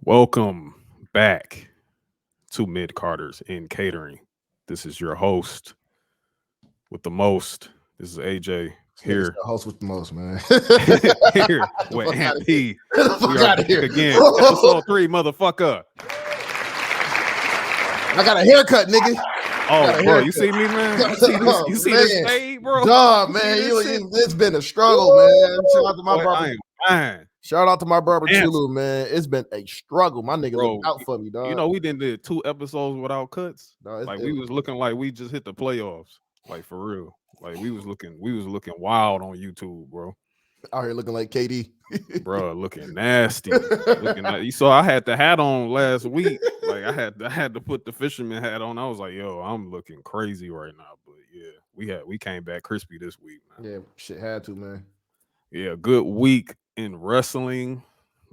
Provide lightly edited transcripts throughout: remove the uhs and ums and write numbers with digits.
Welcome back to Mid Carters in Catering. This is your host with the most. This is AJ here. The host with the most, man. Here with Aunt P. We are back again. Episode 3, motherfucker. I got a haircut, nigga. Oh, bro, you see me, man? You see this fade, bro? Dog, man, it's been a struggle, man. Shout out to my barber. I am fine. Shout out to my barber Chulu, man. It's been a struggle. My nigga looked out for me, dog. You know, we did 2 episodes without cuts. No, we was looking like we just hit the playoffs. Like for real. Like we was looking wild on YouTube, bro. Out here looking like KD. Bro, looking nasty. You saw I had the hat on last week. Like I had to put the fisherman hat on. I was like, yo, I'm looking crazy right now. But yeah, we came back crispy this week, man. Yeah, shit had to, man. Yeah, good week in wrestling.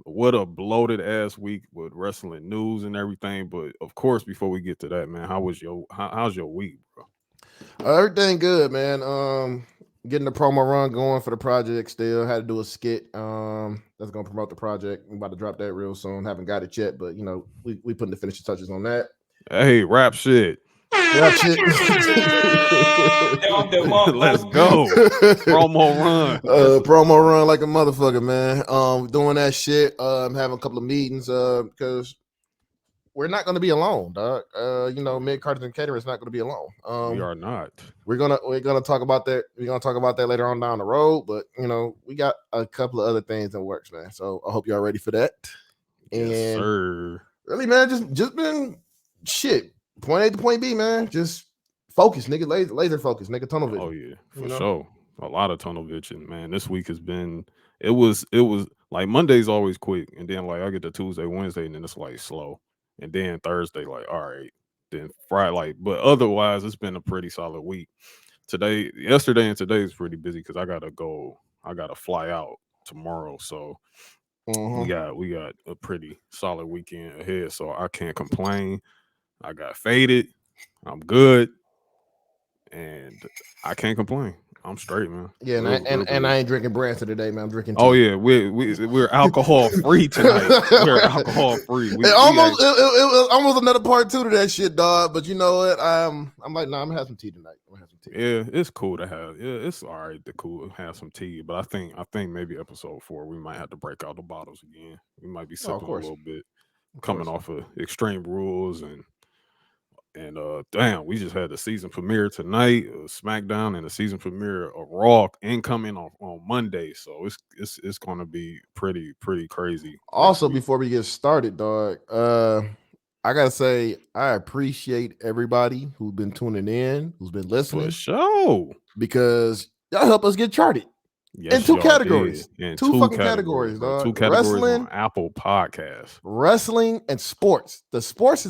What a bloated ass week with wrestling news and everything. But of course, before we get to that, man, how's your week, bro? Everything good, man. Getting the promo run going for the project still. Had to do a skit that's gonna promote the project. I'm about to drop that real soon. Haven't got it yet, but you know, we putting the finishing touches on that. Hey, rap shit. Rap shit. Let's go. Promo run. Promo run like a motherfucker, man. Doing that shit. I'm having a couple of meetings because we're not going to be alone, dog. You know, Mid Carters and Catering is not going to be alone. We are not. We're gonna talk about that. We're gonna talk about that later on down the road. But you know, we got a couple of other things in works, man. So I hope y'all ready for that. Yes, sir. Really, man, just been shit. Point A to point B, man. Just focus, nigga. Laser focus, nigga. Tunnel vision. Oh yeah, for sure. A lot of tunnel vision, man. This week has been. It was like Monday's always quick, and then like I get to Tuesday, Wednesday, and then it's like slow. And then Thursday, like, all right. Then Friday, like, but otherwise, it's been a pretty solid week. Yesterday and today is pretty busy because I gotta fly out tomorrow. So we got a pretty solid weekend ahead. So I can't complain. I got faded. I'm good. And I can't complain. I'm straight, man. Yeah, and I ain't drinking Branson today, man. I'm drinking tea. Oh yeah, we're alcohol free tonight. We're alcohol free. It was almost another part 2 to that shit, dog. But you know what? I'm like, nah, I'm gonna have some tea tonight. Yeah, it's cool to have. Yeah, it's all right to have some tea. But I think maybe episode 4 we might have to break out the bottles again. We might be sipping a little bit, coming off of Extreme Rules and damn, we just had the season premiere tonight, SmackDown, and the season premiere of Raw incoming on Monday. So it's gonna be pretty crazy. Also, before we get started, dog, I gotta say I appreciate everybody who's been tuning in, who's been listening. For sure, because y'all help us get charted. Yes, in 2 categories. In two fucking categories, dog. 2 categories wrestling, on Apple Podcasts. Wrestling and sports. The sports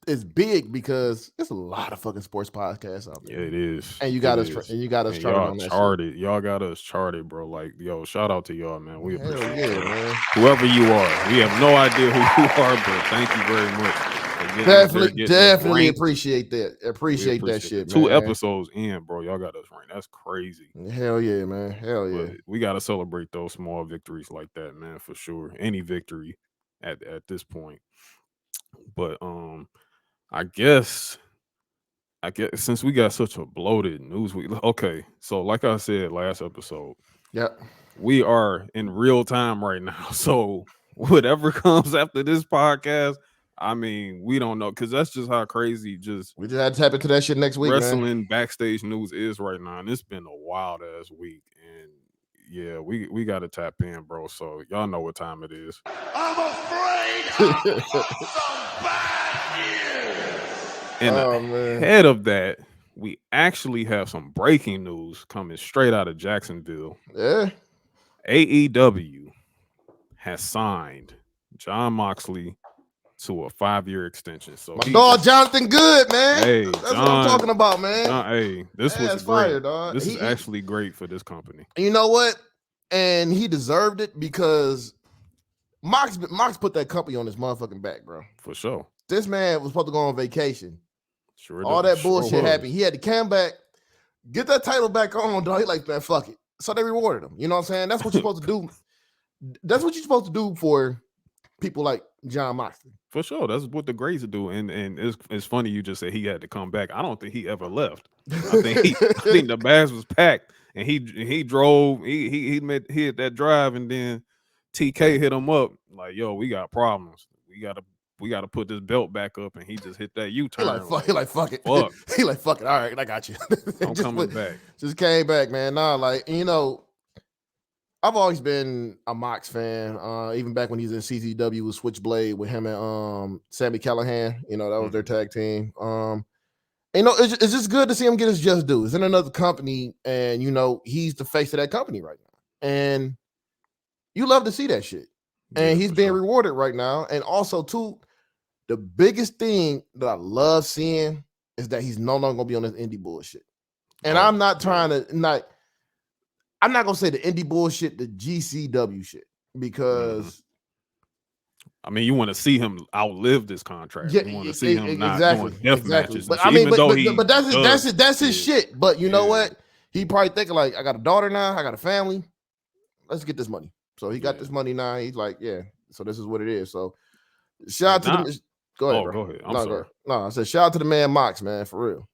is big because there's a lot of fucking sports podcasts out there. Yeah, it is. And you got us charted on that charted. Y'all got us charted, bro. Like, yo, shout out to y'all, man. We appreciate it, man. Whoever you are. We have no idea who you are, but thank you very much. Definitely appreciate that. Appreciate that shit, man. 2 episodes in, bro. Y'all got us ranked. That's crazy. Hell yeah, man. Hell yeah. But we gotta celebrate those small victories like that, man, for sure. Any victory at this point. But I guess since we got such a bloated news week, okay. So like I said last episode, we are in real time right now. So whatever comes after this podcast, I mean, we don't know, because that's just how crazy we just had to tap into that shit next week. Wrestling backstage news is right now, and it's been a wild ass week. And yeah, we got to tap in, bro. So y'all know what time it is. I'm afraid of some bad news. And ahead of that, we actually have some breaking news coming straight out of Jacksonville. Yeah. AEW has signed Jon Moxley to a 5-year extension. So my dog Jonathan Good, man. Hey, that's what I'm talking about, man. This was great. Fire, dog. This is actually great for this company. You know what? And he deserved it because Mox put that company on his motherfucking back, bro. For sure. This man was supposed to go on vacation. Sure. All that bullshit happened. He had to come back, get that title back on, dog. He like, man, fuck it. So they rewarded him. You know what I'm saying? That's what you're supposed to do. That's what you're supposed to do for people like John Moxley. For sure, that's what the greats do, and it's funny you just said he had to come back. I don't think he ever left. I think the bags was packed, and he drove. He hit that drive, and then TK hit him up like, "Yo, we got problems. We gotta put this belt back up," and he just hit that U He like turn. fuck. He like fuck it. Fuck, He like fuck it. All right, I got you. I'm coming back. Just came back, man. Nah, like I've always been a Mox fan. Even back when he was in CZW with Switchblade with him and Sammy Callahan. That was their tag team. It's just good to see him get his just due. He's in another company, and he's the face of that company right now. And you love to see that shit. And he's being rewarded right now. And also, too, the biggest thing that I love seeing is that he's no longer gonna be on this indie bullshit. And I'm not trying to I'm not gonna say the indie bullshit, the GCW shit, because I mean, you want to see him outlive this contract. You want to see him not doing death matches. But I mean, but that's his shit. But you know what? He probably thinking like, I got a daughter now, I got a family. Let's get this money. So he got this money now. He's like, yeah. So this is what it is. So shout out to the. Go ahead. Go ahead. I'm sorry. No, I said shout out to the man Mox, man, for real.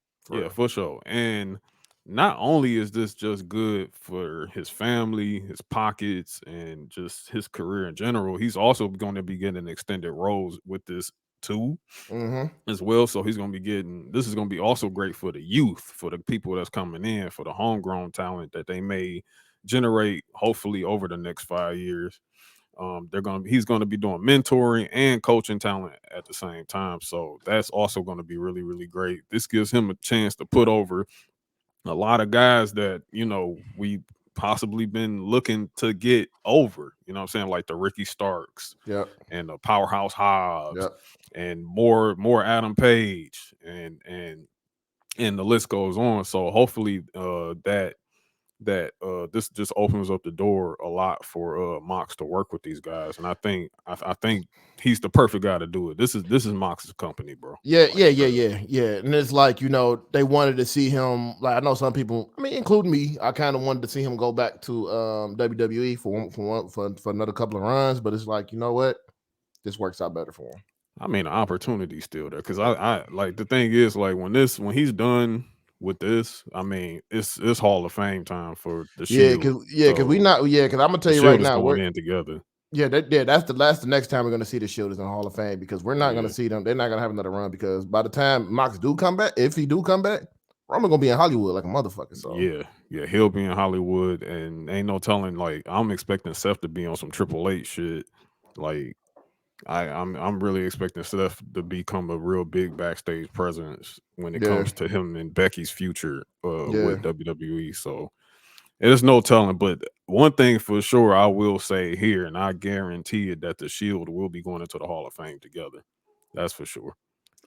For sure. And not only is this just good for his family, his pockets, and just his career in general, he's also going to be getting extended roles with this too, as well. So he's going to be getting. This is going to be also great for the youth, for the people that's coming in, for the homegrown talent that they may generate, hopefully over the next 5 years. He's going to be doing mentoring and coaching talent at the same time. So that's also going to be really, really great. This gives him a chance to put over a lot of guys that, we possibly been looking to get over, what I'm saying? Like the Ricky Starks and the Powerhouse Hobbs and more Adam Page and the list goes on. So hopefully this just opens up the door a lot for Mox to work with these guys, and I think he's the perfect guy to do it. This is Mox's company, bro. Yeah. And it's like they wanted to see him. Like I know some people, I mean, including me, I kind of wanted to see him go back to WWE for another couple of runs, but it's like what, this works out better for him. I mean, the opportunity's still there because I like the thing is like when he's done with this, I mean, it's Hall of Fame time for the Shield. Because I'm gonna tell you right now, we're in together. That's the next time we're gonna see the Shield is in Hall of Fame, because we're not gonna see them. They're not gonna have another run, because by the time Mox do come back, if he do come back, Roman gonna be in Hollywood like a motherfucker. So yeah, he'll be in Hollywood, and ain't no telling. Like I'm expecting Seth to be on some Triple H shit. Like I'm really expecting Seth to become a real big backstage presence when it comes to him and Becky's future with WWE. So there's no telling. But one thing for sure I will say here, and I guarantee it, that the Shield will be going into the Hall of Fame together. That's for sure.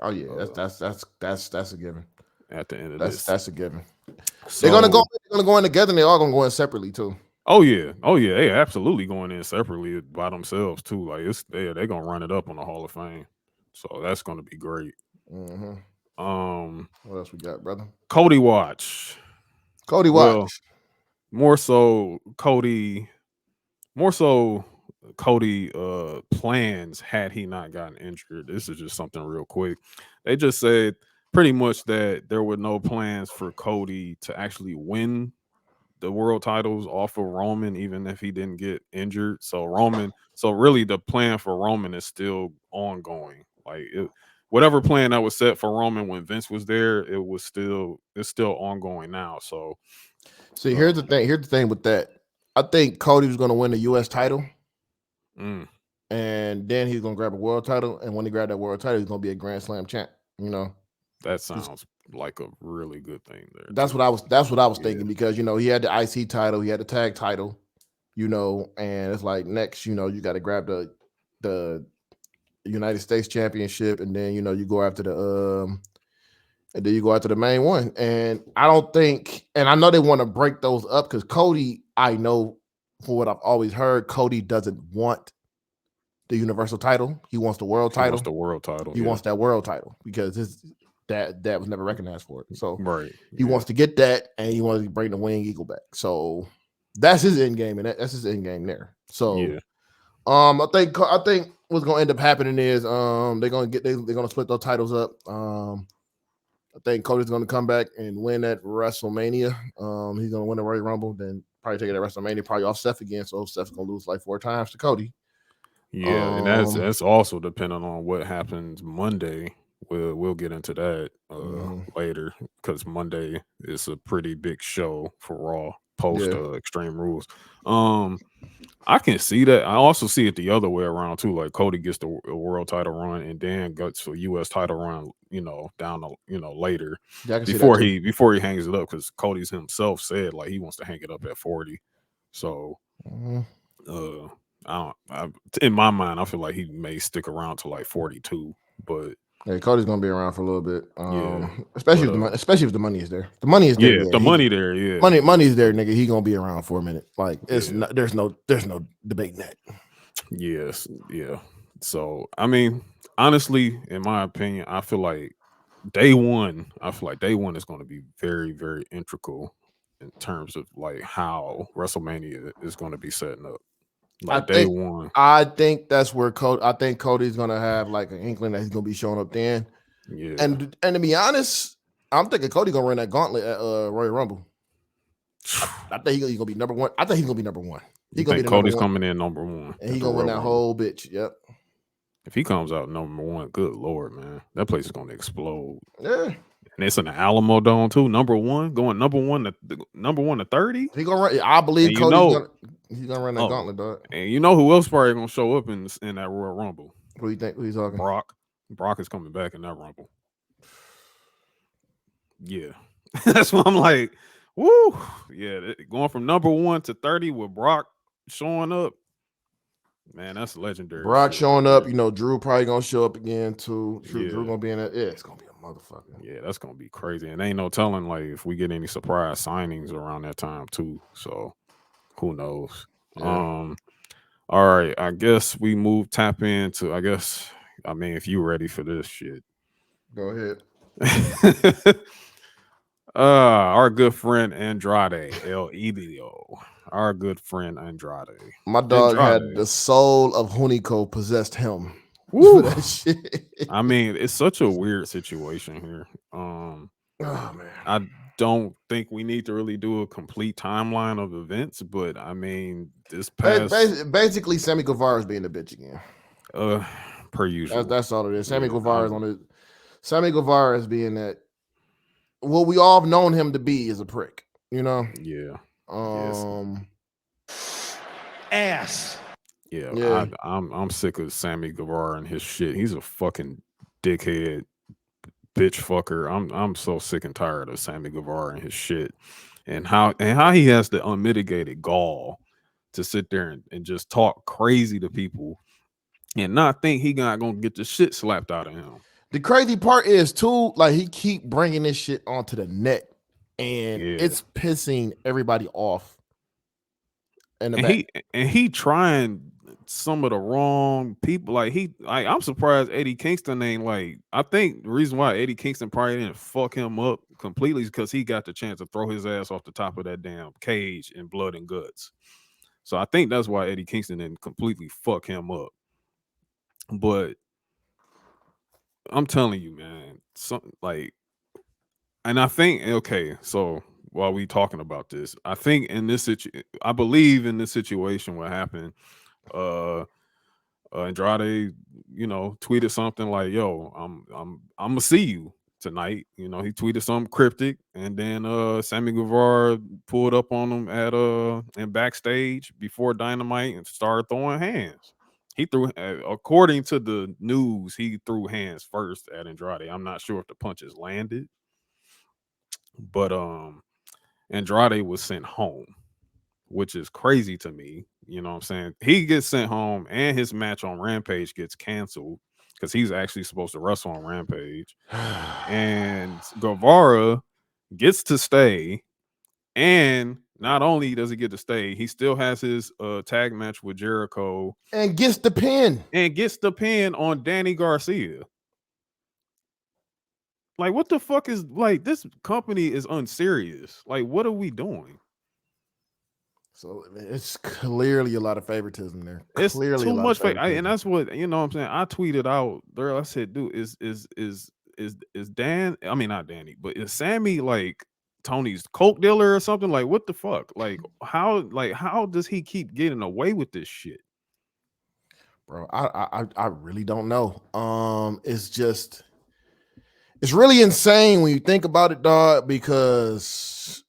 Oh yeah, that's a given. At the end of this, that's a given. So, they're gonna go in together, and they're all gonna go in separately too. Oh yeah, they absolutely going in separately by themselves too. Like they're gonna run it up on the Hall of Fame, so that's gonna be great. What else we got, brother? Cody Watch. Well, more so Cody plans had he not gotten injured. This is just something real quick. They just said pretty much that there were no plans for Cody to actually win the world titles off of Roman, even if he didn't get injured. So really the plan for Roman is still ongoing. Like whatever plan that was set for Roman when Vince was there, it's still ongoing now. So see, here's the thing with that. I think Cody was going to win the U.S. title, and then he's going to grab a world title, and when he grabbed that world title, he's going to be a Grand Slam champ. That sounds like a really good thing there. That's what I was thinking, because he had the IC title, he had the tag title, and it's like next, you got to grab the United States Championship, and then you go after the main one. And I don't think, and I know they want to break those up, because Cody, I know for what I've always heard, Cody doesn't want the Universal title. He wants the world title. He wants the world title. He wants that world title, because that was never recognized for it. So he wants to get that, and he wants to bring the Winged Eagle back. So that's his end game, and that's his end game there. So I think what's gonna end up happening is they're gonna split those titles up. I think Cody's gonna come back and win at WrestleMania. He's gonna win the Royal Rumble, then probably take it at WrestleMania, probably off Seth again. So Seth's gonna lose like 4 times to Cody. Yeah, and Um, that's also depending on what happens Monday. We'll get into that mhm. later because Monday is a pretty big show for Raw post Yeah, Extreme Rules. Um, I can see that. I also see it the other way around too. Like Cody gets the world title run and then gets a U.S. title run. Down later yeah, I can see that too. before he hangs it up because Cody's himself said like he wants to hang it up at 40. So Mhm. uh, I don't. In my mind, I feel like he may stick around to like 42. But Yeah, Cody's gonna be around for a little bit. yeah, Especially but if the money is there. The money is there. yeah, Yeah, the money there. Yeah, money's there, nigga. He gonna be around for a minute. Like it's yeah. not. There's no debating that. Yes, yeah. So I mean, honestly, in my opinion, I feel like day one. I feel like day one is going to be very, very integral in terms of like how WrestleMania is going to be setting up. I Like day think one, I think that's where Cody. I think Cody's gonna have like an inkling that he's gonna be showing up then. yeah. And to be honest, I'm thinking Cody gonna run that gauntlet at Royal Rumble. I think he's gonna be number one. I think he's gonna be number one. You He's gonna be think the number Cody's one, coming in number one and at he's the gonna win Royal that Rumble? whole bitch. Yep. If he comes out number one, good lord, man, that place is going to explode. Yeah. And it's in the Alamo Dome too. Number one, going number one to 30. He gonna run. I believe And he's gonna run that oh, gauntlet, dog. and you know who else probably gonna show up in that Royal Rumble? Who do you think? Who you talking? Brock. Brock is coming back in that Rumble. Yeah, that's what I'm like. Woo, yeah. Going from number one to 30 with Brock showing up, man, that's legendary Brock shit right showing up. there. You know, Drew probably gonna show up again too. Drew Yeah, gonna be in it. Yeah, it's gonna be a motherfucker. yeah, that's gonna be crazy. And ain't no telling like if we get any surprise signings around that time too. So who knows? Yeah. All right, I guess we tap into. I mean, if you ready for this shit. Go ahead. Our good friend Andrade, El Idolo. Our good friend Andrade. My dog had Andrade. the soul of Hunico possessed him for Woo. that shit. I mean, it's such a weird situation here. Oh man. I don't think we need to really do a complete timeline of events, but I mean, this past Basically, Sammy Guevara is being a bitch again. uh per That's usual. that's all it is. Sammy Yeah, Guevara is on it. Sammy Guevara is being that what we all have known him to be is a prick. You know. yeah. Yes. Um. Ass. Yeah, Yeah. I'm sick of Sammy Guevara and his shit. He's a fucking dickhead bitch fucker. I'm so sick and tired of Sammy Guevara and his shit. And how he has the unmitigated gall to sit there and just talk crazy to people and not think he not gonna get the shit slapped out of him. The crazy part is too, like he keep bringing this shit onto the net, and Yeah. it's pissing everybody off in the And back. he trying some of the wrong people. I'm surprised Eddie Kingston ain't like. I think the reason why Eddie Kingston probably didn't fuck him up completely is because he got the chance to throw his ass off the top of that damn cage in blood and guts. So I think that's why Eddie Kingston didn't completely fuck him up. But I'm telling you, man, something like, and I think okay, so while we talking about this, I think I believe in this situation, what happened, uh, Andrade, tweeted something like, "Yo, I'm gonna see you tonight." He tweeted something cryptic, and then Sammy Guevara pulled up on him at in backstage before Dynamite and started throwing hands. He threw, according to the news, he threw hands first at Andrade. I'm not sure if the punches landed, but Andrade was sent home, which is crazy to me. You know what I'm saying? He gets sent home and his match on Rampage gets canceled because he's actually supposed to wrestle on Rampage. And Guevara gets to stay. And not only does he get to stay, he still has his tag match with Jericho And gets the pin. and gets the pin on Danny Garcia. Like, what the fuck is like this company is unserious? Like, what are we doing? So it's clearly a lot of favoritism there. It's Clearly a too lot of much fake, and favoritism. that's what what I'm saying. I tweeted out there. I said, "Dude, is Dan? I mean, not Danny, but is Sammy like Tony's coke dealer or something? Like, what the fuck? Like how does he keep getting away with this shit?" Bro, I really don't know. It's really insane when you think about it, dog, because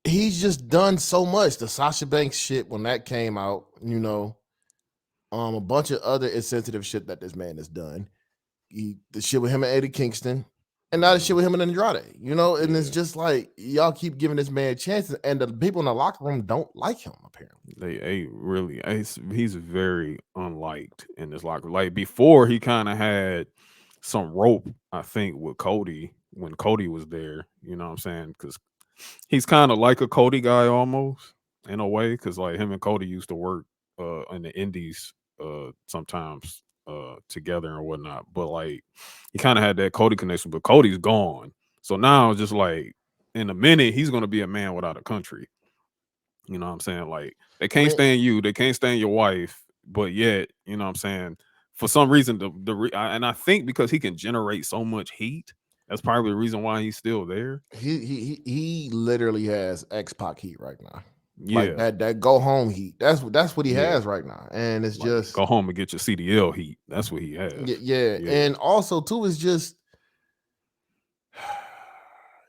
he's just done so much. The Sasha Banks shit when that came out, a bunch of other insensitive shit that this man has done. The shit with him and Eddie Kingston, and now the shit with him and Andrade, and it's Yeah, just like y'all keep giving this man chances, and the people in the locker room don't like him, apparently. they really. He's very unliked in this locker. Like before, he kind of had some rope, I think, with Cody when Cody was there. You know what I'm saying? Because he's kind of like a Cody guy almost in a way, because like him and Cody used to work in the Indies sometimes together and whatnot. But like he kind of had that Cody connection, but Cody's gone. So now it's just like in a minute he's gonna be a man without a country. You know what I'm saying? Like they I can't mean, stand you, they can't stand your wife, but yet, you know what I'm saying? For some reason, and I think because he can generate so much heat, that's probably the reason why he's still there. he literally has X-Pac heat right now. Like Yeah, that go home heat. That's what he yeah. has right now. And it's Like just go home and get your CDL heat. That's what he has. yeah. Yeah. And also too, it's just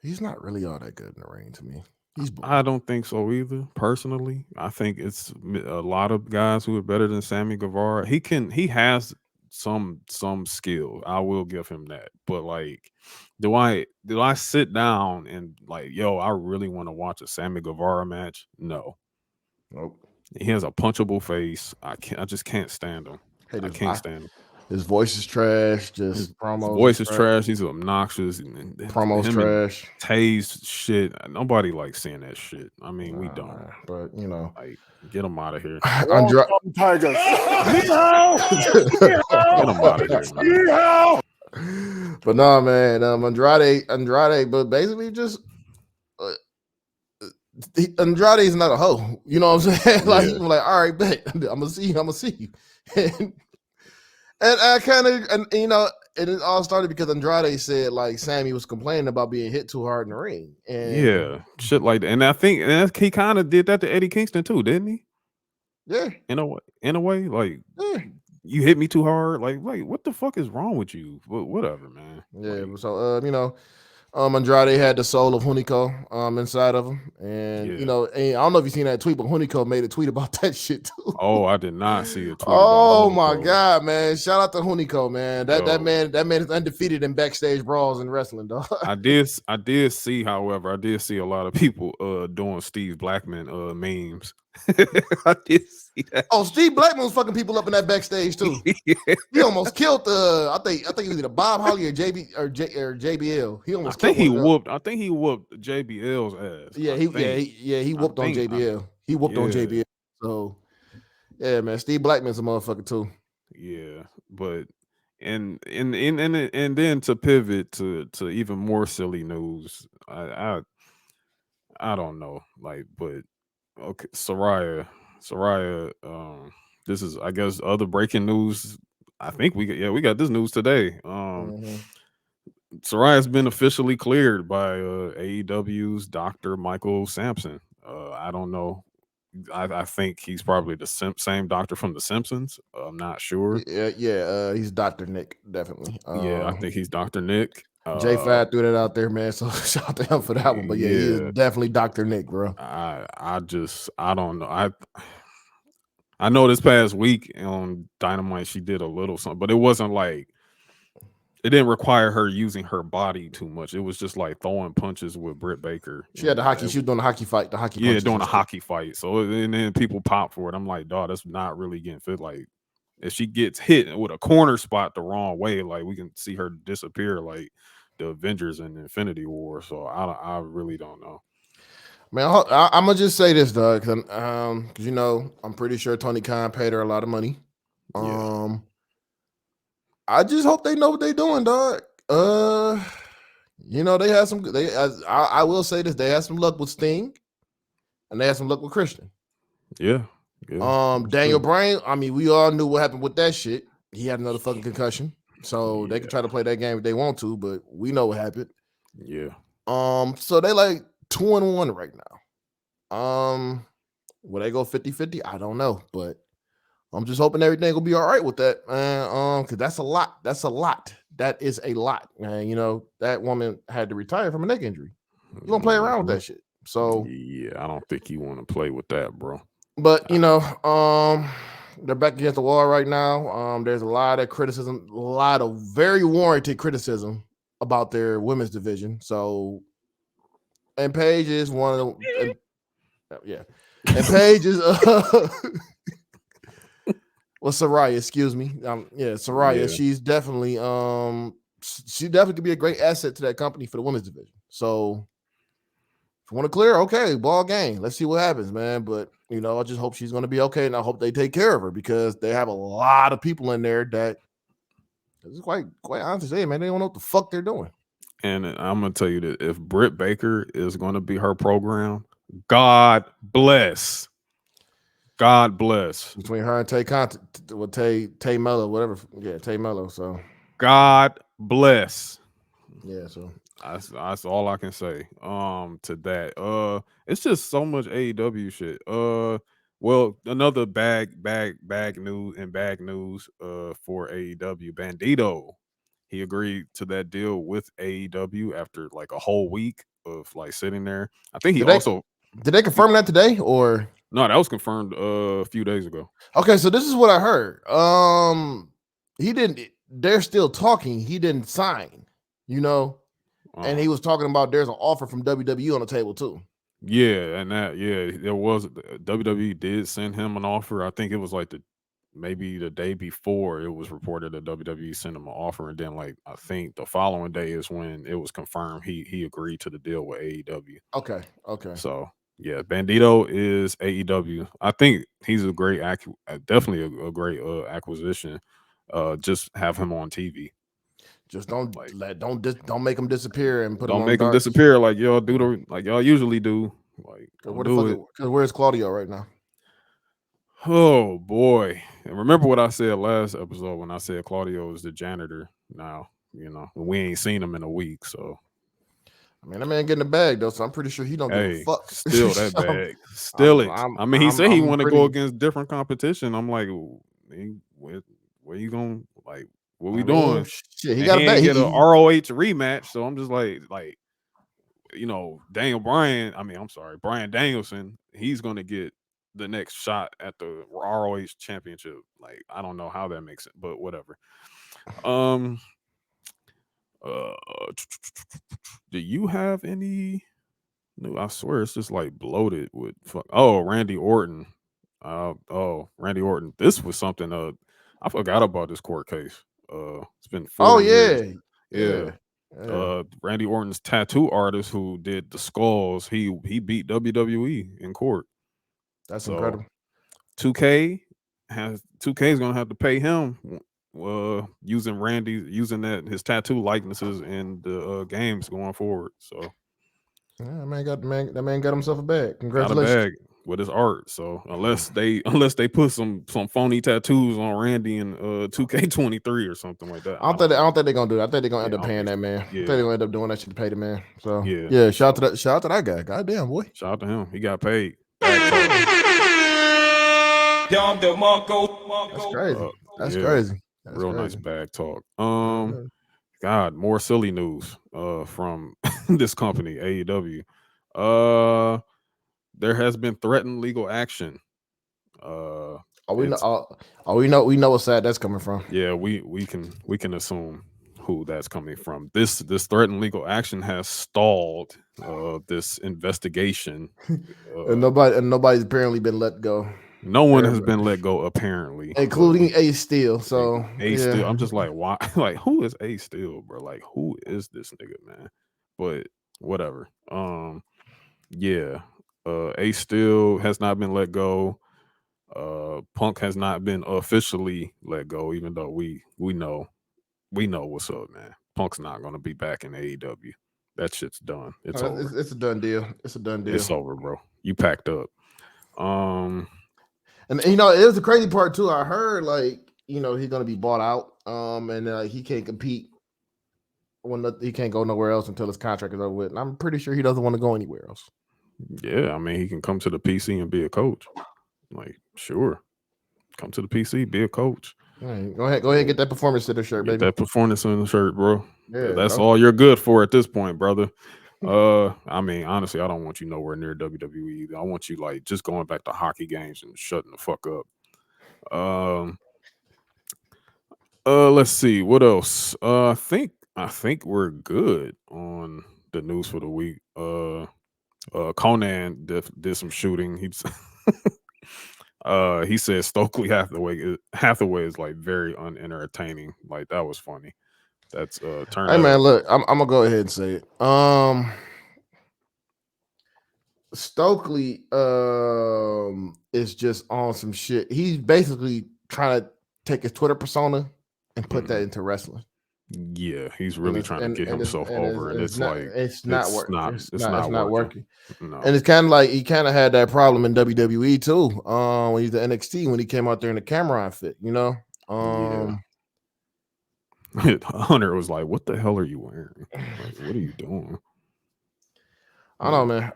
he's not really all that good in the ring to me. He's I boring. don't think so either. Personally, I think it's a lot of guys who are better than Sammy Guevara. He has some skill. I will give him that. But like, do I sit down and like, yo, I really want to watch a Sammy Guevara match? No. Nope. He has a punchable face. I just can't stand him. Hey, I can't stand him. his voice is trash. His Just promos is voice is trash. trash. He's obnoxious. And Promos him and trash. Taze shit. Nobody likes seeing that shit. I mean, we Nah, don't. man. But Like, get him out of here. Andra- Tigers. Get him out of here, man. but no, man. Andrade, but basically just uh, Andrade is not a hoe. You know what I'm saying? Like Yeah. he's like, all right, bet I'm gonna see you. I'm gonna see you. And I kind of, and it all started because Andrade said like Sammy was complaining about being hit too hard in the ring, and Yeah. Shit like that. And I think he kind of did that to Eddie Kingston too, didn't he? yeah, In a way, like yeah, you hit me too hard. Like, what the fuck is wrong with you? Whatever, man. yeah. Like, So Andrade had the soul of Hunico inside of him, and yeah. and I don't know if you seen that tweet, but Hunico made a tweet about that shit too. Oh, I did not see a tweet about Oh my Hunico. god, man! Shout out to Hunico, man. Yo, That man is undefeated in backstage brawls in wrestling, dog. I did see, however, I did see a lot of people doing Steve Blackman memes. I did see that. Oh, Steve Blackman was fucking people up in that backstage too. Yeah. He almost killed I think it was either Bob Holly or JBL. He almost killed one of them. I think he whooped JBL's ass. Yeah, I think. he I whooped on think. JBL. He whooped on Yeah. JBL. So yeah, man, Steve Blackman's a motherfucker too. Yeah. But and then to pivot to even more silly news. I don't know. Like, but okay, Soraya. This is, I guess, other breaking news. I think we got this news today. Mm-hmm. Soraya's been officially cleared by AEW's Dr. Michael Sampson. I don't know. I think he's probably the same doctor from The Simpsons. I'm not sure. Yeah. He's Dr. Nick, definitely. Yeah, I think he's Dr. Nick. J5 threw that out there, man. So shout out to him for that one. But yeah, he is Yeah, definitely Dr. Nick, bro. I don't know. I know this past week on Dynamite she did a little something, but it wasn't like, it didn't require her using her body too much. It was just like throwing punches with Britt Baker. She was doing the hockey fight, the hockey Yeah, punches doing and a shit. hockey fight. So and then people pop for it. I'm like, dog, that's not really getting fit. Like if she gets hit with a corner spot the wrong way, like we can see her disappear like the Avengers in Infinity War. So I really don't know. Man, I'm gonna just say this, dog, because I'm pretty sure Tony Khan paid her a lot of money. Yeah. I just hope they know what they're doing, dog. They had some. I will say this: they had some luck with Sting. and they had some luck with Christian. Yeah. Yeah. That's Daniel true. Bryan, I mean, we all knew what happened with that shit. He had another fucking concussion. So they can try Yeah. to play that game if they want to, but we know what happened. Yeah. So they like 2-1 right now. Will they go 50-50? I don't know, but I'm just hoping everything will be all right with that, man. Because that's a lot. That's a lot. That is a lot, man. You know, that woman had to retire from a neck injury. You don't play around with Mhm. that shit. So, Yeah, I don't think you want to play with that, bro. but Uh, they're back against the wall right now. There's a lot of criticism, a lot of very warranted criticism about their women's division. So, and Paige is one of the, and, yeah, and Paige is well, Soraya, excuse me. Yeah, Soraya. Yeah. She definitely could be a great asset to that company for the women's division. So if you want to clear, okay, ball game. Let's see what happens, man. But I just hope she's going to be okay, and I hope they take care of her because they have a lot of people in there that it's quite honest to say, man, they don't know what the fuck they're doing. And I'm gonna tell you that if Britt Baker is gonna be her program, God bless. God bless. Between her and Tay Mello, whatever. Yeah, Tay Mello. So God bless. yeah, so That's all I can say. To that. It's just so much AEW shit. Well, another bag news. For AEW, Bandito. He agreed to that deal with AEW after like a whole week of like sitting there. I think he did they also did they confirm that today or no, that was confirmed a few days ago. okay? So this is what I heard. He didn't. They're still talking. He didn't sign. You know, and Uh, he was talking about there's an offer from WWE on the table too. yeah, and that there was WWE did send him an offer. I think it was like maybe the day before it was reported that WWE sent him an offer, and then like I think the following day is when it was confirmed he agreed to the deal with AEW. Okay, okay. So yeah, Bandito is AEW. I think he's a great definitely a great acquisition. Just have him on TV. Just don't Like don't make him disappear and put him don't on make him dark. disappear like y'all do like y'all usually do. Like Cause don't where the do fuck? it. Cause where's Claudio right now? Oh boy. And remember what I said last episode when I said Claudio is the janitor now, we ain't seen him in a week. So I mean, that man getting the bag though, so I'm pretty sure he don't give a hey, fuck. steal that So, bag. Steal it. I mean, he said he I'm want to go pretty. against different competition. I'm like, where you going? Like, what we I mean, doing? shit, he And got he a bag. ain't get a He ROH rematch. So I'm just like, Daniel Bryan, I mean, I'm sorry, Bryan Danielson, he's gonna get the next shot at the ROH championship. Like, I don't know how that makes it, but whatever. Um uh do you have any new? I swear it's just like bloated with fuck. Oh, Randy Orton. Randy Orton. This was something I forgot about this court case. It's been oh 4 years. yeah, Yeah. yeah, yeah. Randy Orton's tattoo artist who did the skulls, he beat WWE in court. That's So incredible. 2K is gonna have to pay him using that his tattoo likenesses in the games going forward. So Yeah, that man got himself a bag. got a Congratulations. bag with his art. So unless they put some phony tattoos on Randy in 2K23 or something like that, I I don't know. don't think they're gonna do that. I think they're gonna Yeah, end I up don't paying think that so. man. I think Yeah, they're gonna end up doing that shit to pay the man. So yeah. yeah, So shout out to that guy. Goddamn boy. shout out to him. He got paid. Bag talk. That's crazy. That's Yeah, crazy. That's real nice crazy. bag talk. Yeah. God, more silly news from this company AEW. Uh, there has been threatened legal action. Uh, Oh, we know. it's We know what side that's coming from. Yeah, we can assume who that's coming from. This threatened legal action has stalled this investigation. Uh, Nobody's apparently been let go. no one has Everybody, been let go apparently. including Ace Steel. So A yeah. Steel. I'm just like, why? Like, who is A Steel, bro? Like, who is this nigga, man? But whatever. Yeah. A Steel has not been let go. Punk has not been officially let go, even though we know what's up, man. Punk's not gonna be back in AEW. That shit's done. It's over. It's a done deal. It's a done deal. It's over, bro. You packed up. And it was the crazy part too. I heard he's gonna be bought out. And he can't compete he can't go nowhere else until his contract is over with. And I'm pretty sure he doesn't want to go anywhere else. Yeah, I mean, he can come to the PC and be a coach. Like, sure, come to the PC, be a coach. Right, go ahead, and get that performance center shirt, baby. Get that performance in the shirt, bro. Yeah, that's all you're good for at this point, brother. I mean, honestly, I don't want you nowhere near WWE either. I want you just going back to hockey games and shutting the fuck up. Let's see what else. I think we're good on the news for the week. Conan did some shooting. He said Stokely Hathaway is very unentertaining. Like, that was funny. That's turn. Hey man, look, I'm gonna go ahead and say it. Stokely is just on some shit. He's basically trying to take his Twitter persona and put that into wrestling. Yeah, he's really trying to get himself over, and it's not working. No. And it's kind of like he kind of had that problem in WWE too. When he's the NXT, when he came out there in the Cameron fit, Yeah. Hunter was like, "What the hell are you wearing? Like, what are you doing?" I don't know, man.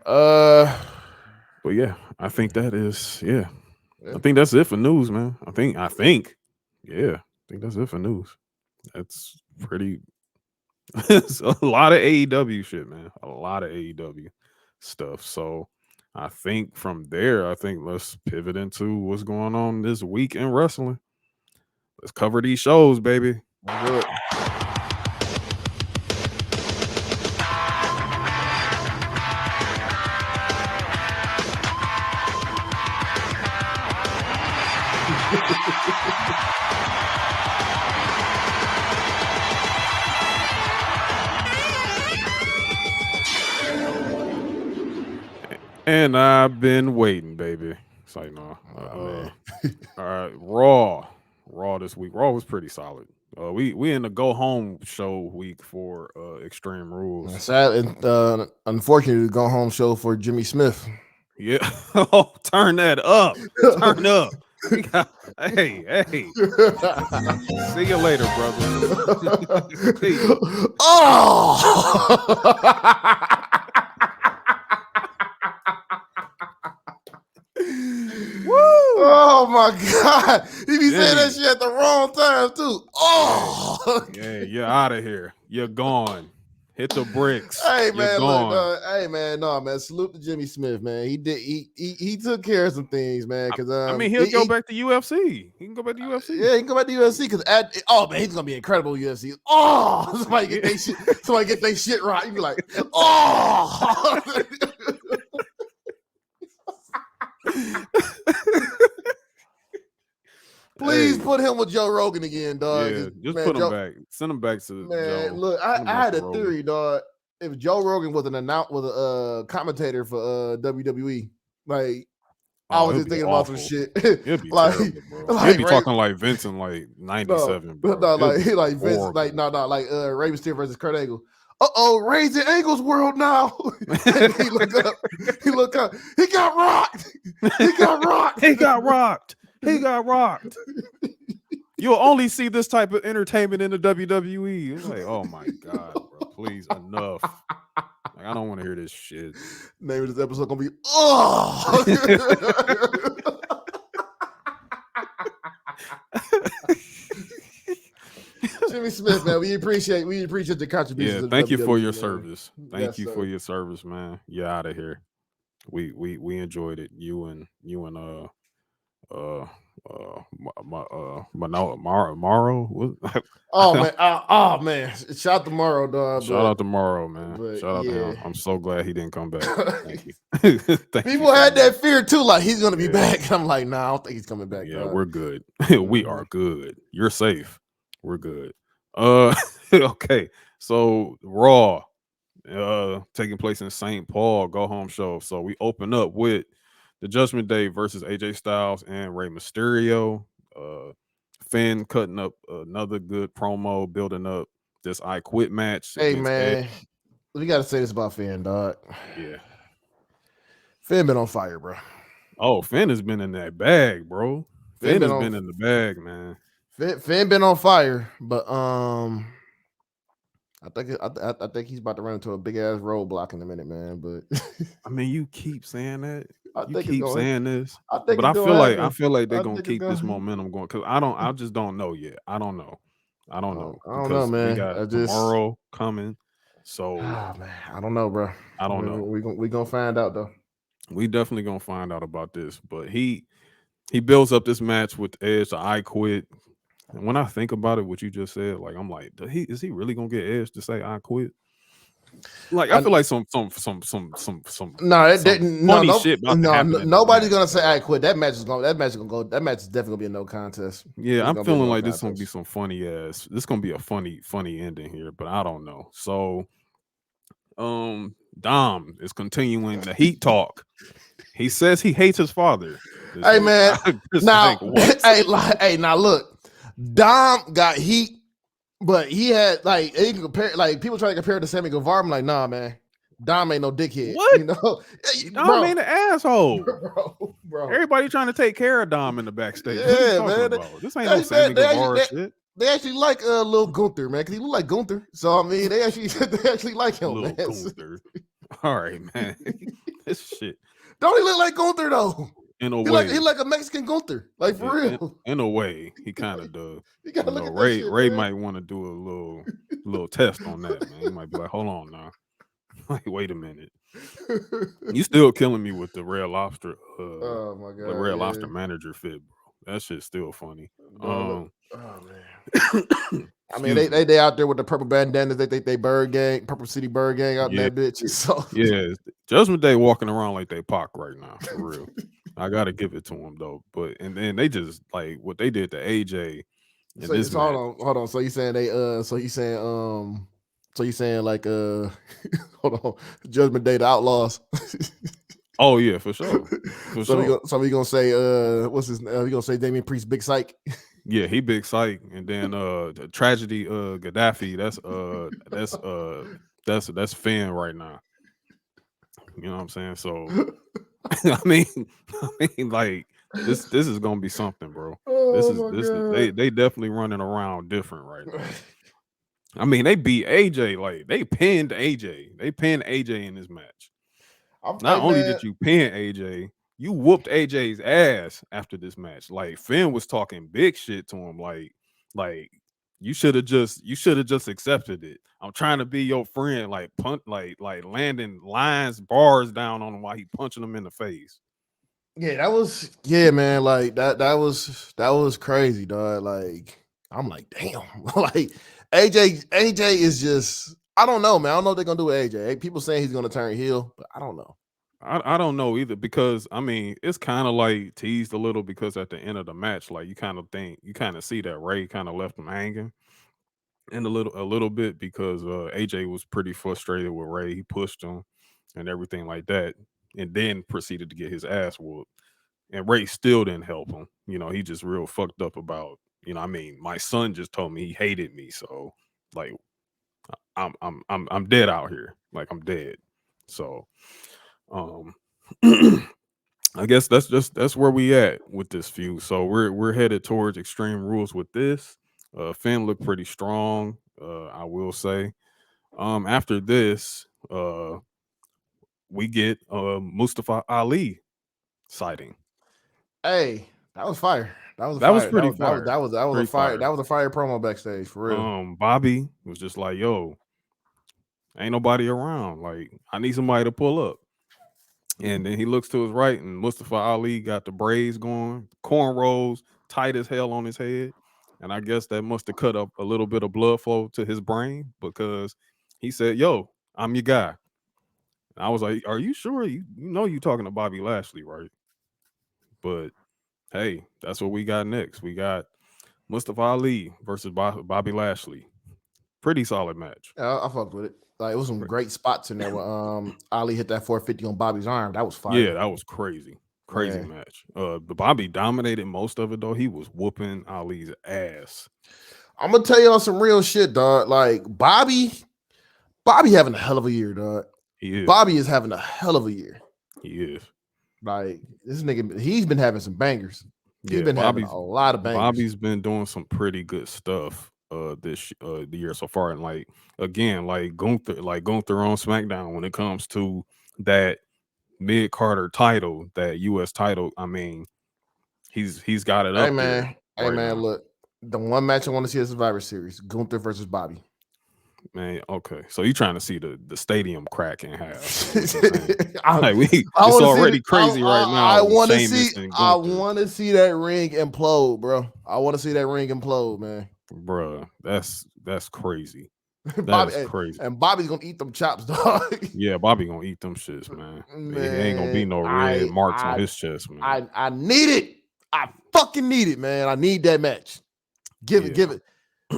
But yeah, I think that is I think that's it for news, man. I think that's it for news. That's pretty. It's a lot of AEW shit, man. A lot of AEW stuff. So I think from there, let's pivot into what's going on this week in wrestling. Let's cover these shows, baby. Good. And I've been waiting, baby. It's like, no. All right, Raw this week. Raw was pretty solid. We in the go home show week for Extreme Rules. Sad and unfortunately, the go home show for Jimmy Smith. Yeah. Oh, turn that up. Turn up. Hey. See you later, brother. Oh my God. He be saying that shit at the wrong time too. Oh yeah, you're out of here. You're gone. Hit the bricks. Hey man, look, hey man, no man. Salute to Jimmy Smith, man. He took care of some things, man. Because I mean, he'll go back to UFC. He can go back to UFC. Yeah, he can go back to UFC because man, he's gonna be incredible UFC. Oh, somebody get their shit right. You be like, oh. Please put him with Joe Rogan again, dog. Yeah, just put him back. Send him back to man. Joe. Look, I had a theory, dog. If Joe Rogan was a commentator for WWE, like I was just thinking about some shit. It'd be terrible, bro. He'd be talking like Vince in like '97, bro. No, like Vince, like Rey Mysterio versus Kurt Angle. Raising Angle's world now. He looked up. He got rocked. He got rocked. You'll only see this type of entertainment in the WWE. It's like, oh my God, bro. Please, enough. Like, I don't want to hear this shit. Name of this episode gonna be Jimmy Smith, man. We appreciate the contribution. Yeah, thank you for your service. Thank you for your service, man. You're out of here. We enjoyed it. You and Morrow. Oh man! Shout out to Morrow, dog. Shout out to Morrow, man. Shout out to him. I'm so glad he didn't come back. Thank you. People had that fear too, like he's gonna be back. I'm like, nah, I don't think he's coming back. Yeah, we're good. We are good. You're safe. We're good. Okay. So Raw, taking place in St. Paul, go home show. So we open up with the Judgment Day versus AJ Styles and Rey Mysterio. Finn cutting up another good promo, building up this I Quit match. Hey man, we got to say this about Finn, dog. Yeah. Finn been on fire, bro. Oh, Finn has been in that bag, bro. Finn Finn been has on been in the bag, man. Finn been on fire, but I think he's about to run into a big ass roadblock in a minute, man. But I mean, you keep saying that. I You think it's keep going. saying this, I think but it's I gonna feel like happen. they're I gonna think it's keep this gonna. momentum going because I just don't know yet. I don't know. I don't know I don't know, because we man. got I just. tomorrow coming, so Oh man, I don't know, bro. I don't know. We gonna find out though. We definitely gonna find out about this, but he builds up this match with Edge to I quit. And when I think about it, what you just said, like I'm like, is he really gonna get Edge to say I quit? Like I I, feel like no, some no, funny no, shit about to no, happen in this nobody's match, gonna say dog. I quit. That match is gonna. That match is gonna go. That match is definitely gonna be a no contest. Yeah, It's I'm gonna be a feeling no like this gonna be contest. some funny ass. This gonna be a funny ending here, but I don't know. So, Dom is continuing the heat talk. He says he hates his father this Hey week. man, I just now, like what? hey, now look, Dom got heat, but he had like he can compare. Like people try to compare it to Sammy Guevara. I'm like, nah, man, Dom ain't no dickhead. What? You know, Dom bro, ain't an asshole. bro. Everybody trying to take care of Dom in the backstage. What are you Yeah, talking man. about? This ain't no Man, Sammy Guevara shit. they actually like little Gunther, man, because he look like Gunther. So I mean, they actually they actually like him, man. Little Gunther. All right, man. This shit. Don't he look like Gunther though? In a He way, like a Mexican Gunther, like in, for in, real. in a way, he kind of does. You gotta You look know, at that Ray shit, Ray man. might want to do a little test on that, man. He might be like, hold on now. Like, wait a minute. You still killing me with Oh my the god, Red yeah. Lobster manager fit, bro. That shit's still funny. Dog, look. Oh man. I mean, Excuse me. they out there with the purple bandanas. They Bird Gang, Purple City Bird Gang out in Yeah. that bitch. So Yeah. Judgment Day walking around like they Pac right now, for real. I gotta give it to them though. But and then they just like what they did to AJ in this so match. hold on. So you saying so you saying like hold on, Judgment Day the Outlaws. Oh yeah, for sure. For sure. We gonna say what's his we gonna say Damian Priest Big Psych. Yeah, he big psych. And then the tragedy Gaddafi, that's Finn right now. You know what I'm saying? So I mean like this is gonna be something, bro. Oh my god. They definitely running around different right now. I mean, they beat AJ, like they pinned AJ. They pinned AJ in this match. Not Hey only man, did you pin AJ, you whooped AJ's ass after this match. Like Finn was talking big shit to him, like you should have just accepted it. I'm trying to be your friend, like punt, like landing lines, bars down on him while he punching him in the face. yeah, that was man. Like that was crazy, dog. Like I'm like, damn. Like AJ is just I don't know, man. I don't know what they're gonna do with AJ. People saying he's gonna turn heel, but I don't know. I don't know either because I mean it's kind of like teased a little because at the end of the match, like you kind of see that Ray kind of left him hanging and a little bit because AJ was pretty frustrated with Ray. He pushed him and everything like that, and then proceeded to get his ass whooped. And Ray still didn't help him. You know, he just real fucked up about. You know, I mean, my son just told me he hated me, so like I'm dead out here. Like I'm dead. So um I guess that's where we at with this feud. So we're headed towards Extreme Rules with this. Finn looked pretty strong, I will say. After this, we get Mustafa Ali sighting. Hey, that was fire. That was a That was fire. pretty fire. That was a Pretty fire. fire. That was a fire promo backstage for real. Bobby was just like, "Yo, ain't nobody around. Like, I need somebody to pull up." And then he looks to his right, and Mustafa Ali got the braids going, cornrows tight as hell on his head. And I guess that must have cut up a little bit of blood flow to his brain because he said, "Yo, I'm your guy." And I was like, "Are you sure? You know you talking to Bobby Lashley, right?" But hey, that's what we got next. We got Mustafa Ali versus Bobby Lashley. Pretty solid match. Yeah, I fucked with it. Like it was some great spots in there when Ali hit that 450 on Bobby's arm. That was Yeah, fire. that was crazy. Crazy Yeah. match. But Bobby dominated most of it though. He was whooping Ali's ass. I'm gonna tell y'all some real shit, dog. Like Bobby, Bobby having a hell of a year, dog. He is. Bobby is having a hell of a year. He is. Like this nigga, he's been having some bangers. He's Yeah, been having a lot of bangers. Bobby's been doing some pretty good stuff this the year so far. And like again, like Gunther on SmackDown when it comes to that mid Carter title, that US title, I mean, he's got it up there Hey right man, now. look, the one match I want to see at Survivor Series: Gunther versus Bobby. Man, okay. So you trying to see the stadium crack in half is what you're saying. I, Like I it's want to see. already crazy right I now with want to see. Sheamus and I Gunther. want to see that ring implode, bro. I want to see that ring implode, man. Bruh, that's crazy. That Bobby is crazy. and Bobby's gonna eat them chops, dog. Yeah, Bobby gonna eat them shits, man. He ain't gonna be Man, no red I marks on I his chest, man. I need it. I fucking need it, man. I need that match. Give Yeah. it.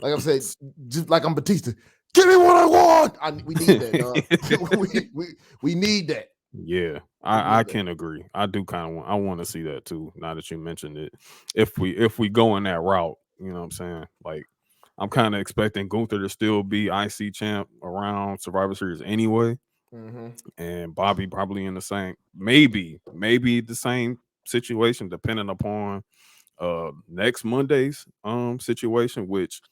Like I said, just like I'm Batista. Give me what I want. We need that, dog. we need that. Yeah, I can agree. I do kind of want to see that too. Now that you mentioned it, if we go in that route, you know what I'm saying? Like, I'm kind of expecting Gunther to still be IC champ around Survivor Series anyway, and Bobby probably in the same, maybe the same situation, depending upon next Monday's situation, which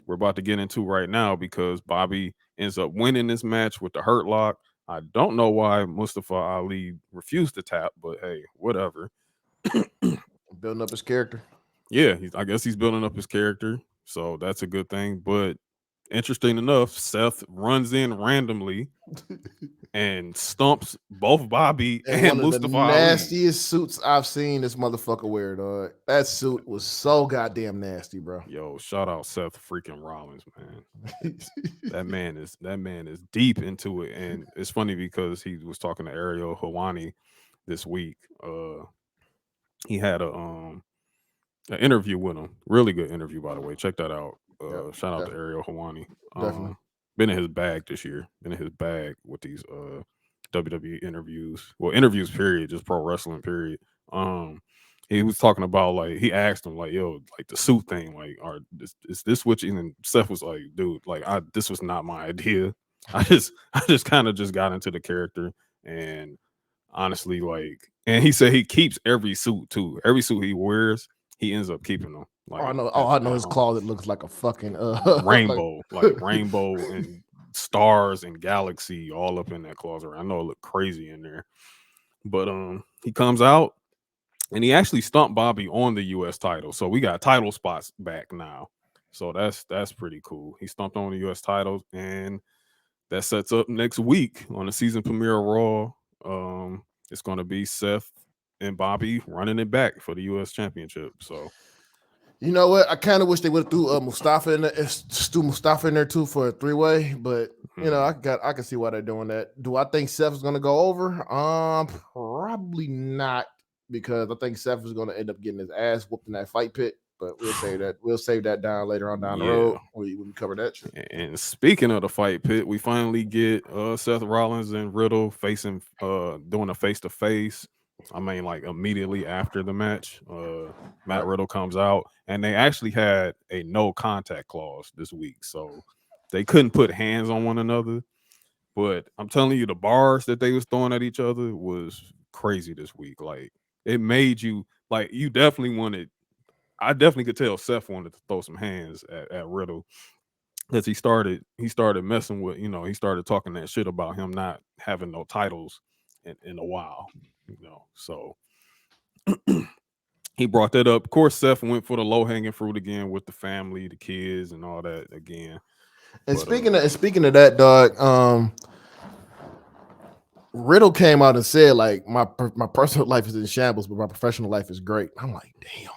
we're about to get into right now because Bobby ends up winning this match with the hurt lock. I don't know why Mustafa Ali refused to tap, but hey, whatever. Building up his character. Yeah, I guess he's building up his character, so that's a good thing. But interesting enough, Seth runs in randomly and stumps both Bobby And and one of the Mustafa Ali. nastiest suits I've seen this motherfucker wear, dog. That suit was so goddamn nasty, bro. Yo, shout out Seth freaking Rollins, man. That man is deep into it, and it's funny because he was talking to Ariel Helwani this week. He had an interview with him, really good interview by the way. Check that out. Yep, Shout out to Ariel Helwani. definitely. Been in his bag this year. Been in his bag with these WWE interviews. Well, interviews period, just pro wrestling period. He was talking about like he asked him like, "Yo, like the suit thing, like, is this what you?" And Seth was like, "Dude, like, this was not my idea. I just kind of just got into the character, and honestly, like, and he said he keeps every suit too. Every suit he wears, he ends up keeping them. Oh, I Like know. Oh, I know at his home, closet looks like a fucking like rainbow and stars and galaxy all up in that closet. I know it looked crazy in there, but he comes out and he actually stumped Bobby on the U.S. title. So we got title spots back now. So that's pretty cool. He stumped on the U.S. titles, and that sets up next week on the season premiere of Raw. It's going to be Seth and Bobby running it back for the U.S. Championship. So You know what? I kind of wish they would have threw Mustafa in there, just threw Mustafa in there too for a 3-way. But you know, I can see why they're doing that. Do I think Seth is going to go over? Probably not, because I think Seth is going to end up getting his ass whooped in that fight pit. But we'll save that. We'll save that down later on down the yeah. road when we cover that shit. And speaking of the fight pit, we finally get Seth Rollins and Riddle facing doing a face to face. I mean, like immediately after the match, Matt Riddle comes out, and they actually had a no contact clause this week, so they couldn't put hands on one another. But I'm telling you, the bars that they was throwing at each other was crazy this week. Like it made you like you definitely wanted. I definitely could tell Seth wanted to throw some hands at Riddle because he started messing with, he started talking that shit about him not having no titles in a while, so he brought that up. Of course, Seth went for the low hanging fruit again with the family, the kids, and all that again. And But, speaking of that, dog, Riddle came out and said like my personal life is in shambles, but my professional life is great. I'm like, damn,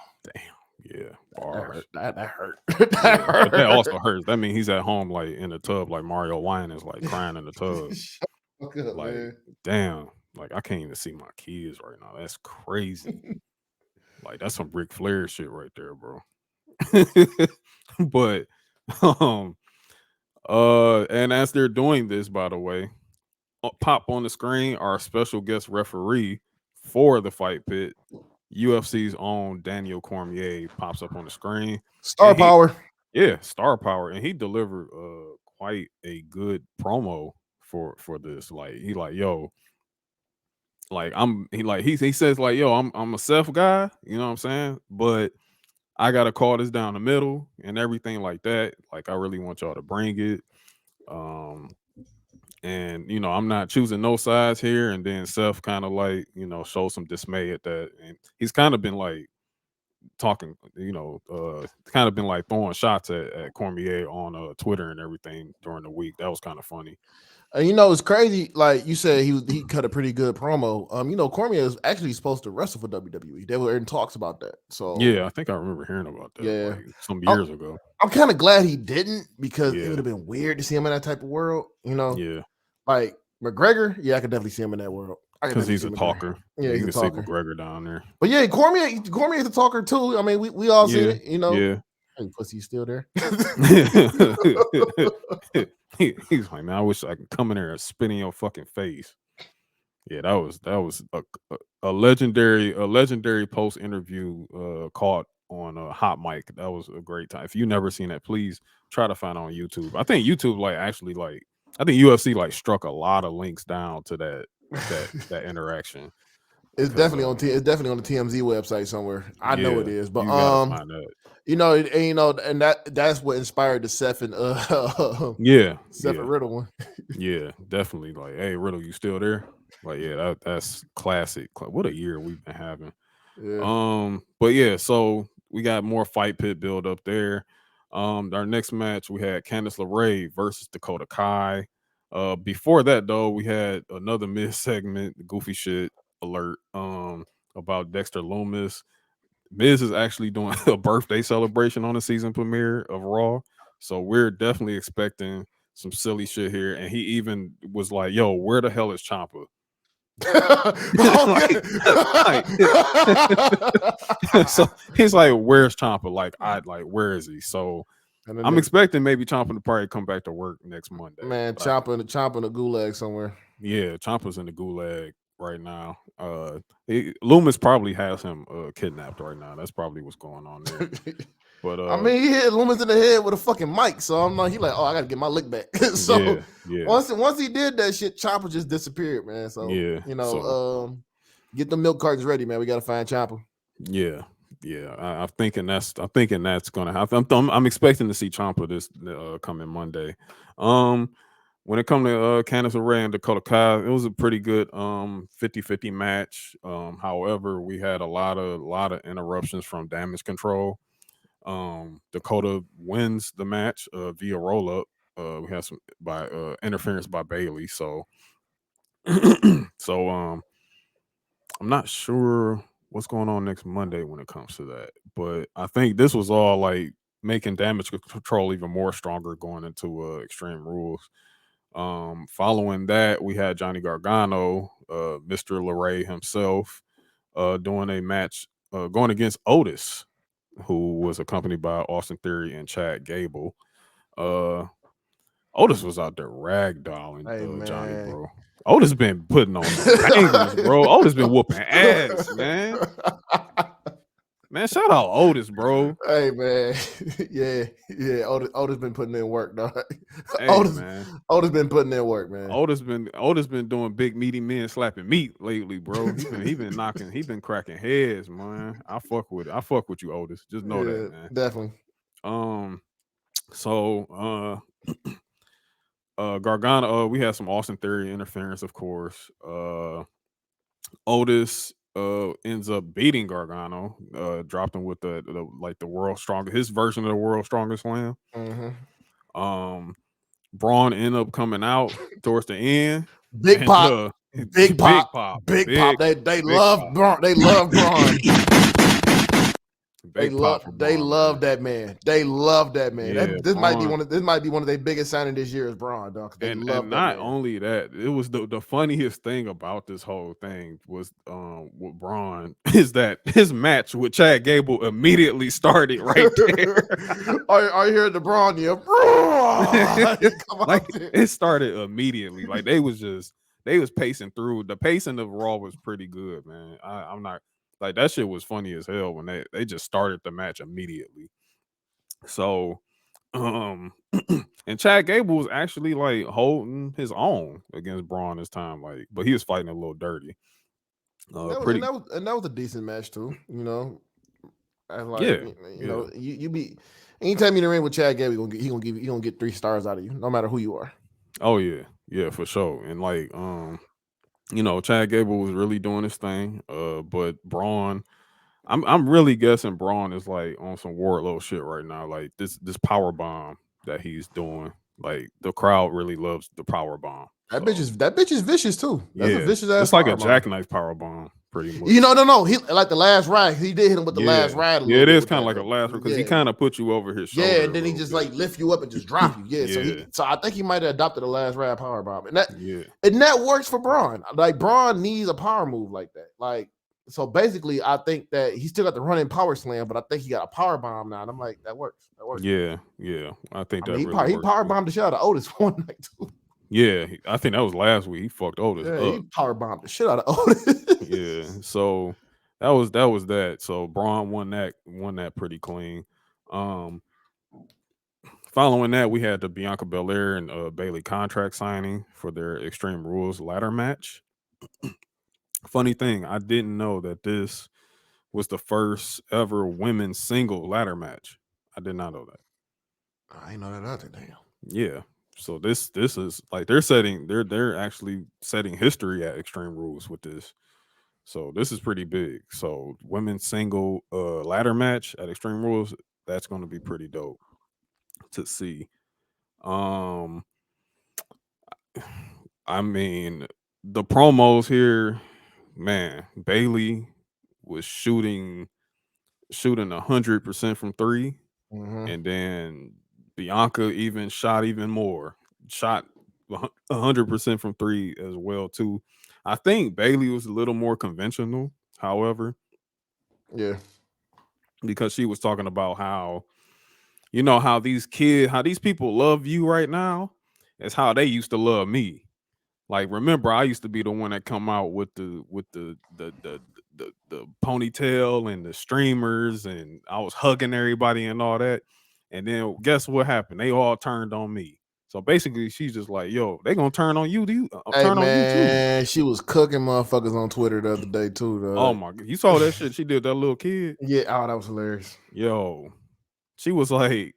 yeah, bars. that hurt. Yeah, but that also hurts. That means he's at home like in the tub, like Mario Winans, like crying in the tub. Fuck up, Like, man. damn, like I can't even see my kids right now. That's crazy. Like that's some Ric Flair shit right there, bro. But um and as they're doing this, by the way, pop on the screen our special guest referee for the fight pit, UFC's own Daniel Cormier pops up on the screen. Star And power. yeah, star power, and he delivered quite a good promo for this. Like he like, yo, like he says like, yo, I'm a Seth guy, you know what I'm saying? But I gotta call this down the middle and everything like that. Like I really want y'all to bring it. Um and I'm not choosing no sides here. And then Seth kind of like, show some dismay at that. And he's kind of been like talking, kind of been like throwing shots at Cormier on Twitter and everything during the week. That was kind of funny. It's crazy. Like you said, he cut a pretty good promo. Cormier is actually supposed to wrestle for WWE. They were in talks about that. So Yeah, I think I remember hearing about that yeah, like some I'm, years ago. I'm kind of glad he didn't because it would Yeah, have been weird to see him in that type of world. yeah, Like McGregor. Yeah, I could definitely see him in that world. I could because definitely he's see a him in there. talker. Yeah, Yeah, you he's a can see talker. McGregor down there. But yeah, Cormier is a talker too. I mean, we all seen Yeah, it. yeah. Hey, pussy, still there? He's like, man, I wish I could come in there and spit in your fucking face. Yeah, that was a legendary post interview caught on a hot mic. That was a great time. If you never seen that, please try to find it on YouTube. I think YouTube like actually like I think UFC like struck a lot of links down to that interaction It's because definitely on it's definitely on the TMZ website somewhere. I know it yeah, is, but you gotta find that. and that's what inspired the Seth and Yeah, Seth yeah, and Riddle one. yeah, definitely. Like, hey, Riddle, you still there? Like, yeah, that's classic. What a year we've been having. Yeah. But yeah, so we got more fight pit build up there. Our next match we had Candice LeRae versus Dakota Kai. Before that though, we had another mid segment, goofy shit alert. About Dexter Loomis. Miz is actually doing a birthday celebration on the season premiere of Raw, so we're definitely expecting some silly shit here. And he even was like, "Yo, where the hell is Ciampa?" like, like so he's like, "Where's Champa?" Like, where is he? So And then I'm expecting maybe Champa to probably come back to work next Monday. man, But I, chomping the gulag somewhere. yeah, Champa's in the gulag right now. Loomis probably has him kidnapped right now. That's probably what's going on there. But I mean, he hit Loomis in the head with a fucking mic, so I'm like, he like, oh, I gotta get my lick back. So yeah, yeah, once he did that shit, Chopper just disappeared, man. So yeah. So get the milk cartons ready, man. We gotta find Chopper. yeah, yeah. I'm thinking that's gonna happen. I'm expecting to see Champa this coming Monday. Um, when it comes to Candice LeRae and Dakota Kai, it was a pretty good 50-50 match. However, we had a lot of interruptions from Damage Control. Dakota wins the match via roll up. We had some by interference by Bailey. So so I'm not sure what's going on next Monday when it comes to that, but I think this was all like making Damage Control even more stronger going into Extreme Rules. Following that, we had Johnny Gargano, Mr. LeRae himself, doing a match going against Otis, who was accompanied by Austin Theory and Chad Gable. Uh, Otis was out there ragdolling Hey Johnny, man. bro. Otis been putting on some bangers, bro. Otis been whooping ass, man. Man, shout out Otis, bro. Hey man, yeah. Otis been putting in work, dog. Hey, Otis, man. Otis been putting in work, man. Otis been doing big meaty men slapping meat lately, bro. He been cracking heads, man. I fuck with you, Otis. Just know that, Yeah, man. definitely. Um, so Gargano, we had some Austin Theory interference, of course. Otis ends up beating Gargano, dropped him with the world's strongest, his version of the world's strongest slam. Mm-hmm. Um, Braun ended up coming out towards the end, Big and pop, big big pop, pop, big pop. big They big love pop, Braun. They love Braun. big pop for They Braun, man. love that man. They love that man. Yeah, This might be Braun. one of their biggest signing this year is Braun, dog. 'Cause they And love that not man. only that, it was the funniest thing about this whole thing was with Braun is that his match with Chad Gable immediately started right there. Are you hearing the Braun? Yeah, Braun. Come Like out there. it started immediately. Like they was pacing through. The pacing of Raw was pretty good, man. I'm not like that shit was funny as hell when they just started the match immediately. So um And Chad Gable was actually like holding his own against Braun this time, like, but he was fighting a little dirty. And that was and Pretty, that was and that was a decent match too. And like yeah, yeah. you be anytime you in the ring with Chad Gable, he gonna get 3 stars out of you, no matter who you are. Oh yeah, yeah, for sure. And like, Chad Gable was really doing his thing. But Braun, I'm really guessing Braun is like on some Wardlow shit right now. Like this power bomb that he's doing. Like the crowd really loves the power bomb. So That bitch is vicious too. That's a yeah, vicious ass it's like a power bomb. jackknife power bomb, pretty much. No. He like the last ride. He did hit him with the Yeah, last ride a yeah, little it bit is with kind of that like a though. last one because he Yeah, kind of put you over his yeah, shoulder and a then he little just bit. like lift you up and just drop you. Yeah, Yeah, so I think he might have adopted the last ride power bomb, yeah, and that works for Braun. Like Braun needs a power move like that. Like so, basically, I think that he still got the running power slam, but I think he got a power bomb now. And I'm like, that works. That works. yeah, yeah. I think I mean, that really he works power too. bombed the shit out of Otis one night too. Yeah, I think that was last week. He fucked Otis Yeah, he up. power bombed the shit out of Otis. Yeah. So that was that. So Braun won that pretty clean. Um Following that, we had the Bianca Belair and Bailey contract signing for their Extreme Rules ladder match. Funny thing, I didn't know that this was the first ever women's single ladder match. I did not know that. I ain't know that other damn. Yeah. So this is like they're actually setting history at Extreme Rules with this. So this is pretty big. So women's single ladder match at Extreme Rules, that's going to be pretty dope to see. Um I mean, the promos here, man, Bailey was shooting 100% from three, Mm-hmm. and then Bianca even shot even more, shot 100% from three as well too. I think Bailey was a little more conventional, however, Yeah. because she was talking about how how these people love you right now is how they used to love me. Like, remember, I used to be the one that come out with the ponytail and the streamers, and I was hugging everybody and all that. And then guess what happened? They all turned on me. So basically, she's just like, "Yo, they gonna turn on you. Do you Hey turn on you too?" man, she was cooking motherfuckers on Twitter the other day too, Oh dog. my god, you saw that shit? She did that little kid. Yeah, oh, that was hilarious. Yo, she was like,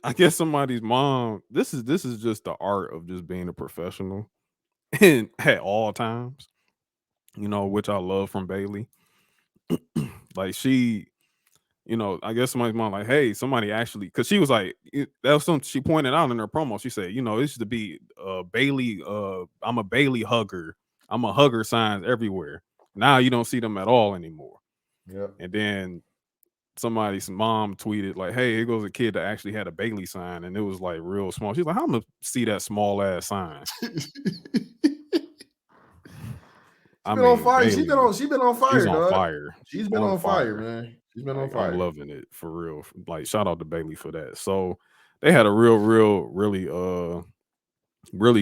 I guess somebody's mom. This is just the art of just being a professional and at all times. Which I love from Bailey. Like I guess somebody's mom, like, hey, somebody actually, because she was like, that was something she pointed out in her promo. She said, it used to be Bailey, I'm a Bailey hugger. I'm a hugger signs everywhere. Now you don't see them at all anymore. Yep. And then somebody's mom tweeted, like, hey, here goes a kid that actually had a Bailey sign, and it was like real small. She's like, I'm gonna see that small ass sign. I been on mean, fire. Bailey, She been on she's fire, on dog. fire. She's been On on fire, fire. man. She's been on Like, I'm fire. loving it for real. Like, shout out to Bailey for that. So they had a really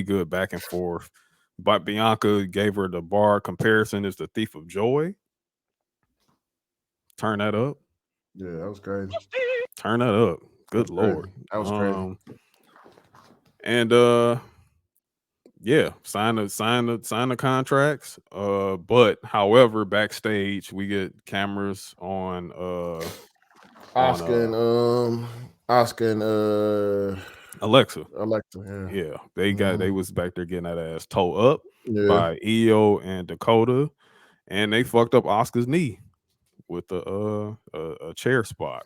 good back and forth. But Bianca gave her the bar comparison is the thief of joy. Turn that up. Yeah, that was crazy. Turn that up. That was Good crazy. lord. That was crazy. And yeah, sign the contracts. But however, backstage we get cameras on Oscar and Alexa. Alexa. Yeah, they Mhm. was back there getting that ass toe up Yeah. by EO and Dakota, and they fucked up Oscar's knee with a chair spot.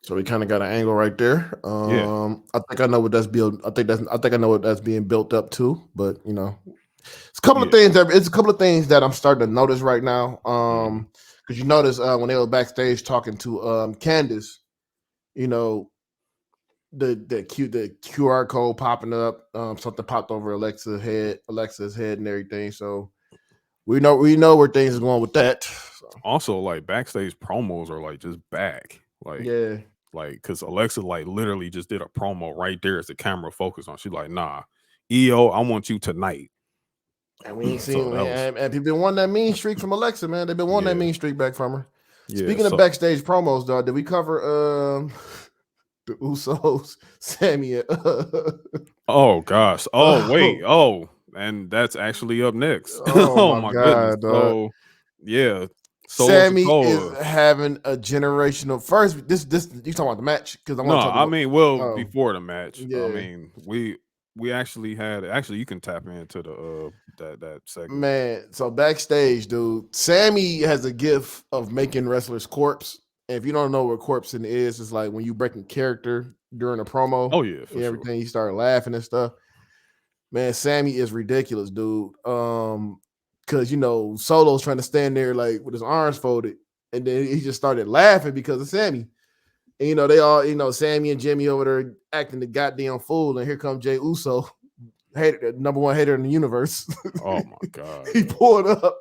So we kind of got an angle right there. Yeah, I think I know what that's built. I think I know what that's being built up to. But it's a couple of yeah, things. It's a couple of things that I'm starting to notice right now. mhm, Because you notice when they were backstage talking to Candace, you know, the QR code popping up. Something popped over Alexa's head, and everything. So we know where things are going with that. So, Also, like backstage promos are like just back, yeah. because Alexa like literally just did a promo right there as the camera focused on. She's like, "Nah, EO, I want you tonight." And we ain't So seen, that was and people been wanting that mean streak from Alexa, man. They've been wanting that yeah, mean streak back from her. yeah. Speaking of So backstage promos, dog, did we cover The Usos, Sammy, and Oh gosh. Oh wait. oh, Oh, and that's actually up next. oh Oh my my goodness. god, dog. So yeah, Solo Sammy is Sokoa. having a generational first. This you talking about the match? Because I No, want to talk I about. mean, well, Oh before the match, I yeah, mean, we actually had actually you can tap into the that segment. man. So backstage, dude, Sammy has a gift of making wrestlers corpse. And if you don't know what corpsing is, it's like when you breaking character during a promo Oh yeah, for and sure. everything, you start laughing and stuff. Man, Sammy is ridiculous, dude. Because Solo's trying to stand there like with his arms folded, and then he just started laughing because of Sammy. And they all, Sammy and Jimmy over there acting the goddamn fool, and here comes Jay Uso, hater, number one hater in the universe. Oh my god. he pulled up.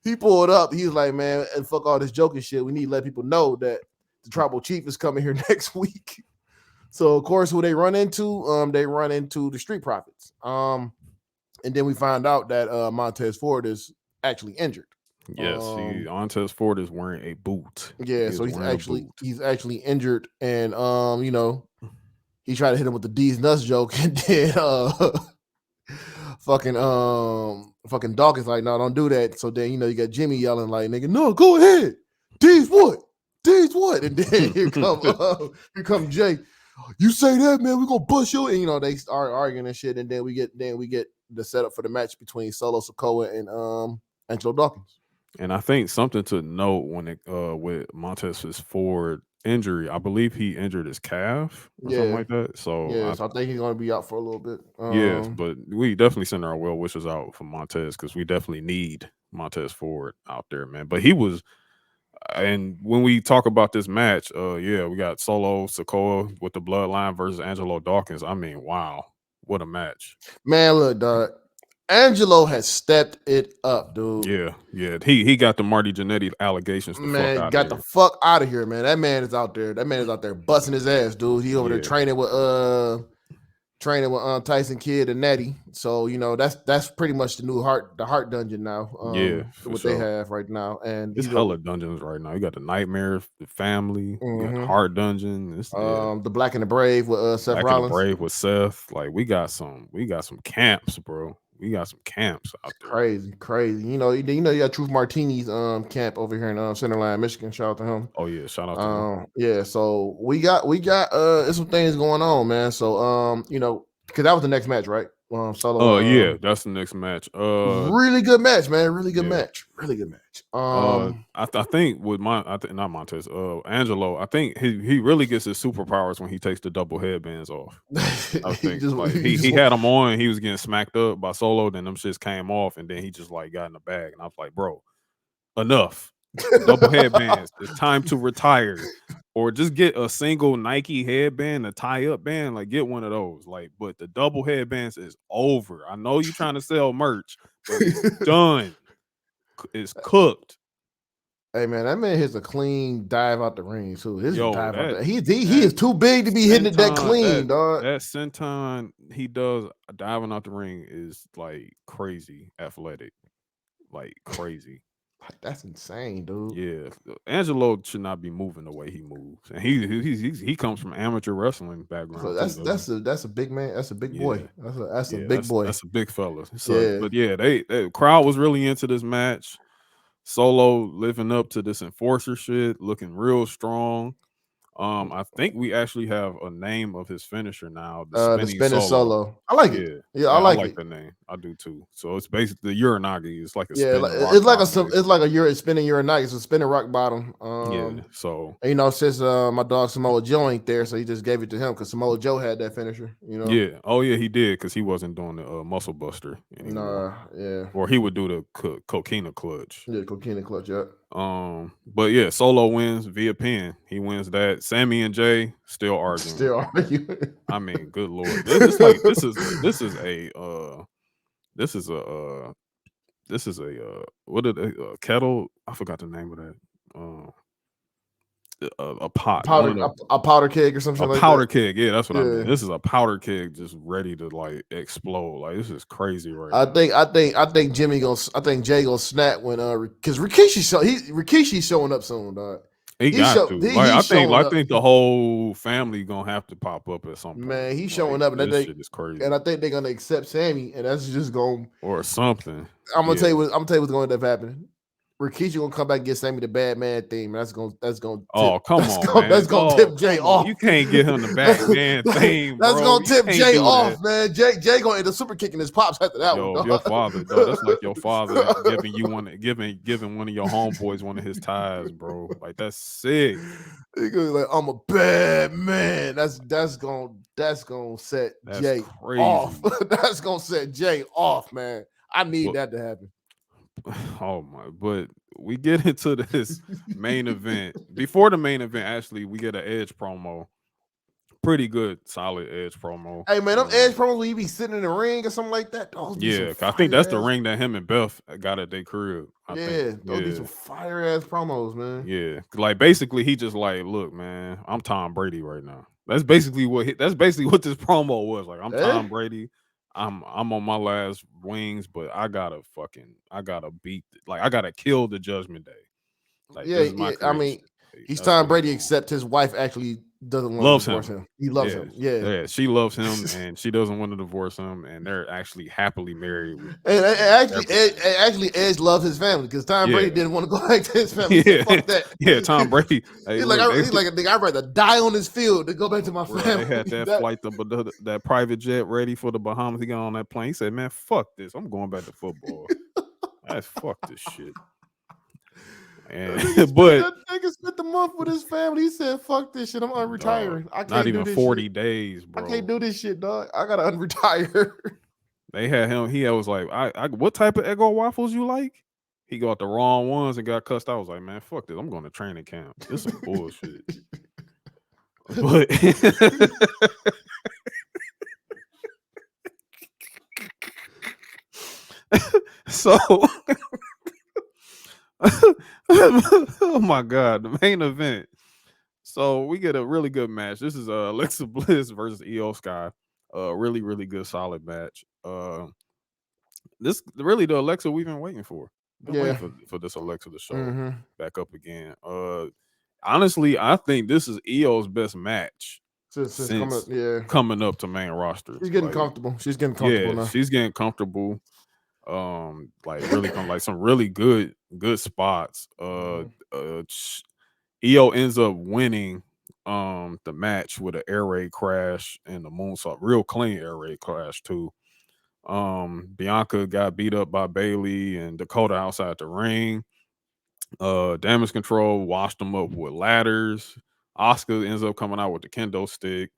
He pulled up. He's like, man, and fuck all this joking shit. We need to let people know that the tribal chief is coming here next week. So of course, who they run into? They run into the Street Profits. And then we find out that Montez Ford is actually injured. Yes, Montez Ford is wearing a boot. Yeah, He so is he's wearing a actually boot. he's actually injured, and he tried to hit him with the D's nuts joke, and then fucking Dawkins like, no, don't do that. So then you got Jimmy yelling like, nigga, no, go ahead. D's what? D's what? And then here come Jay. You say that, man, we're gonna bust you. And they start arguing and shit, and then we get the setup for the match between Soloskoa and Angelo Dawkins. And I think something to note when it with Montez's Ford injury, I believe he injured his calf or something Yeah. like that. So Yeah, so I think he's gonna be out for a little bit. yes, but we definitely send our well wishes out for Montez because we definitely need Montez Ford out there, man. But he was, and when we talk about this match, yeah, we got Solo Sokoa with the Bloodline versus Angelo Dawkins. I mean, wow, what a match! Man, look, dog. Angelo has stepped it up, dude. Yeah, yeah, he got the Marty Jannetty allegations the fuck Man, out of got the here. fuck out of here, man. That man is out there. That man is out there busting his ass, dude. He over there Yeah. training with Tyson Kidd and Natty. So that's pretty much the new heart dungeon now. Yeah, for What they sure. have right now, and It's hella dungeons right now. You got the Nightmare, the Family, you got the Mhm. Heart Dungeon. It's the Black and the Brave with Seth Black and the Rollins. Brave with Seth. Like we got some camps, bro. We got some camps out there. Crazy. You got Truth Martini's camp over here in Centerline, Michigan. Shout out to him. Oh yeah, shout out to him. Yeah, so we got there's some things going on, man. So because that was the next match, right? Solo. Yeah, that's the next match. Really good match, man. Really good yeah. match. Really good match. I think with not Montez, Angelo, I think he really gets his superpowers when he takes the double headbands off. I think he had them on, he was getting smacked up by Solo, then them shits came off, and then he just like got in the bag, and I was like, bro, enough. Double headbands. It's time to retire. Or just get a single Nike headband, a tie-up band, like get one of those. Like, but the double headbands is over. I know you're trying to sell merch, but it's done. It's cooked. Hey man, that man hits a clean dive out the ring too. His dive out there. He is too big to be hitting it that clean, dog. That senton he does diving out the ring is like crazy athletic, like crazy. That's insane, dude. Yeah, Angelo should not be moving the way he moves, and he comes from amateur wrestling background. So that's a big man. That's a big boy. That's a big boy. That's a big fella. So, but yeah, the crowd was really into this match. Solo living up to this enforcer shit, looking real strong. I think we actually have a name of his finisher now. The spinning solo. I like it. Yeah, I like it. The name. I do too. So it's basically the Uranagi. It's like a it's like a spinning Uranagi. It's a spinning rock bottom. So since my dog Samoa Joe ain't there, so he just gave it to him because Samoa Joe had that finisher. Yeah. Oh yeah, he did because he wasn't doing the muscle buster anymore. Yeah. Or he would do the coquina clutch. Yeah, coquina clutch. Yeah. But yeah, Solo wins via pin. He wins that. Sammy and Jay still arguing. I mean, good lord, this is a what did a kettle? I forgot the name of that. A pot, a powder keg or something like that. A powder keg, yeah, that's what I mean. This is a powder keg just ready to like explode. Like this is crazy right now. I think Jay gonna snap when because Rikishi's showing up soon, dog. He got to. Like he's showing I up. think the whole family gonna have to pop up at some point. Man, he's Like showing up, this shit is crazy. and I think they're gonna accept Sammy, and that's just going. Or something. I'm gonna Yeah. tell you what. I'm gonna tell you what's going to end up happening. Rikishi gonna come back and get Sammy the bad man theme. That's gonna tip. Oh, come on, man. That's gonna Oh, tip Jay come on. off. You can't get him the Batman theme, That's bro. gonna You tip can't Jay do off, that. man. Jay gonna end up super kicking his pops after that one, Yo, dog. your father, dog. That's like your father giving one of your homeboys one of his ties, bro. Like that's sick. He goes like, I'm a bad man. That's gonna set That's Jay crazy. off. That's gonna set Jay off, man. I need But, that to happen. oh my! But we get into this main event. Before the main event, actually, we get an Edge promo. Pretty good, solid Edge promo. Hey man, them Edge promos when you be sitting in the ring or something like that. Those be Yeah, some I think that's the fire-ass- ring that him and Beth got at their crib. I think. those be Yeah. some fire ass promos, man. Yeah, like basically he just like, look, man, I'm Tom Brady right now. That's basically what this promo was. Like, I'm Tom Brady. I'm on my last wings, but I gotta beat, like I gotta kill the Judgment Day. Like, this is my I mean, he's That's Tom what Brady, doing. except his wife actually doesn't want Loves to divorce him. him. He loves him. Yeah. She loves him, and she doesn't want to divorce him, and they're actually happily married. And actually, Edge loves his family because Tom Brady didn't want to go back to his family. Yeah, Fuck that. yeah. Tom Brady. Hey, he's look, like, I'd rather die on this field than go back to my family. They had that flight, that private jet ready for the Bahamas. He got on that plane. He said, "Man, fuck this. I'm going back to football. Fuck this shit." And but that nigga spent the month with his family. He said, "Fuck this shit. I'm unretiring. I can't not do even this 40 shit. days, bro. I can't do this shit, dog. I gotta unretire." They had him. He was like, I what type of Eggo waffles you like? He got the wrong ones and got cussed out. I was like, man, fuck this. I'm going to training camp. This is some bullshit. But so oh my god, the main event. So we get a really good match. This is Alexa Bliss versus Io Sky. Really, really good, solid match. This really the Alexa we've been waiting for. Been waiting for this Alexa to show back up again. Honestly, I think this is Io's best match since coming up to main roster. She's getting comfortable. She's getting comfortable now. She's getting comfortable. Like really like some really good spots. Io ends up winning the match with an air raid crash and the moonsault, real clean air raid crash too. Bianca got beat up by Bailey and Dakota outside the ring. Damage control washed them up with ladders. Oscar ends up coming out with the kendo stick.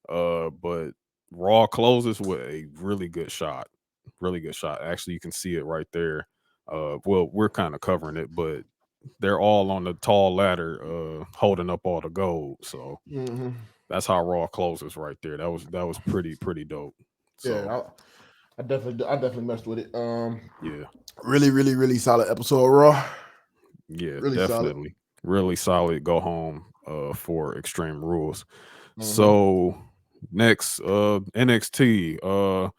But Raw closes with a really good shot. Really good shot. Actually, you can see it right there. Well, we're kind of covering it, but they're all on the tall ladder, holding up all the gold. So that's how Raw closes right there. That was pretty dope. So, yeah, I definitely messed with it. Yeah, really solid episode of Raw. Yeah, really definitely solid. Really solid. Go home for Extreme Rules. So next, NXT.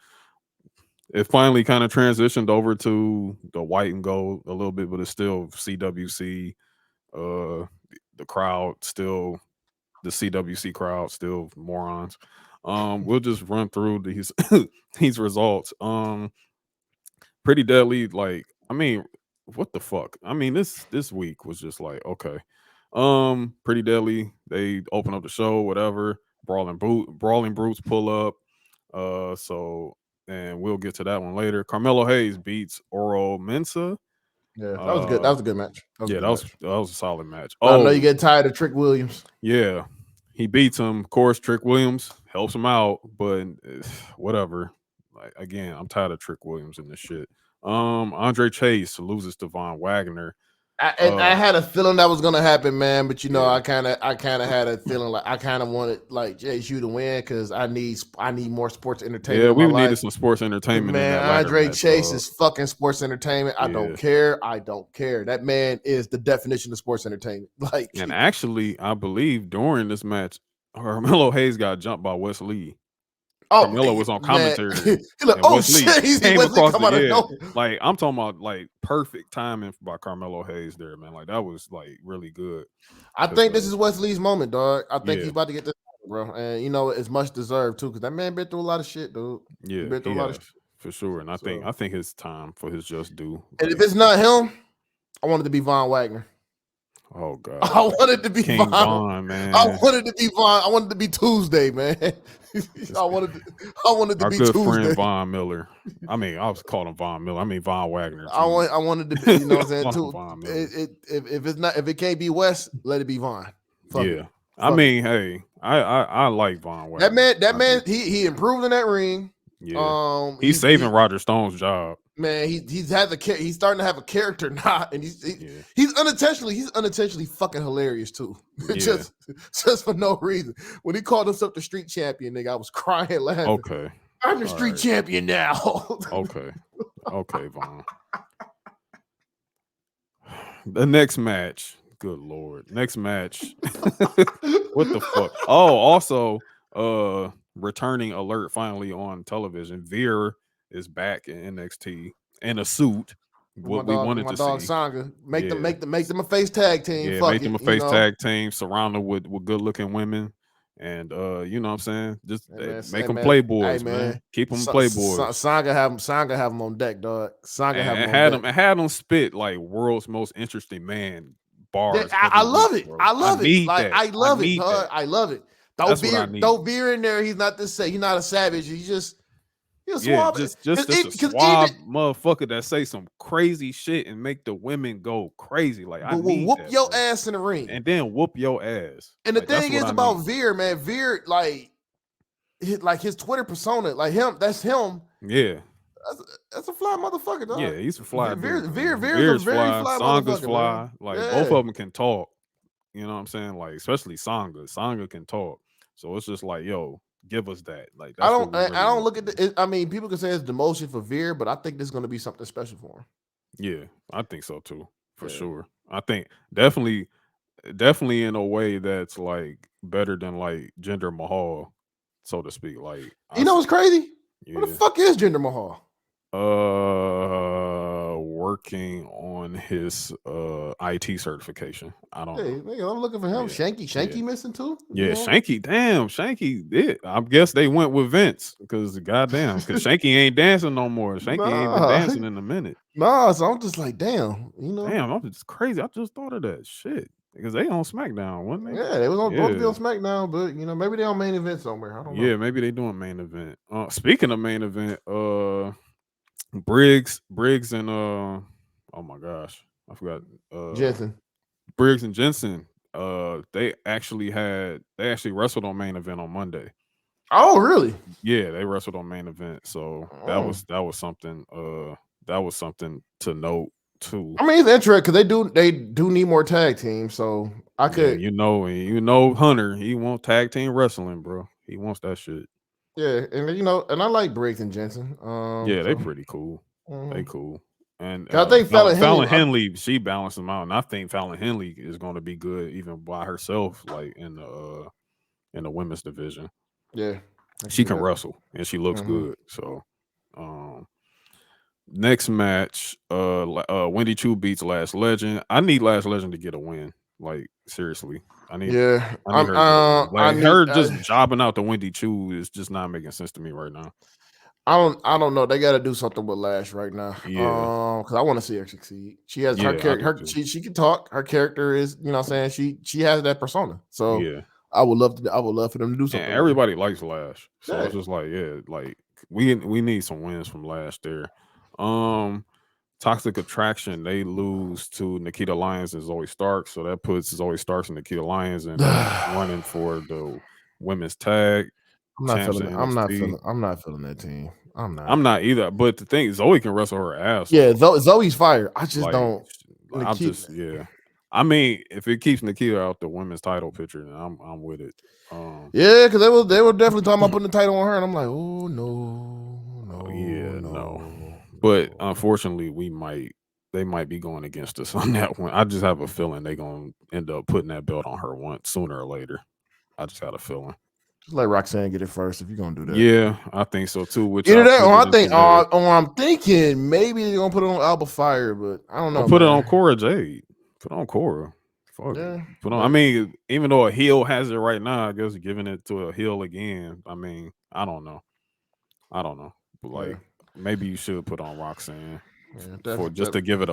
It finally kind of transitioned over to the white and gold a little bit, but it's still CWC. The crowd still, the CWC crowd still morons. We'll just run through these these results. Pretty deadly. Like, I mean, what the fuck? I mean, this week was just like, okay. Pretty deadly. They open up the show, whatever. Brawling Brutes pull up. So, and we'll get to that one later. Carmelo Hayes beats Oro Mensah. Yeah, that was good. That was a good match. That was a solid match. I know you get tired of Trick Williams. Yeah, he beats him. Of course, Trick Williams helps him out, but whatever. Like, again, I'm tired of Trick Williams and this shit. Andre Chase loses to Von Wagner. I had a feeling that was gonna happen, man. But I kind of had a feeling like I kind of wanted like JSU to win because I need more sports entertainment. Yeah, we needed some sports entertainment. Man, Andre Chase is fucking sports entertainment. I don't care. That man is the definition of sports entertainment. Like, and actually, I believe during this match, Carmelo Hayes got jumped by Wes Lee. Oh Carmelo was on man, commentary, he like, and oh Wesley shit, he's came Wesley across come the out of nowhere. like I'm talking about like perfect timing by Carmelo Hayes there, man. Like that was like really good. I 'Cause, think this is Wesley's moment, dog. I think yeah, he's about to get this, bro, and you know it's much deserved too, because that man been through a lot of shit, dude. He yeah, been through he a lot of has shit. for sure, and So, I think it's time for his just due. and if Like, it's not him, I wanted to be Von Wagner. oh I god, wanted to be King Von. Von, I man, wanted to be Von. I wanted to be Tuesday, man. This- I wanted. I wanted to our be good friend Tuesday. Von Miller. I mean, I was calling Von Miller. I mean Von Wagner. I Jeez, want. I wanted to be. You know what I'm saying? Call him Too. Von Miller. If it's not, if it can't be West, let it be Von. Fuck it. Yeah, I Fuck it. mean, hey, I like Von That Wagner. man. That I do. man. He improved in that ring. Yeah, he's saving He Roger Stone's job. man. He's had he's starting to have a character now, and Yeah, he's unintentionally fucking hilarious too. yeah. just for no reason. When he called himself the street champion, nigga, I was crying laughing. Okay. I'm the All street right. champion now. Okay. Okay, Vaughn. The next match. Good lord. Next match. What the fuck? Oh, also, returning alert finally on television. Veer is back in NXT in a suit. What we wanted My to dog see. Sanga. Make Yeah. them a face tag team. Yeah, Fuck make them a it. You face know. tag team surrounded with good looking women. And you know what I'm saying? Just make them Hey playboys, man. man. Keep them playboys. Sanga have him on deck, dog. Sanga have him And on deck. had them spit like world's most interesting man bars I every week, love it. bro. I I love it. need Like that. I I love it, need dog. that. I love it. That's what I need. Throw beer in there. He's not this say. He's not a savage. He'll Yeah, swab it. just a Because even suave motherfucker that say some crazy shit and make the women go crazy. Like I but will need whoop that, your bro. ass in the ring. And then whoop your ass. And the Like that's thing what is I about need. Veer, man. Veer, like his Twitter persona, like him. That's him. Yeah. That's a fly motherfucker, Yeah, dog. he's a fly dude, man. Veer's a Veer's very fly, fly Sanga's motherfucker, man. fly. Like both Yeah. of them can talk. You know what I'm saying? Like, especially Sanga. Sanga can talk. So it's just like, yo, give us that. Like, that's what we I really don't want. look at I mean, people can say it's demotion for Veer, but I think this is going to be something special for him. Yeah, I think so too, for Yeah. sure. I think definitely in a way that's like better than like Jinder Mahal, so to speak. Like, You know what's crazy? What the yeah. fuck is Jinder Mahal? Working on his IT certification. I don't Hey, know. nigga, I'm looking for him. Yeah. Shanky Yeah. missing too. You Yeah, know? Shanky, damn, Shanky did. I guess they went with Vince because goddamn, because Shanky ain't dancing no more. Shanky ain't been Nah, dancing in a minute. nah. So I'm just like, damn. You know? Damn, I'm just crazy. I just thought of that shit because they on SmackDown, wasn't they? Yeah, they was supposed to be Yeah, on SmackDown, but you know, maybe they on main event somewhere. I don't know. yeah. Maybe they doing main event. Speaking of main event, Briggs, and oh my gosh, I forgot. Jensen. Briggs and Jensen. They actually wrestled on main event on Monday. Oh, really? Yeah, they wrestled on main event. So Oh. that was something to note too. I mean, it's interesting because they do need more tag teams. So I Yeah, could, you know Hunter, he wants tag team wrestling, bro. He wants that shit. yeah, and you know, and I like Briggs and Jensen. Yeah, they So pretty cool. They mhm. cool. And 'Cause I think Fallon Henley, she balances them out, and I think Fallon Henley is going to be good even by herself, like in the women's division. yeah, I She see can that. wrestle and she looks Mhm. good. So, next match, Wendy Chu beats Last Legend. I need Last Legend to get a win. Like seriously, Yeah, I need her to get a win. I Like need. her just jobbing out the Wendy Chu is just not making sense to me right now. I don't know. They got to do something with Lash right now. Yeah, Because I want to see her succeed. She has her yeah, I character. do too. She can talk. Her character is, you know, what I'm saying she has that persona. So Yeah, I would love for them to do and something with her. everybody likes Lash, so Yeah. it's just like yeah, like we need some wins from Lash there. Toxic Attraction, they lose to Nikita Lyons and Zoe Stark, so that puts Zoe Starks and Nikita Lyons in running for the women's tag champs in NXT. I'm not feeling that team. I'm not. I'm not either, but the thing is, Zoe can wrestle her ass Yeah, off. Zoe's fire. I just Like don't. I'm Nikita, just yeah. I mean, if it keeps Nikita out the women's title picture, then I'm with it. yeah, because they were definitely talking about putting the title on her, and I'm like, oh no, Yeah, no. no. But unfortunately, they might be going against us on that one. I just have a feeling they're gonna end up putting that belt on her once sooner or later. I just got a feeling. Just let Roxanne get it first if you're gonna do that. Yeah, I think so too. Which Either I that, or I pivoted think, today. or I'm thinking maybe they're gonna put it on Alba Fire, but I don't know. Or put it on Man. Cora Jade. Put it on Cora. Fuck it. Yeah, Put on. I but mean, even though a heel has it right now, I guess giving it to a heel again. I mean, I don't know. But yeah, like, maybe you should put on Roxanne yeah, for just definitely. to give it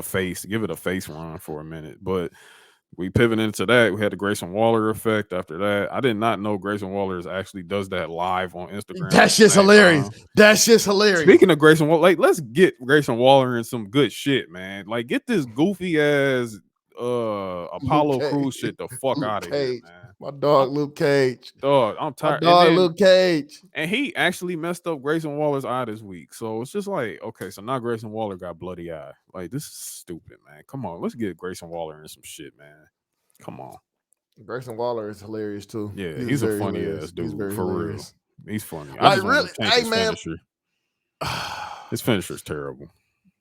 a face run for a minute. But we pivoted into that. We had the Grayson Waller effect after that. I did not know Grayson Waller actually does that live on Instagram at That's the just same hilarious. time. That's just hilarious. Speaking of Grayson Waller, like let's get Grayson Waller in some good shit, man. Like get this goofy ass Luke Apollo Cage. Crews shit the fuck Luke out of here, Cage. man. My I'm dog, Luke Cage. I'm My tired. dog, Luke Cage. And he actually messed up Grayson Waller's eye this week. So it's just like, okay, so now Grayson Waller got bloody eye. Like this is stupid, man. Come on, let's get Grayson Waller in some shit, man. Come on. Grayson Waller is hilarious too. Yeah, He's he's a very funny hilarious. ass He's dude very for real. hilarious. He's funny. I Like just want really, to change hey his man. finisher. His finisher's terrible.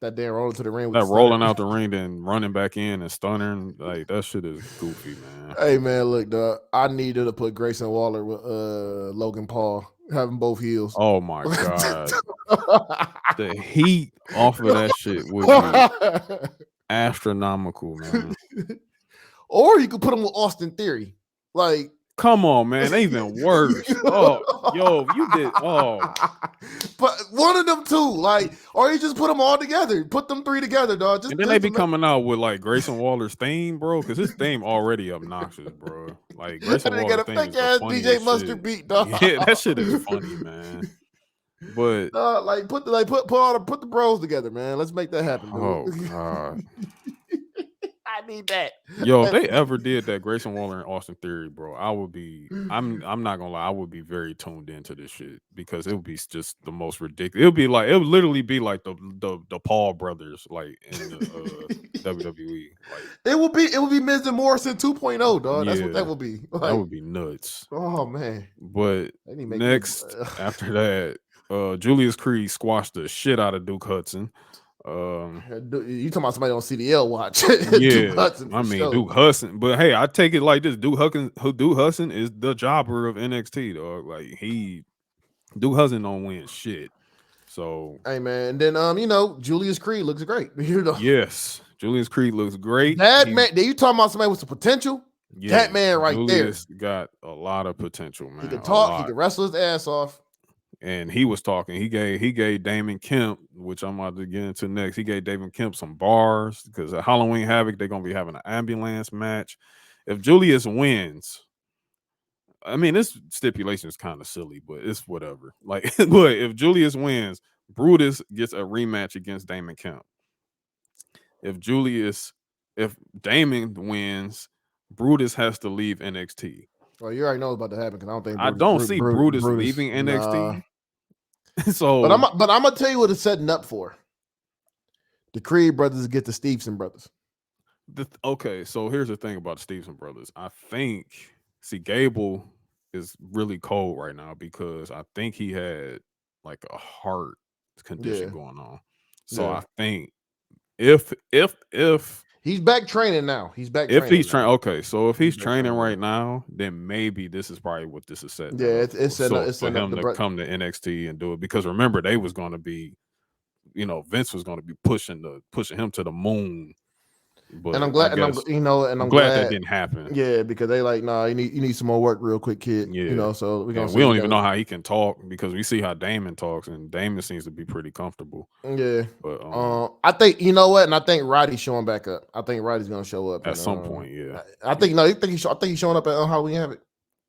That damn rolling to the ring with That the rolling stunner. out the ring, then running back in and stunning, like that shit is goofy, man. Hey man, look, dog. I needed to put Grayson Waller with Logan Paul, having both heels. Oh my god, the heat off of that shit would be astronomical, man. Or you could put him with Austin Theory. Like, come on, man, even worse. Oh, yo, you did. Oh, but one of them two, like, or you just put them all together. Put them three together, dog. and then they be coming out with like Grayson Waller's theme, bro, because his theme already obnoxious, bro. Like Grayson they got Waller's a theme fake is the ass funniest DJ Mustard shit. beat, dog. Yeah, that shit is funny, man. But like put the bros together, man. Let's make that happen, dude. oh god. I need that. Yo, if they ever did that, Grayson Waller and Austin Theory, bro, I'm not gonna lie, I would be very tuned into this shit because it would be just the most ridiculous. It would literally be like the Paul brothers, like in the WWE. Like It would be Miz and Morrison 2.0, dog. That's what that would be. Like, that would be nuts. oh man. But next after that, Julius Creed squashed the shit out of Duke Hudson. You talking about somebody on CDL watch? Yeah, I mean sure. Duke Hudson, but hey, I take it like this: Duke Hudson is the jobber of NXT, dog. Like Duke Hudson don't win shit. So hey man, and then Julius Creed looks great. Yes, Julius Creed looks great. That man, you talking about somebody with some potential? Yeah, that man right Julius there got a lot of potential, man. He can talk. He can wrestle his ass off. And he was talking. He gave Damon Kemp, which I'm about to get into next. He gave Damon Kemp some bars because at Halloween Havoc they're gonna be having an ambulance match. If Julius wins, I mean this stipulation is kind of silly, but it's whatever. Like, but if Julius wins, Brutus gets a rematch against Damon Kemp. If Damon wins, Brutus has to leave NXT. Well, you already know what's about to happen because I don't think I don't see Brutus leaving NXT. Nah. So, but I'm gonna tell you what it's setting up for. The Creed brothers get the Stevenson brothers. Okay, so here's the thing about the Stevenson brothers. I think Gable is really cold right now because I think he had like a heart condition going on. So I think if he's back training now, he's training. Okay, so if he's training right now, then maybe this is probably what this is setting. Yeah, it's for him to come to NXT and do it because remember they was going to be, Vince was going to be pushing him to the moon. But and I'm glad, I'm glad that didn't happen. Yeah, because they like, nah, you need some more work real quick, kid. Yeah, so we don't even know how he can talk because we see how Damon talks, and Damon seems to be pretty comfortable. Yeah, but I think and I think Roddy's showing back up. I think Roddy's gonna show up at some point. Yeah, I think he's showing up at Halloween Havoc.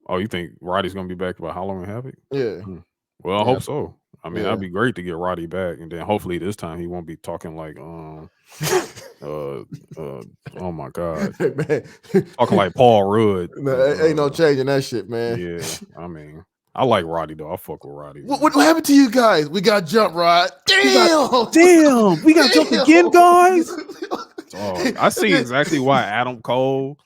Oh, you think Roddy's gonna be back by Halloween Havoc? Yeah. Well, I hope so. I mean, that'd be great to get Roddy back, and then hopefully this time he won't be talking like oh my god, man. Talking like Paul Rudd. Ain't no changing that shit, man. Yeah, I mean, I like Roddy though. I fuck with Roddy. What happened to you guys? We got jump, Rod. Damn, we got jump again, guys. Oh, I see exactly why Adam Cole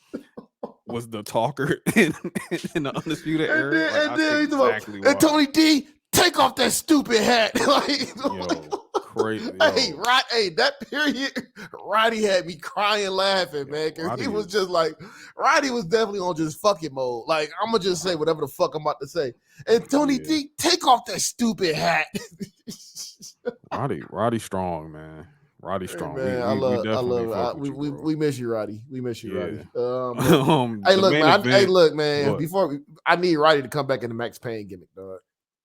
was the talker in the Undisputed Era. And Tony D, take off that stupid hat. Yo, crazy, Hey, yo. hey, that period, Roddy had me crying, laughing, Yo, man, because he Roddy was is just like, Roddy was definitely on just fucking mode. Like, I'm gonna just say whatever the fuck I'm about to say. And Tony yeah. D, take off that stupid hat. Roddy strong, man. Roddy Hey strong. man, We I definitely love it. fuck with you, bro. We miss you, Roddy. We miss you, Yeah. Roddy. But hey, The look, main man. Hey, event. look, man. What? Before I need Roddy to come back in the Max Payne gimmick, dog.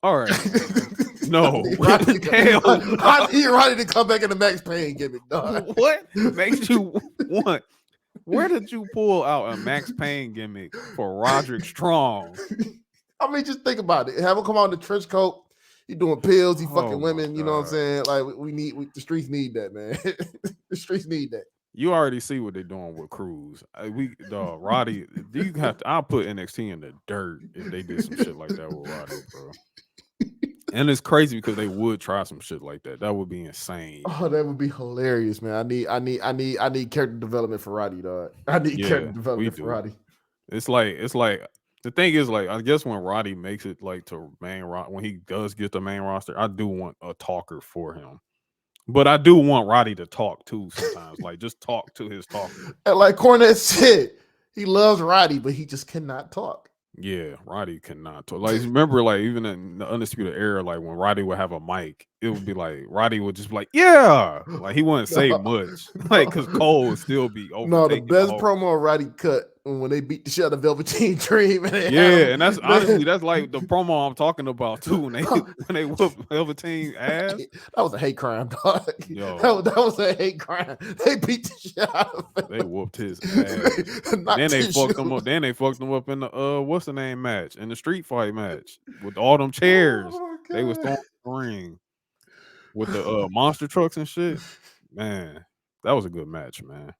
All right, man. I No. need Roddy to Hell I need Roddy to come back in the Max Payne gimmick, dog. what makes you want? Where did you pull out a Max Payne gimmick for Roderick Strong? I mean, just think about it. Have him come out in the trench coat. He doing pills. He Oh fucking my women. You know what I'm god. saying? Like the streets need that, man. The streets need that. You already see what they're doing with Cruz. Roddy, you have to. I'll put NXT in the dirt if they did some shit like that with Roddy, bro. And it's crazy because they would try some shit like that. That would be insane. Oh, that would be hilarious, man. I need character development for Roddy, dog. I need character Yeah, we development for do. Roddy. It's like the thing is like I guess when Roddy makes it like to when he does get the main roster, I do want a talker for him. But I do want Roddy to talk too sometimes. Like just talk to his talker. And like Cornette said, he loves Roddy, but he just cannot talk. Yeah, Roddy cannot talk. Like remember, like even in the Undisputed Era, like when Roddy would have a mic, it would be like Roddy would just be like, "Yeah," like he wouldn't say No, much, like because Cole would still be no, the overtaking the best whole. promo Roddy cut when they beat the shit out of Velveteen Dream and they had Yeah, him. and that's honestly Man, that's like the promo I'm talking about too. When they whoop Velveteen ass, that was a hate crime, dog. yo, That was a hate crime. They beat the shit out of they whooped his ass. him. And then Knocked they his fucked him shoe. up. Then they fucked him up in the what's the name match in the street fight match with all them chairs. Oh They was throwing god. the ring with the monster trucks and shit. Man, that was a good match, man.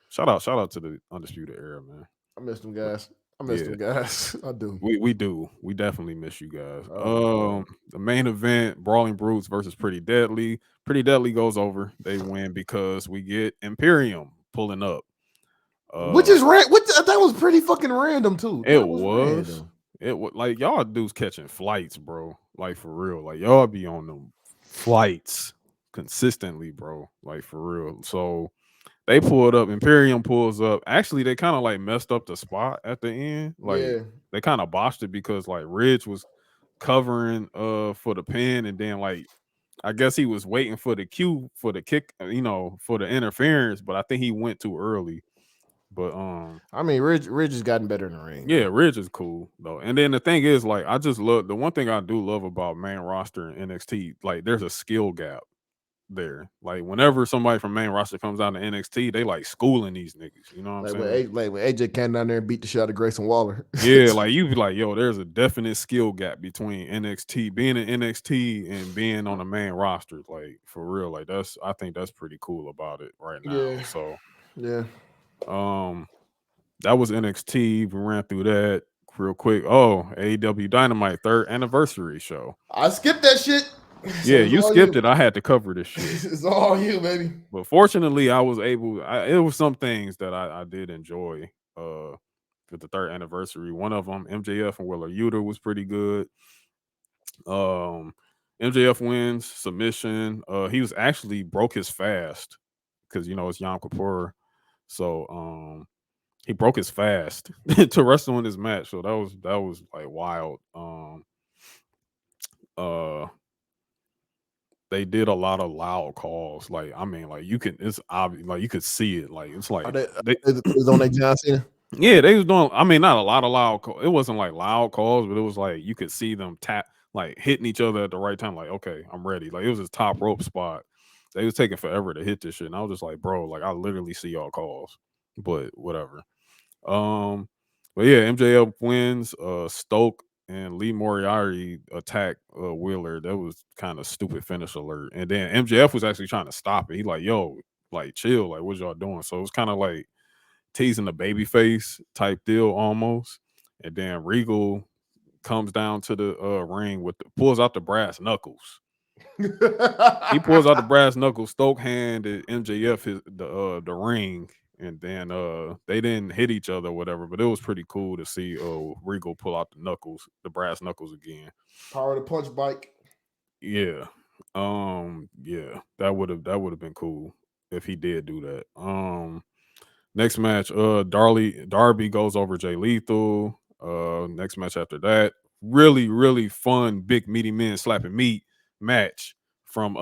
Shout out to the Undisputed Era, man. I missed them But guys. I missed yeah, them guys. I do. we do. We definitely miss you guys. Oh my god. The main event, Brawling Brutes versus Pretty Deadly. Pretty Deadly goes over. They win because we get Imperium pulling up. Which Uh is that was pretty fucking random too. it That was was. random. It was like y'all dudes catching flights, bro. Like for real. Like y'all be on them flights consistently, bro. Like for real. So they pulled up, Imperium pulls up. Actually, they kind of like messed up the spot at the end. Like Yeah. they kind of botched it because like Ridge was covering for the pin, and then like I guess he was waiting for the cue for the kick, for the interference, but I think he went too early. But I mean, Ridge has gotten better in the ring, yeah, but Ridge is cool though. And then the thing is, like, I just love the one thing I do love about main roster and NXT, like there's a skill gap there. Like whenever somebody from main roster comes out to NXT, they like schooling these niggas. You know what I'm saying? like when AJ came down there and beat the shit out of Grayson Waller. Yeah, like you be like, yo, there's a definite skill gap between NXT being in NXT and being on the main roster. Like for real, like I think that's pretty cool about it right now. Yeah. So Yeah. um that was NXT. We ran through that real quick. Oh, AEW Dynamite third anniversary show. I skipped that shit. Yeah, So it's you all skipped you. it. I had to cover this shit. It's all you, baby. But fortunately, I was able. It was some things that I did enjoy. For the third anniversary, one of them, MJF and Willer Yuta, was pretty good. Um, MJF wins submission. He was actually broke his fast because it's Yom Kippur, so he broke his fast to wrestle in this match. So that was like wild. Uh, they did a lot of loud calls. Like I mean, like it's obvious. Like you could see it. Like it's Are like they they. is on that John Cena? Yeah, they was doing. I mean, not a lot of loud. It wasn't like loud calls, but it was like you could see them tap, like hitting each other at the right time. Like, okay, I'm ready. Like it was his top rope spot. They was taking forever to hit this shit, and I was just like, bro, like I literally see y'all calls, but whatever. Um, but yeah, MJF wins. Stoke and Lee Moriarty attack Wheeler. That was kind of stupid finish alert. And then MJF was actually trying to stop it. He like, yo, like chill, like what y'all doing? So it was kind of like teasing the baby face type deal almost. And then Regal comes down to the ring pulls out the brass knuckles. He pulls out the brass knuckles. Stoke handed MJF the ring, and then they didn't hit each other or whatever. But it was pretty cool to see Regal pull out the brass knuckles again. Power of the punch bike. Yeah. Yeah, that would have been cool if he did do that. Next match, Darby goes over Jay Lethal. Next match after that, really, really fun, big meaty men slapping meat match from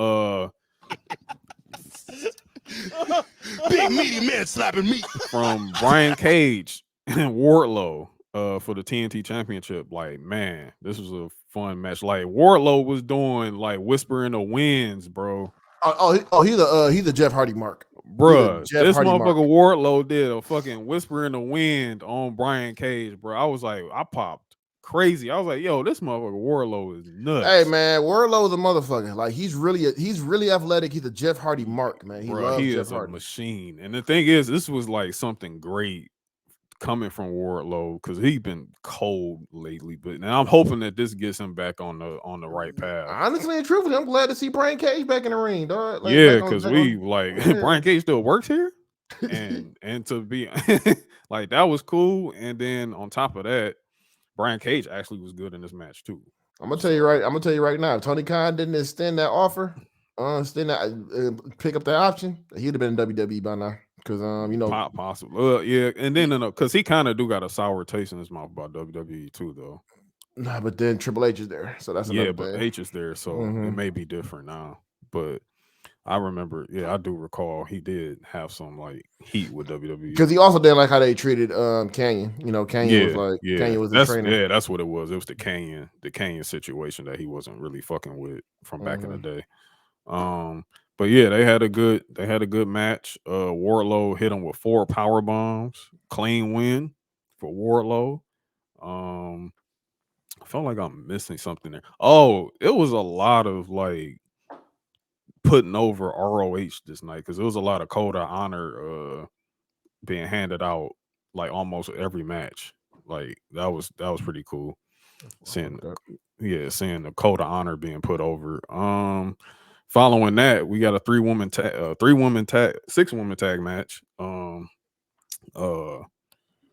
Big meaty man slapping meat. from Brian Cage and Wardlow for the TNT Championship. Like, man, this was a fun match. Like Wardlow was doing like Whisper in the Winds, bro. He's the Jeff Hardy mark. He the Bruh, Jeff this Hardy mark. motherfucker Wardlow did a fucking Whisper in the Wind on Brian Cage, bro. I was like, I popped crazy. I was like, yo, this motherfucker Wardlow is nuts. Hey man, Wardlow's a motherfucker. Like he's really athletic. He's a Jeff Hardy mark, man. He Bro, loves he Jeff is a Hardy. machine. And the thing is, this was like something great coming from Wardlow because he's been cold lately. But now I'm hoping that this gets him back on the right path. Honestly and truthfully, I'm glad to see Brian Cage back in the ring, dog. Like, Yeah, back on- because back we on- like yeah. Brian Cage still works here. And to be like that was cool. And then on top of that, Brian Cage actually was good in this match too. I'm gonna tell you right now. If Tony Khan didn't extend that offer, pick up that option, he'd have been in WWE by now. Because possible, yeah, and then because he kind of do got a sour taste in his mouth about WWE too, though. Nah, but then Triple H is there, so that's Yeah, another but thing. H is there, so it may be different now. But I remember, I do recall he did have some like heat with WWE because he also didn't like how they treated Canyon. Canyon was like Canyon was his trainer. Yeah, that's what it was. It was the Canyon situation that he wasn't really fucking with from back in the day. But yeah, they had a good match. Wardlow hit him with 4 power bombs, clean win for Wardlow. I felt like I'm missing something there. Oh, it was a lot of like putting over ROH this night because there was a lot of code of honor being handed out like almost every match. Like that was pretty cool. Seeing the code of honor being put over. Following that, we got a 6-woman tag match.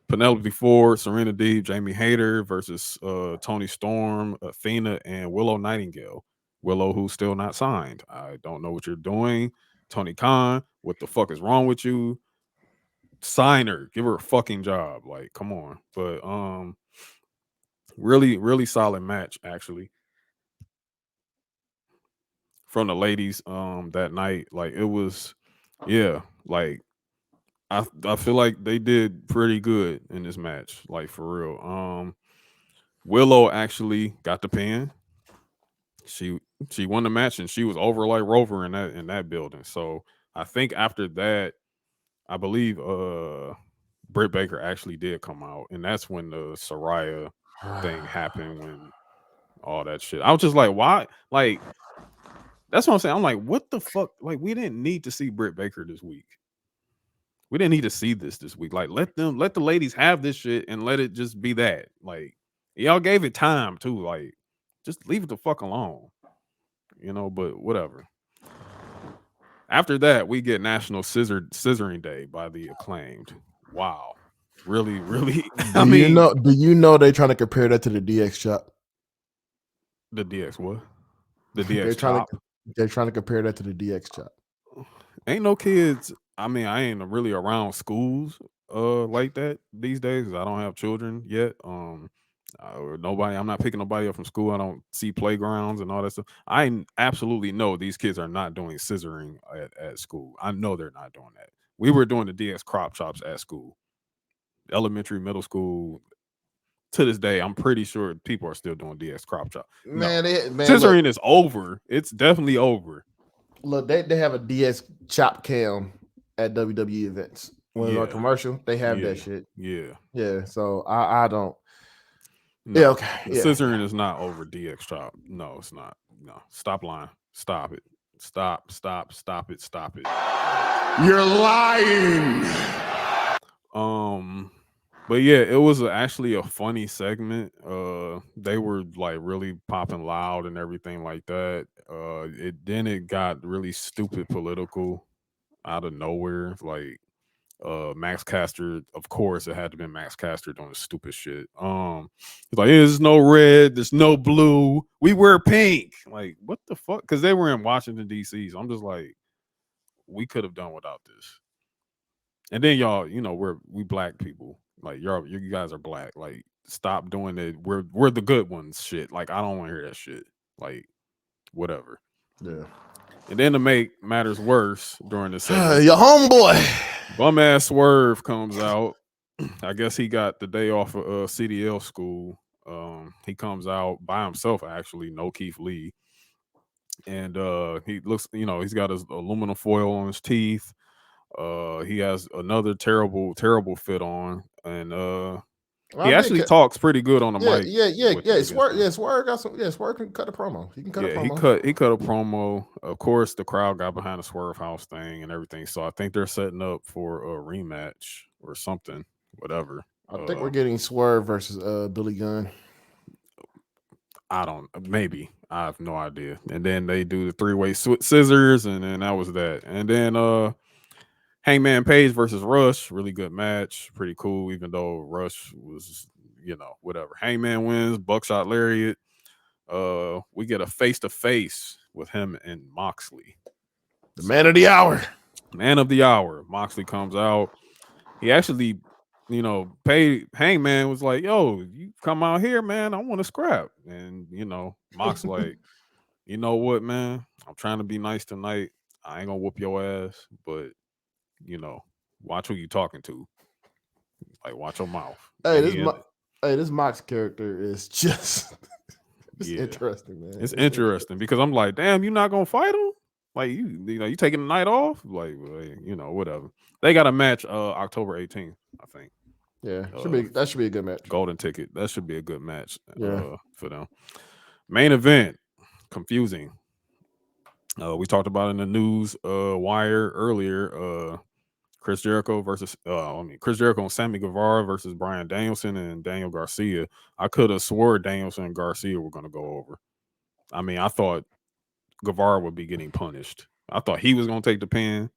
Penelope Ford, Serena Deeb, Jamie Hayter versus Tony Storm, Athena, and Willow Nightingale. Willow, who's still not signed. I don't know what you're doing. Tony Khan, what the fuck is wrong with you? Sign her. Give her a fucking job. Like, come on. But really, really solid match, actually. From the ladies that night. Like it was, like I feel like they did pretty good in this match, like for real. Willow actually got the pin. She won the match and she was over like Rover in that building. So I think after that, I believe Britt Baker actually did come out, and that's when the Soraya thing happened, when all that shit. I was just like, why? Like, that's what I'm saying. I'm like, what the fuck? Like, we didn't need to see Britt Baker this week. We didn't need to see this week. Like, let the ladies have this shit and let it just be that. Like, y'all gave it time too. Like, just leave it the fuck alone. But whatever. After that, we get National Scissoring Day by the Acclaimed. Wow. Really, really. Do you know they're trying to compare that to the DX chop? The DX what? The DX chop? They're trying to compare that to the DX chop. Ain't no kids. I mean, I ain't really around schools like that these days. I don't have children yet. Or nobody. I'm not picking nobody up from school. I don't see playgrounds and all that stuff. I absolutely know these kids are not doing scissoring at school. I know they're not doing that. We were doing the DX crop chops at school, elementary, middle school. To this day, I'm pretty sure people are still doing DX crop chop. Scissoring is over. It's definitely over. Look, they have a DX chop cam at WWE events. When it's on commercial, they have that shit. Yeah. So I don't. No, yeah, okay. Scissoring is not over DX chop. No, it's not. No, stop lying. Stop it. Stop it. You're lying. But yeah, it was actually a funny segment. They were like really popping loud and everything like that. It got really stupid political out of nowhere. Like Max Caster, of course, it had to be Max Caster doing stupid shit. He's like, there's no red, there's no blue, we wear pink. Like, what the fuck? Because they were in Washington D.C. So I'm just like, we could have done without this. And then y'all, we black people. Like you guys are black. Like, stop doing it. We're the good ones. Shit. Like, I don't want to hear that shit. Like, whatever. Yeah. And then to make matters worse during the segment, Your homeboy. bum ass Swerve comes out. I guess he got the day off of CDL school. He comes out by himself, actually, no Keith Lee. And he looks, he's got his aluminum foil on his teeth. He has another terrible fit on, and he actually talks pretty good on the mic. Swerve got some. Yeah, Swerve can cut a promo. He can cut a promo. He cut a promo. Of course, the crowd got behind the Swerve House thing and everything. So I think they're setting up for a rematch or something. Whatever. I think we're getting Swerve versus Billy Gunn. Maybe. I have no idea. And then they do the 3-way scissors, and then that was that. And then Hangman Page versus Rush, really good match, pretty cool. Even though Rush was, whatever. Hangman wins, buckshot lariat. We get a face-to-face with him and Moxley, the man of the hour. Man of the hour. Moxley comes out. He actually, Hangman was like, "Yo, you come out here, man. I want to scrap." And Mox like, "You know what, man? I'm trying to be nice tonight. I ain't gonna whoop your ass, but watch who you talking to. Like, watch your mouth." Hey, this Mox character is just interesting, man. It's interesting because I'm like, damn, you not gonna fight him? Like, you taking the night off? Like, whatever. They got a match October 18th, I think. Yeah, that should be a good match. Golden ticket. That should be a good match for them. Main event, confusing. We talked about in the news wire earlier. Chris Jericho and Sammy Guevara versus Bryan Danielson and Daniel Garcia. I could have swore Danielson and Garcia were going to go over. I mean, I thought Guevara would be getting punished. I thought he was going to take the pin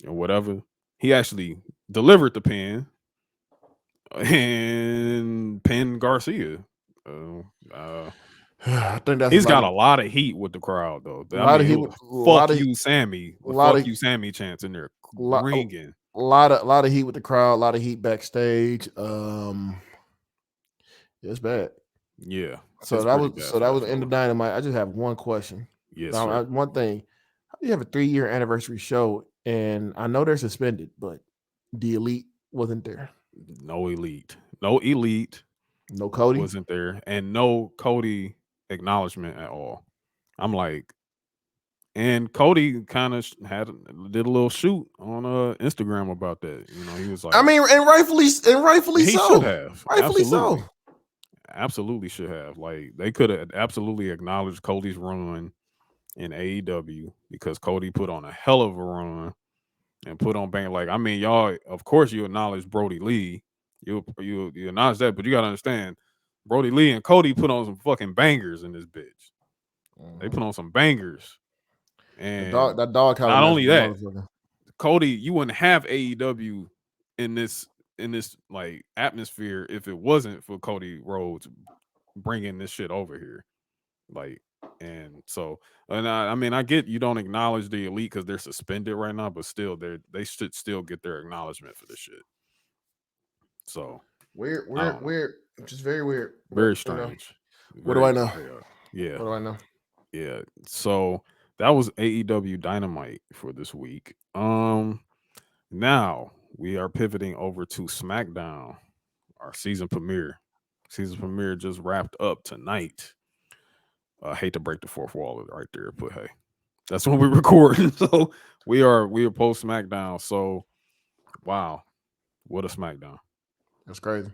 or whatever. He actually delivered the pin and pinned Garcia. I think he's got a lot of heat with the crowd, though. Fuck you, Sammy. Fuck you, Sammy chants in there ringing. A lot of heat with the crowd. A lot of heat backstage. It's bad. Yeah. So that was the end of Dynamite. I just have one question. Yes. One thing. How do you have a 3-year anniversary show? And I know they're suspended, but the Elite wasn't there. No Elite. No Cody wasn't there, and no Cody acknowledgement at all. I'm like, and Cody kind of did a little shoot on Instagram about that. He was like, I mean, and rightfully he so. Should have. Rightfully so. Absolutely should have. Like, they could have absolutely acknowledged Cody's run in AEW because Cody put on a hell of a run and put on bang. Like, I mean, y'all, of course you acknowledge Brody Lee. You acknowledge that, but you gotta understand, Brody Lee and Cody put on some fucking bangers in this bitch. Mm-hmm. They put on some bangers. And that dog not only that, Cody, you wouldn't have AEW in this like atmosphere if it wasn't for Cody Rhodes bringing this shit over here. Like, and so, and I mean, I get you don't acknowledge the Elite because they're suspended right now, but still, they should still get their acknowledgement for this shit. So weird, just very weird, very strange. What do I know? Yeah, what do I know? Yeah, so that was AEW Dynamite for this week. Now we are pivoting over to SmackDown, our season premiere. Season premiere just wrapped up tonight. I hate to break the fourth wall right there, but hey, that's when we're recording. So we are post SmackDown. So wow, what a SmackDown! That's crazy.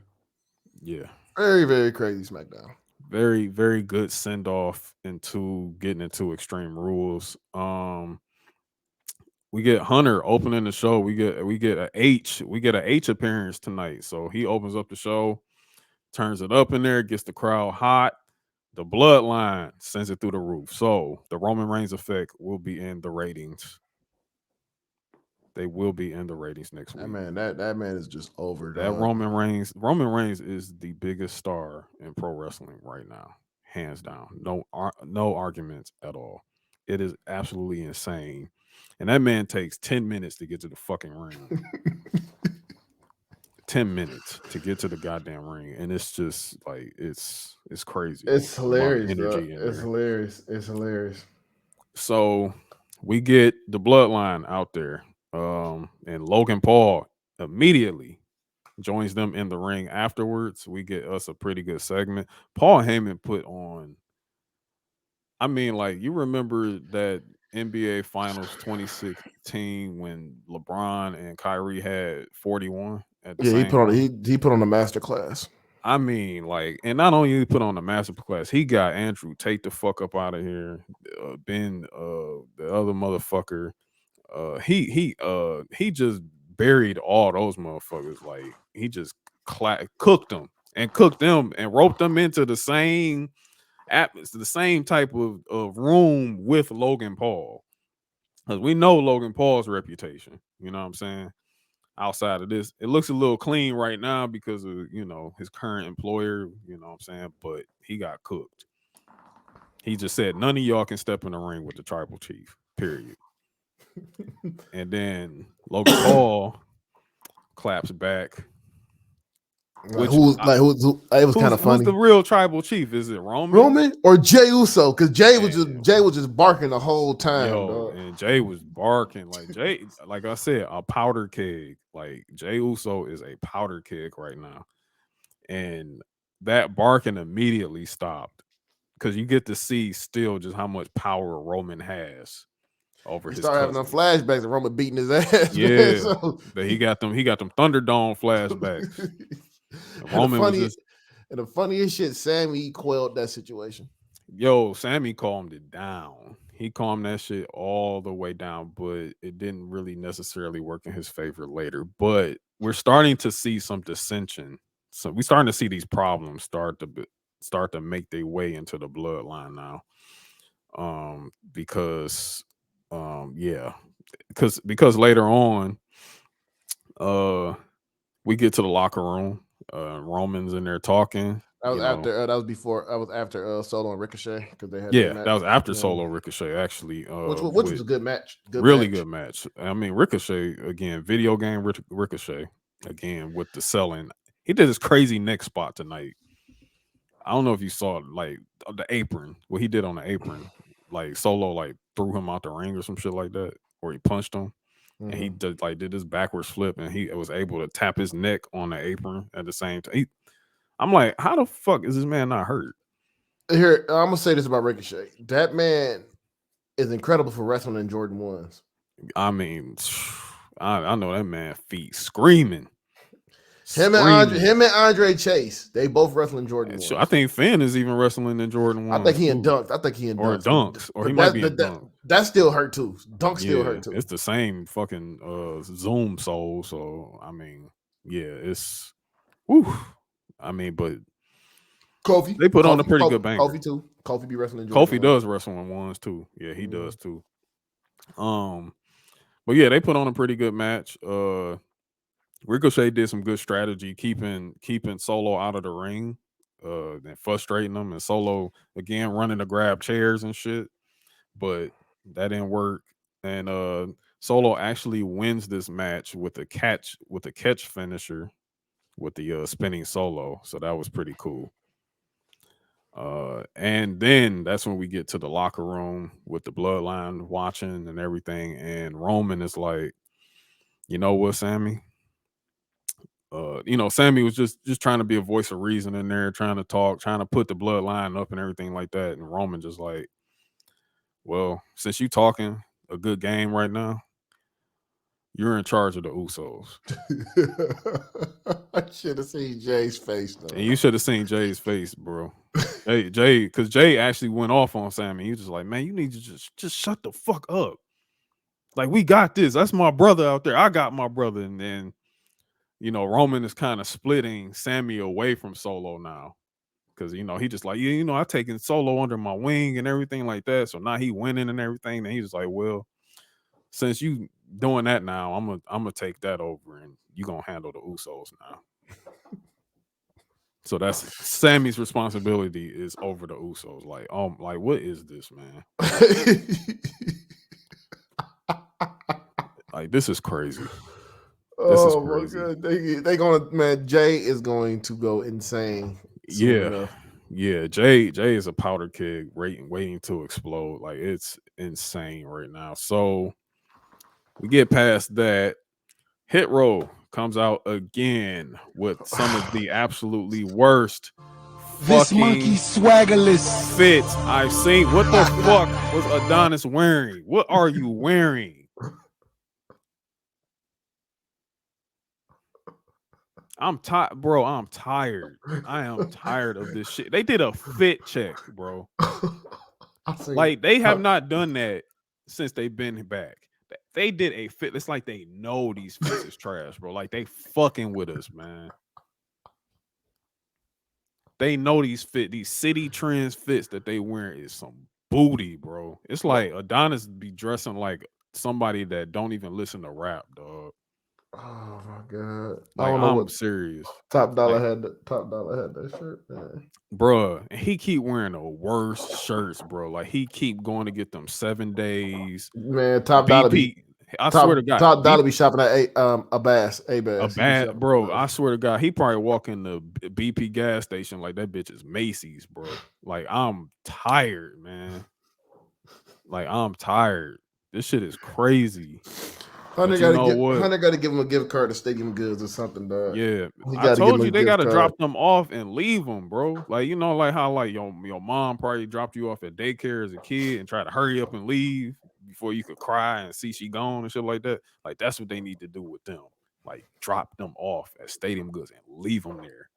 Yeah, very, very crazy SmackDown. Very, very good send off into getting into Extreme Rules. We get Hunter opening the show. We get an H appearance tonight. So he opens up the show, turns it up in there, gets the crowd hot. The Bloodline sends it through the roof. So the Roman Reigns effect will be in the ratings. they will be in the ratings next That week. man, that man is just over, That dog. Roman Reigns is the biggest star in pro wrestling right now, hands down. No arguments at all. It is absolutely insane, and that man takes 10 minutes to get to the fucking ring. 10 minutes to get to the goddamn ring, and it's just like it's crazy It's the amount of hilarious, dog. energy in It's there. hilarious. It's hilarious. So we get the bloodline out there, and Logan Paul immediately joins them in the ring afterwards. We get us a pretty good segment. Paul Heyman put on, I mean, like, you remember that NBA Finals 2016 when LeBron and Kyrie had 41 at the Yeah, he same put on time? he put on a master class. I mean, like, and not only he put on the master class, he got Andrew Tate the fuck up out of here. Ben, the other motherfucker, he just buried all those motherfuckers. Like, he just cooked them and cooked them and roped them into the same atmosphere, the same type of room with Logan Paul. Because we know Logan Paul's reputation. You know what I'm saying? Outside of this, it looks a little clean right now because of, his current employer, you know what I'm saying? But he got cooked. He just said none of y'all can step in the ring with the tribal chief, period. And then Logan Paul claps back. Like Which it was kind of who's funny. the real tribal chief? Is it Roman? Roman or Jay Uso? Because Jay was And- just barking the whole time, Yo, dog. and Jay was barking like Jay, like I said, a powder keg. Like Jay Uso is a powder keg right now, and that barking immediately stopped because you get to see still just how much power Roman has over He his started having them cousin. flashbacks of Roman beating his ass. Man, Yeah, so. that he got them Thunderdome flashbacks. And Roman was just, And the funniest shit, Sammy quelled that situation. yo, Sammy calmed it down. He calmed that shit all the way down, but it didn't really necessarily work in his favor later. But we're starting to see some dissension. So we're starting to see these problems start to make their way into the bloodline now. Because yeah, because later on, we get to the locker room. Roman's in there talking. That was after. That was before. That was after Solo and Ricochet because they had their Yeah, match. that was after Solo Ricochet, actually. Which was a good match. Good match. I mean, Ricochet again, video game Ricochet again with the selling. He did this crazy neck spot tonight. I don't know if you saw it, like the apron, what he did on the apron. Like Solo like threw him out the ring or some shit like that, or he punched him. And he did this backwards flip, and he was able to tap his neck on the apron at the same time. I'm like, how the fuck is this man not hurt? Here, I'm gonna say this about Ricochet. That man is incredible for wrestling in Jordan 1s. I mean, I know that man feet screaming. Him and Andre Chase, they both wrestling Jordan 1s. I think Finn is even wrestling in Jordan 1s. I think he in dunks. Or dunks. Or he might be in dunks. That still hurt too. Dunks still hurt too. It's the same fucking Zoom soul. So I mean, yeah, it's whew. I mean, but Kofi. They put on a pretty good banger. Kofi too. Kofi be wrestling in Jordan Kofi does wrestle in ones too. Yeah, he does too. But yeah, they put on a pretty good match. Ricochet did some good strategy, keeping Solo out of the ring, and frustrating them, and Solo again running to grab chairs and shit. But that didn't work. And Solo actually wins this match with a catch finisher with the spinning Solo. So that was pretty cool. And then that's when we get to the locker room with the bloodline watching and everything. And Roman is like, you know what, Sammy? Sammy was just trying to be a voice of reason in there, trying to talk, trying to put the bloodline up and everything like that. And Roman just like, well, since you talking a good game right now, you're in charge of the Usos. I should have seen Jay's face though. And you should have seen Jay's face, bro. Jay, because Jay actually went off on Sammy. He was just like, man, you need to just shut the fuck up. Like, we got this. That's my brother out there. I got my brother. And then, Roman is kind of splitting Sammy away from Solo now. Because, he just like, yeah, I've taken Solo under my wing and everything like that. So now he winning and everything. And he's just like, well, since you doing that now. I'm gonna take that over, and you gonna handle the Usos now. So that's Sammy's responsibility is over the Usos. Like, like what is this, man? Like, this is crazy. This is Oh my crazy. god, they gonna, man. Jay is going to go insane. Soon enough. Yeah. Jay is a powder keg waiting to explode. Like, it's insane right now. So we get past that. Hit Row comes out again with some of the absolutely worst This monkey swaggerless. fits I've seen. What the fuck was Adonis wearing? What are you wearing? I'm tired, bro. I'm tired. I am tired of this shit. They did a fit check, bro. Like, they have not done that since they've been back. They did a fit. It's like they know these fits is trash, bro. Like, they fucking with us, man. They know these city trends fits that they wearing is some booty, bro. It's like Adonis be dressing like somebody that don't even listen to rap, dog. Oh my god! Like, I don't know I'm what serious. Top Dollar had that shirt, man. Bruh, and he keep wearing the worst shirts, bro. Like, he keep going to get them 7 days. Man, Top Dollar be. I swear to God, Top Dollar be shopping at a bass. a bad bro. I swear to God, he probably walk in the BP gas station like that bitch is Macy's, bro. Like, I'm tired, man. Like, I'm tired. This shit is crazy. Hunter got to give him a gift card to Stadium Goods or something, dog. Yeah, I told you they got to drop them off and leave them, bro. Like, you know, like how like your mom probably dropped you off at daycare as a kid and try to hurry up and leave before you could cry and see she gone and shit like that. Like, that's what they need to do with them. Like, drop them off at Stadium Goods and leave them there.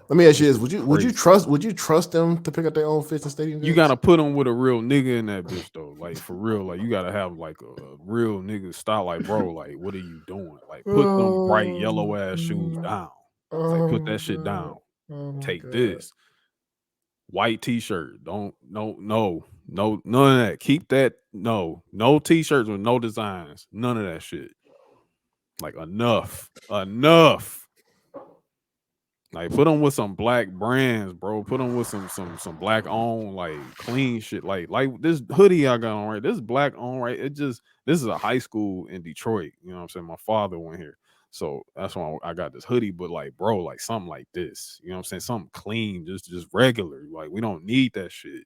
Let me ask you this: Would you trust them to pick up their own fits in Stadium Goods? You gotta put them with a real nigga in that bitch though. Like, for real. Like, you gotta have like a real nigga style. Like, bro, like, what are you doing? Like, put them bright yellow ass shoes down. Like, put that shit down. Take this white t-shirt. Don't no none of that. Keep that. No t-shirts with no designs. None of that shit. Like, enough. Like, put them with some black brands, bro. Put them with some black on, like, clean shit. Like this hoodie I got on, right? This black on, right? This is a high school in Detroit. You know what I'm saying? My father went here. So that's why I got this hoodie. But, like, bro, like, something like this. You know what I'm saying? Something clean, just regular. Like, we don't need that shit.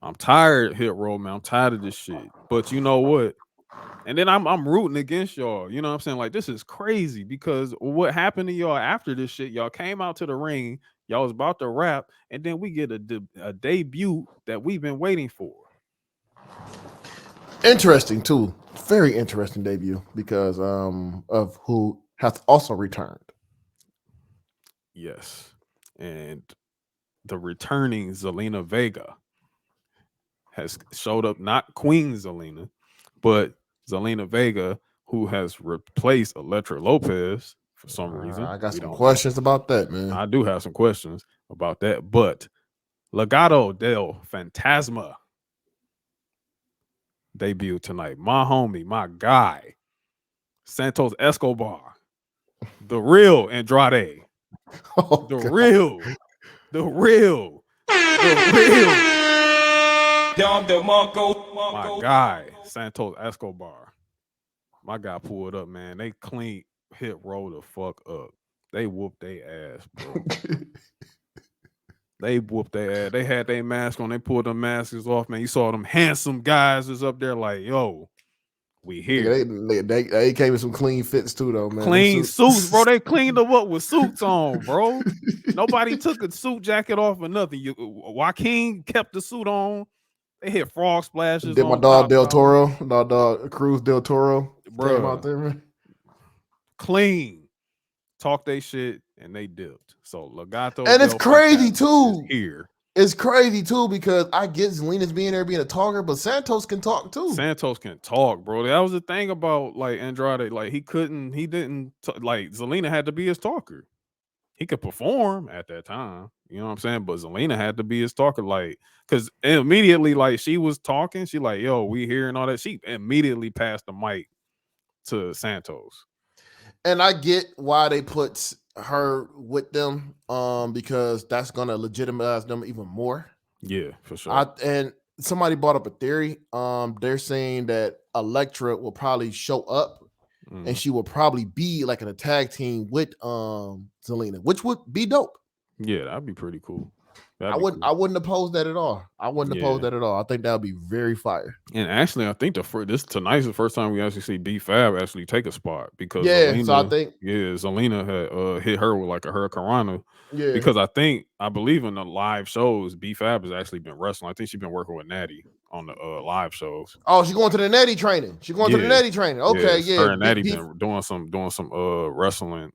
I'm tired, Hit Roll, man. I'm tired of this shit. But you know what? And then I'm rooting against y'all. You know what I'm saying? Like, this is crazy because what happened to y'all after this shit? Y'all came out to the ring. Y'all was about to rap. And then we get a debut that we've been waiting for. Interesting, too. Very interesting debut because of who has also returned. Yes. And the returning Zelina Vega has showed up, not Queen Zelina, but Zelina Vega, who has replaced Elektra Lopez for some reason. I got some questions about that, man. I do have some questions about that, but Legado del Fantasma debut tonight. My homie, my guy, Santos Escobar, the real Andrade, the real. My guy, Santos Escobar. My guy pulled up, man. They clean Hit Roll the fuck up. They whooped their ass, bro. They whooped their ass. They had their mask on. They pulled them masks off, man. You saw them handsome guys was up there like, yo, we here. They came with some clean fits too, though, man. Clean suits, bro. They cleaned them up with suits on, bro. Nobody took a suit jacket off or nothing. Joaquin kept the suit on. They hit frog splashes. Did my dog Del Toro, dog Cruz Del Toro, bro, came out there, man. Clean, talk they shit, and they dipped. So Legato, and it's crazy too. Here, it's crazy too because I get Zelina's being there, being a talker, but Santos can talk too. Santos can talk, bro. That was the thing about like Andrade. Like, like Zelina had to be his talker. He could perform at that time. You know what I'm saying? But Zelina had to be his talker, like, because immediately, like, she was talking, she like, yo, we here and all that. She immediately passed the mic to Santos. And I get why they put her with them, because that's gonna legitimize them even more. Yeah, for sure. And somebody brought up a theory. They're saying that Elektra will probably show up and she will probably be like in a tag team with Zelina, which would be dope. Yeah, that'd be pretty cool. I wouldn't oppose that at all. I wouldn't oppose that at all. I think that would be very fire. And actually, I think tonight's the first time we actually see B-Fab actually take a spot, because Zelina, so I think Zelina had hit her with like a hurricanrana. Yeah, because I believe in the live shows, B-Fab has actually been wrestling. I think she's been working with Natty on the live shows. Oh, she's going to the Natty training. Okay, Her and Natty been doing some wrestling.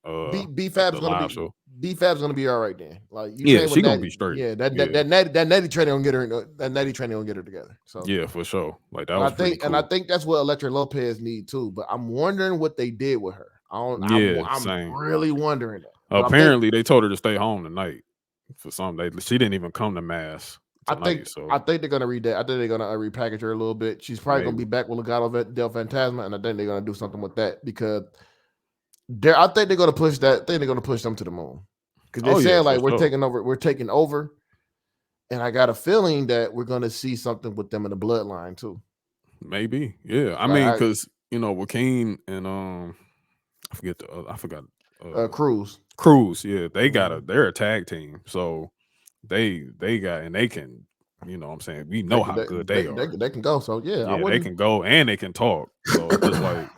B-Fab's gonna be B-Fab's gonna be all right then. Like she's gonna be straight. Yeah, that Natty training gonna get her. That Natty training gonna get her together. So yeah, for sure. Like that was pretty cool. And I think that's what Elektra Lopez need too. But I'm wondering what they did with her. I'm really wondering that. Apparently, they told her to stay home tonight for some. She didn't even come to mass tonight. I think they're gonna read that. I think they're gonna repackage her a little bit. She's probably gonna be back with Legado del Fantasma, and I think they're gonna do something with that because I think they're gonna push that. I think they're gonna push them to the moon because they're saying like we're taking over, and I got a feeling that we're gonna see something with them in the bloodline too. Maybe, yeah. I mean, because Joaquin and I forgot Cruz, yeah, they're a tag team, so they got, and they can, you know what I'm saying, we know how good they are. They can go, so yeah, they can go and they can talk, so it's just like,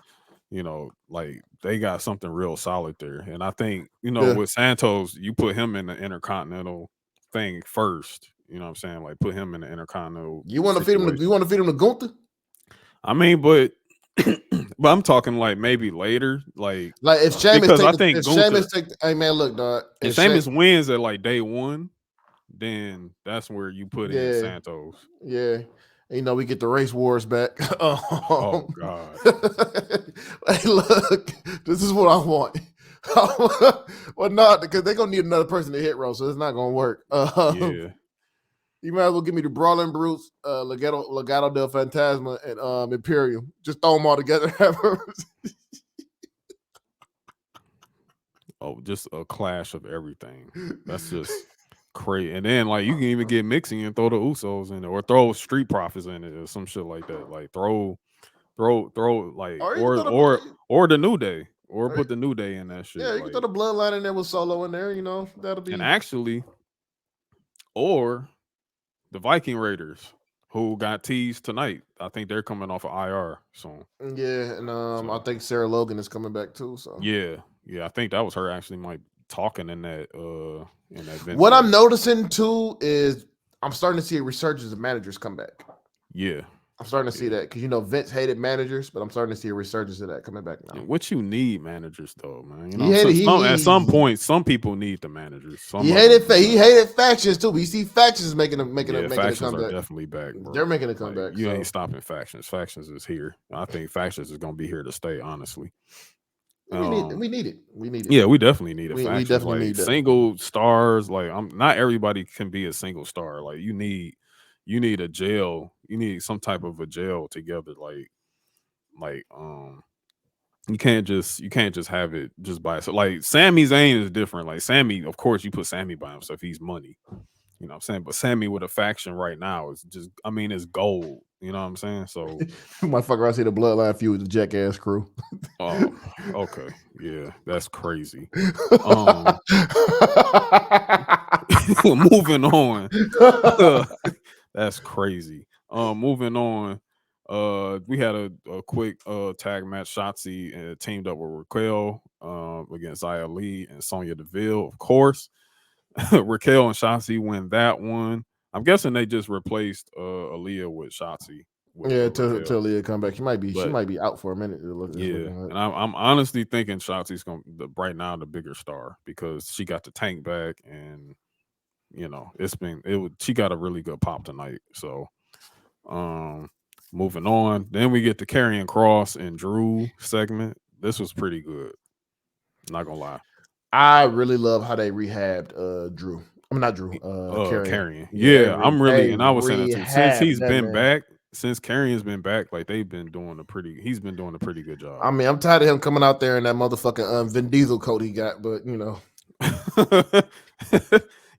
like they got something real solid there. And I think, with Santos, you put him in the Intercontinental thing first, you know what I'm saying, like put him in the Intercontinental. You want to feed him to Gunther? I mean, but I'm talking like maybe later, like if Sheamus hey man, look, dog. If Sheamus wins at like day one, then that's where you put in Santos. Yeah, we get the race wars back. Oh God! Hey, look, this is what I want. Well, not because they're gonna need another person to hit row, so it's not gonna work. Yeah. You might as well give me the Brawling Brutes, Legado del Fantasma, and Imperium. Just throw them all together. Just a clash of everything. That's just crazy. And then like you can even get mixing and throw the Usos in it, or throw Street Profits in it, or some shit like that. Like throw like or the New Day, or put the New Day in that shit. Yeah, you can throw the Bloodline in there with Solo in there. That'll be. And actually, or the Viking Raiders, who got teased tonight. I think they're coming off of IR soon. Yeah, and I think Sarah Logan is coming back too. So yeah, I think that was her actually talking in that event. What I'm noticing too is I'm starting to see a resurgence of managers come back. Yeah. I'm starting to see that because Vince hated managers, but I'm starting to see a resurgence of that coming back now. What you need managers though, man. At some point, some people need the managers. He hated factions too. But you see factions making a factions comeback. Are definitely back, bro. They're making a comeback. You ain't stopping factions. Factions is here. I think factions is gonna be here to stay. Honestly, we need it. Yeah, we definitely need it. We definitely need that. Single stars. Like not everybody can be a single star. Like you need a jail. You need some type of a jail together. Like you can't just have it just by itself. Like Sami Zayn is different. Like Sammy, of course, you put Sammy by himself. He's money. You know what I'm saying? But Sammy with a faction right now is just, it's gold. You know what I'm saying? So motherfucker, I see the Bloodline feud with the Jackass Crew. Oh, okay. Yeah, that's crazy. Moving on. That's crazy. Moving on. We had a quick tag match. Shotzi teamed up with Raquel against Xia Li and Sonya Deville, of course. Raquel and Shotzi win that one. I'm guessing they just replaced Aaliyah with Shotzi. Till Aaliyah come back. She might be out for a minute. And I'm honestly thinking Shotzi's right now the bigger star because she got the tank back and she got a really good pop tonight. So moving on. Then we get the Karrion Kross and Drew segment. This was pretty good. Not gonna lie. I really love how they rehabbed Drew. I'm not Drew. Carrion. Yeah, I'm really, they and I was saying that too. Since rehab he's that been man. back, since Carrion's been back, like he's been doing a pretty good job. I mean, I'm tired of him coming out there in that motherfucking Vin Diesel coat he got, but you know.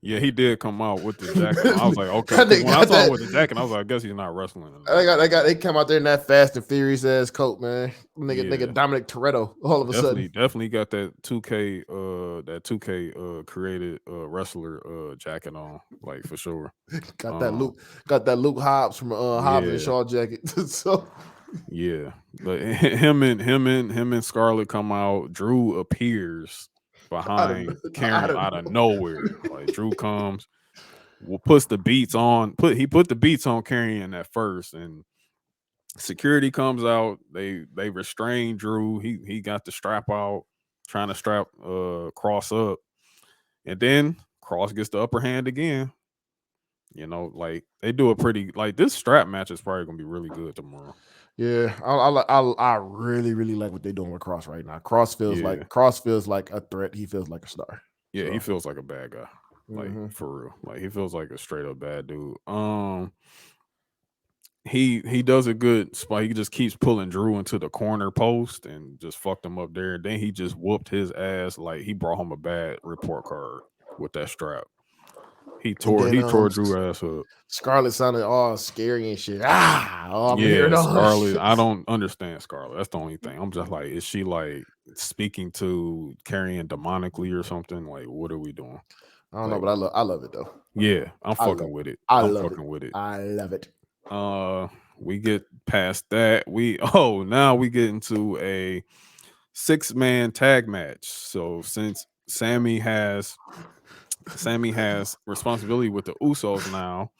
Yeah, he did come out with the jacket on. I was like, okay. That 'Cause nigga when I got saw him that- with the jacket, I was like, I guess he's not wrestling tonight. they come out there in that Fast and Furious ass coat, man. Nigga Yeah. Dominic Toretto all of a sudden. Definitely got that 2K created wrestler jacket on, like for sure. Got that Luke Hobbs from Hobbs and Shaw jacket. So yeah, but him and Scarlett come out. Drew appears behind Carrion out of nowhere. Like Drew comes, puts the beats on. He put the beats on Carrion at first, and security comes out. They restrain Drew. He got the strap out, trying to strap Cross up, and then Cross gets the upper hand again. You know, like they do a pretty like this strap match is probably gonna be really good tomorrow. yeah, I really like what they're doing with Cross right now. Cross feels like a threat. He feels like a star. Yeah, So. he feels like a bad guy. Like for real. Like he feels like a straight up bad dude. He does a good spot. He just keeps pulling Drew into the corner post and just fucked him up there. Then he just whooped his ass. Like he brought him a bad report card with that strap. He tore Drew ass up. Scarlett sounded all scary and shit. I'm yeah, Scarlett. I don't understand Scarlett. That's the only thing. I'm just like, is she like speaking to Carrion demonically or something? Like, what are we doing? I don't know, but I love it though. Yeah, I'm fucking with it. I'm fucking with it. I love it. We get past that. Now we get into a 6-man tag match. So since Sammy has responsibility with the Usos now,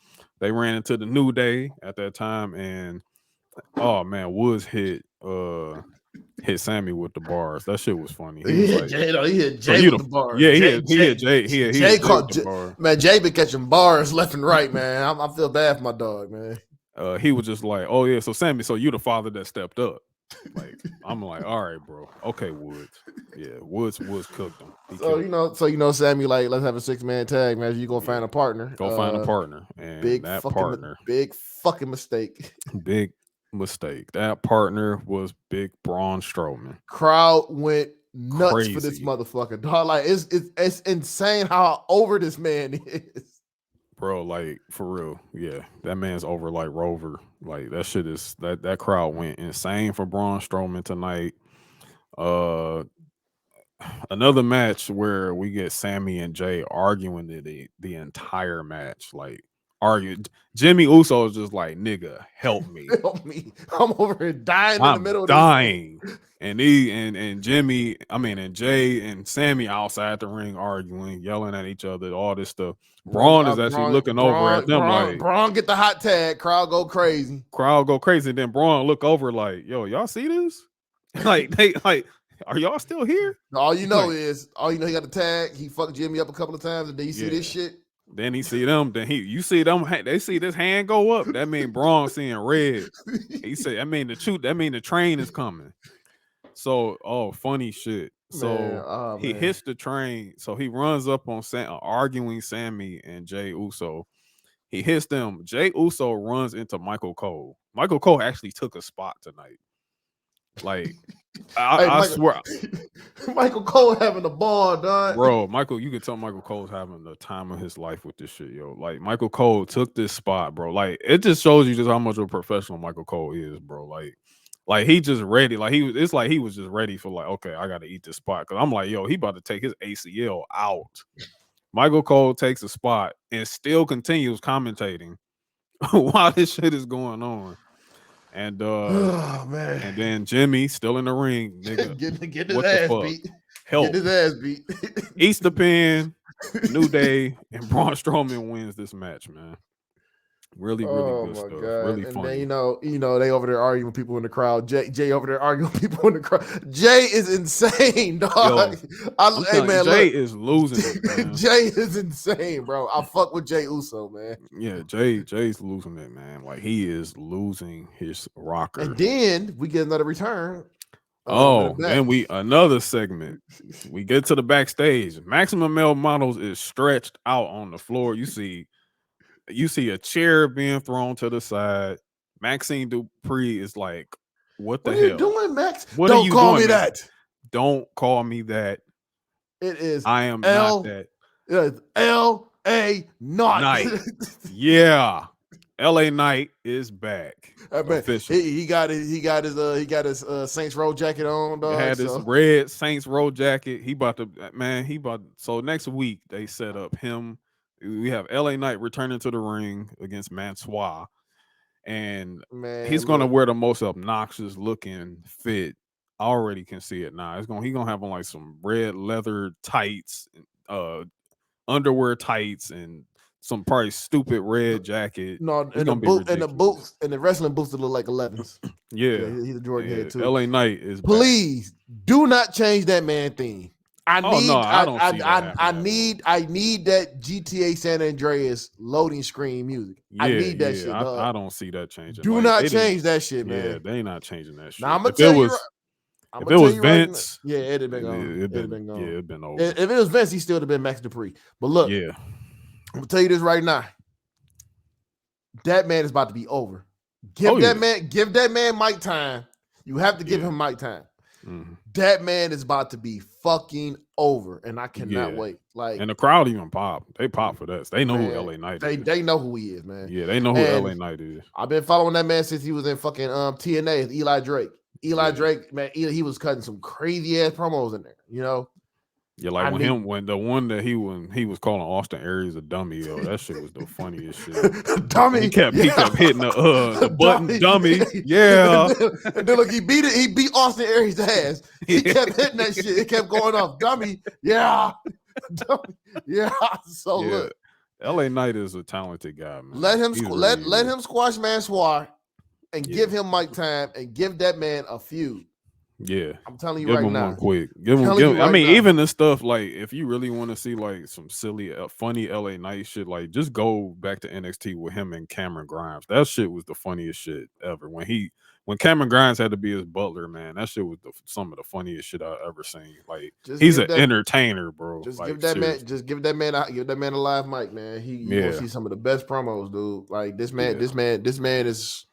they ran into the New Day at that time, and oh man, Woods hit Sammy with the bars. That shit was funny. He hit Jay with the bars. Yeah, he hit Jay. Jay caught man. Jay been catching bars left and right, man. I feel bad for my dog, man. He was just like, oh yeah, so Sammy, so you the father that stepped up. Like I'm like, all right, bro. Okay, Woods. Yeah, Woods cooked him. So you know, Sammy, like, let's have a 6-man tag match. You gonna find a partner. Go find a partner. And big fucking mistake. Big mistake. That partner was big Braun Strowman. Crowd went nuts for this motherfucker. Dog, like it's insane how over this man is. Bro, like for real, yeah, that man's over like Rover. Like that shit is that crowd went insane for Braun Strowman tonight. Another match where we get Sammy and Jay arguing the entire match, like argued. Jimmy Uso is just like, nigga, help me, help me. I'm over here dying in the middle of dying. And Jimmy, and Jay and Sammy outside the ring arguing, yelling at each other, all this stuff. Braun is actually looking over at them like Braun get the hot tag, crowd go crazy. And then Braun look over like, yo, y'all see this? Like they like, are y'all still here? All you know he got the tag. He fucked Jimmy up a couple of times, and then you see this shit. Then he see them. You see them. They see this hand go up. That mean Braun seeing red. He said, That mean the train is coming. So, funny shit. So he hits the train. So he runs up on arguing Sammy and Jay Uso. He hits them. Jay Uso runs into Michael Cole. Michael Cole actually took a spot tonight. Like, I swear. Michael Cole having a ball, dog. Bro, you can tell Michael Cole's having the time of his life with this shit, yo. Like, Michael Cole took this spot, bro. Like, it just shows you just how much of a professional Michael Cole is, bro. Like he just ready. Like he was just ready for like, okay, I gotta eat this spot. Cause I'm like, yo, he about to take his ACL out. Michael Cole takes a spot and still continues commentating while this shit is going on. And man. And then Jimmy still in the ring, nigga. Get his ass beat. Help. Get his ass beat. Eats the pin, New Day, and Braun Strowman wins this match, man. Really good stuff. God. Really and funny. Then you know they over there arguing with people in the crowd. Jay over there arguing with people in the crowd. Jay is insane, dog. Jay is losing it, man. Jay is insane, bro. I fuck with Jay Uso, man. Yeah, Jay's losing it, man. Like he is losing his rocker. And then we get another return In the Then back. another segment. We get to the backstage. Maximum male models is stretched out on the floor. You see a chair being thrown to the side. Maxine Dupree is like, what the What are you hell? doing, Max? What are Don't you call doing, me Max? that. Don't call me that. It is I am not L. that. It's L.A. not. Knight. Yeah. LA Knight is back. Man, Officially. he got his Saints Row jacket on, dog. Had this So red Saints Row jacket. So next week they set up him. We have LA Knight returning to the ring against Mansois. And he's man, gonna look, wear the most obnoxious looking fit. I already can see it now. He's gonna have on like some red leather tights, underwear tights, and some probably stupid red jacket. no, It's gonna be ridiculous. boots and the wrestling boots that look like 11s. Yeah, He's a Jordan head too. LA Knight is back. Please do not change that man theme. I Oh, no, need, I don't see that I happening at all. need that GTA San Andreas loading screen music. Yeah, I need that shit. I don't see that changing. Do Like, not they didn't- change that shit, Yeah, man. they not changing that shit. Now I'm gonna If tell it you, was, I'm if gonna it tell was you right now. Vince, Yeah, it'd have been gone. it'd It'd have been gone. Yeah, it'd been over. If it was Vince, he still would have been Max Dupree. But look, Yeah, I'm gonna tell you this right now. That man is about to be over. Give that man mic time. You have to give him mic time. Mhm. That man is about to be fucking over, and I cannot wait. Like, and the crowd even pop. They pop for that. They know man, who LA Knight they is. they know who he is, man. Yeah, they know who And LA Knight is. I've been following that man since he was in fucking TNA with Eli Drake. Drake, man, he was cutting some crazy ass promos in there, you know. Yeah, like when the one that he was calling Austin Aries a dummy, yo, that shit was the funniest shit. Dummy. He kept hitting the button, dummy. Yeah. And then look, he beat Austin Aries' ass. He kept hitting that shit. It kept going off. Dummy. Yeah. Dummy. Yeah. So look. LA Knight is a talented guy, man. Let him squash Mansoir and give him mic time and give that man a feud. Yeah, I'm telling you give right him now. one quick. Give him. Even the stuff like if you really want to see like some silly, funny LA Knight shit, like just go back to NXT with him and Cameron Grimes. That shit was the funniest shit ever. When Cameron Grimes had to be his butler, man, that shit was some of the funniest shit I ever seen. Like he's an entertainer, bro. Just like, give that man. Just give that man a live mic, man. You gonna see some of the best promos, dude. Like this man is.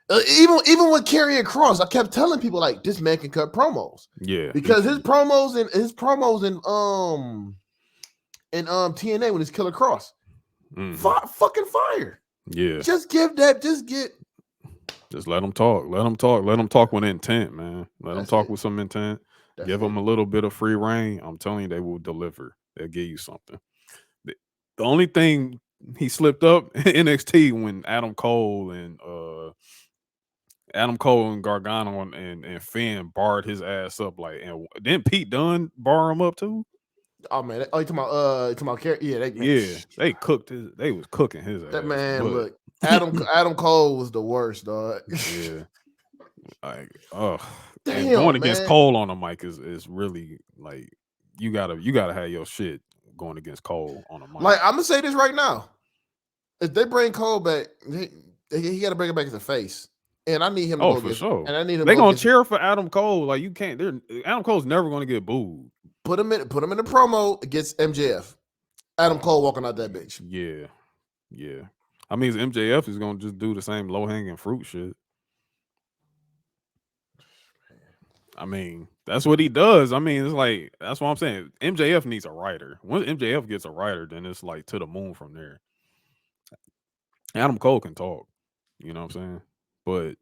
Even with Karrion Kross, I kept telling people like this man can cut promos. Yeah, because his promos in TNA when it's Killer Cross, fucking fire. Yeah, just let him talk. Let him talk. Let him talk with intent, man. Let him talk with some intent. Give him a little bit of free reign. I'm telling you, they will deliver. They'll give you something. The only thing he slipped up in NXT when Adam Cole and Gargano and Finn barred his ass up. Like, and didn't Pete Dunne bar him up too? Oh man, you talking about they cooked his. They was cooking his ass. That man, look, Adam Cole was the worst, dog. Yeah, like and damn, going against Cole on the mic is really like you gotta have your shit going against Cole on the mic. Like I'm gonna say this right now, if they bring Cole back, he got to bring it back as a face. And I need him to go for sure. And I need him. They're gonna cheer for Adam Cole. Like you can't. Adam Cole's never gonna get booed. Put him in the promo against MJF. Adam Cole walking out that bitch. Yeah. I mean, MJF is gonna just do the same low hanging fruit shit. I mean, that's what he does. I mean, it's like that's what I'm saying. MJF needs a writer. Once MJF gets a writer, then it's like to the moon from there. Adam Cole can talk. You know what I'm saying? But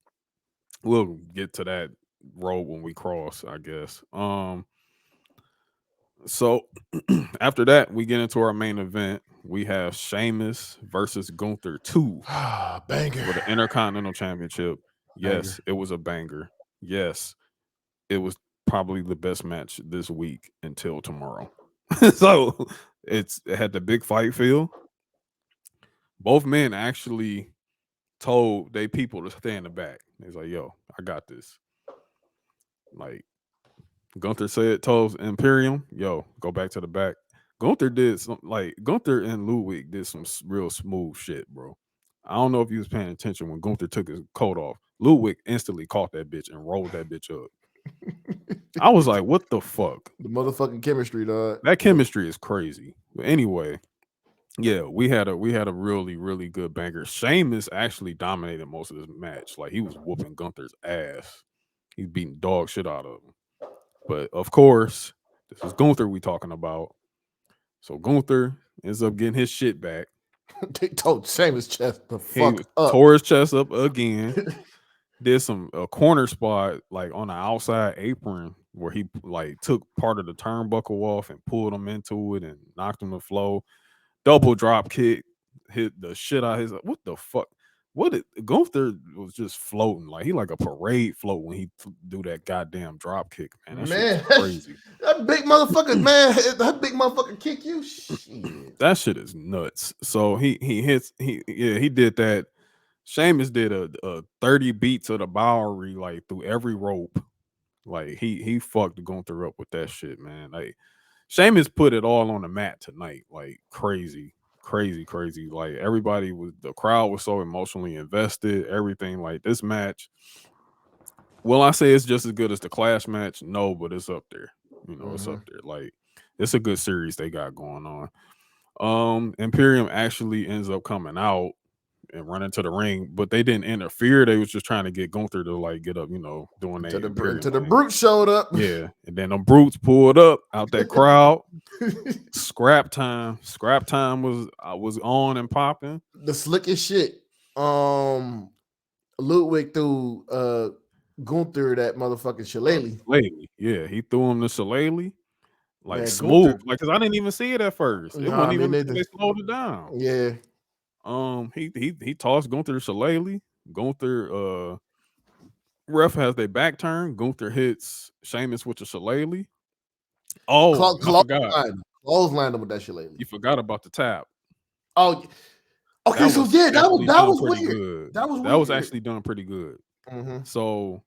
we'll get to that road when we cross, I guess. So after that, we get into our main event. We have Sheamus versus Gunther 2 banger for the Intercontinental Championship. Yes, it was a banger. Yes, it was probably the best match this week until tomorrow. So it had the big fight feel. Both men actually told they people to stay in the back. He's like, yo, I got this. Like Gunther told Imperium, yo, go back to the back. Gunther and Ludwig did some real smooth shit, bro. I don't know if you was paying attention when Gunther took his coat off. Ludwig instantly caught that bitch and rolled that bitch up. I was like, what the fuck? The motherfucking chemistry, dog. That chemistry is crazy. But anyway, yeah, we had a really, really good banger. Sheamus actually dominated most of this match. Like he was whooping Gunther's ass. He's beating dog shit out of him. But of course, this is Gunther we talking about. So Gunther ends up getting his shit back. They told Sheamus chest the He fuck up. tore his chest up again. Did some corner spot like on the outside apron where he like took part of the turnbuckle off and pulled him into it and knocked him to the floor. Double drop kick, hit the shit out of his. What the fuck? What it Gunther was just floating like he like a parade float when he do that goddamn drop kick, man. That shit is Man, crazy. that big motherfucker, man, that big motherfucker kick you. Shit. That shit is nuts. So he did that. Sheamus did a 30 beats of the Bowery like through every rope. Like he fucked Gunther up with that shit, man. Like Sheamus put it all on the mat tonight. Like crazy. Like the crowd was so emotionally invested. Everything like this match. Will I say it's just as good as the Clash match? No, but it's up there. It's up there. Like it's a good series they got going on. Imperium actually ends up coming out and running to the ring, but they didn't interfere. They was just trying to get Gunther to like get up, doing that. Until the brute showed up. Yeah, and then the brutes pulled up out that crowd. Scrap time was on and popping. The slickest shit. Ludwig threw Gunther that motherfucking shillelagh. Yeah, he threw him the shillelagh. Like Man, smooth, Gunther, because I didn't even see it at first. It wasn't even they slowed it down. Yeah. He tossed Gunther shillelagh. Gunther ref has their back turned. Gunther hits Sheamus with a shillelagh. Oh, I forgot. Clothesline him with that shillelagh. You forgot about the tap. Oh, okay. So yeah, that was weird. Good. That was actually done pretty good. Mm-hmm. So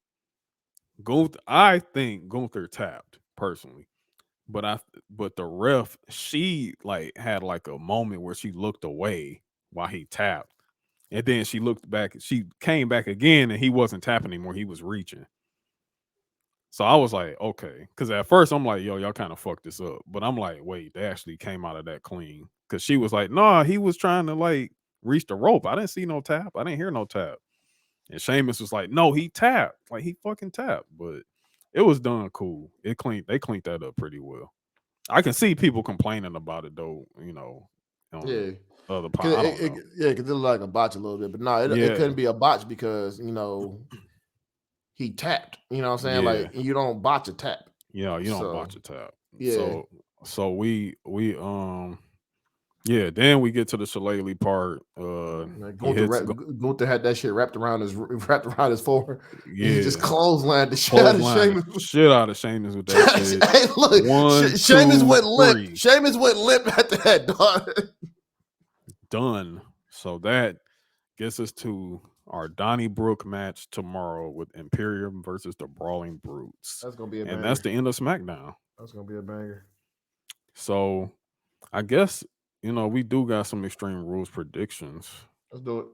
I think Gunther tapped personally. But the ref, she like had like a moment where she looked away while he tapped. And then she looked back, she came back again and he wasn't tapping anymore. He was reaching. So I was like, okay. Cause at first I'm like, yo, y'all kind of fucked this up. But I'm like, wait, they actually came out of that clean. Cause she was like, nah, he was trying to like reach the rope. I didn't see no tap. I didn't hear no tap. And Sheamus was like, no, he tapped. Like he fucking tapped. But it was done cool. They cleaned that up pretty well. I can see people complaining about it though, Yeah. Other because it looked like a botch a little bit, but no, it couldn't be a botch because he tapped. You know what I'm saying? Yeah. Like you don't botch a tap. Yeah, you don't botch a tap. Yeah. So we then we get to the shillelagh part. Gunther had that shit wrapped around his forehead. Yeah, he just clotheslined the shit out of Sheamus. Shit out of Sheamus with that shit. Hey, look, Sheamus went limp. Sheamus went limp after that, dog. Done. So that gets us to our Donnybrook match tomorrow with Imperium versus the Brawling Brutes. That's gonna be a banger. And that's the end of SmackDown. That's gonna be a banger. So I guess we do got some Extreme Rules predictions. Let's do it.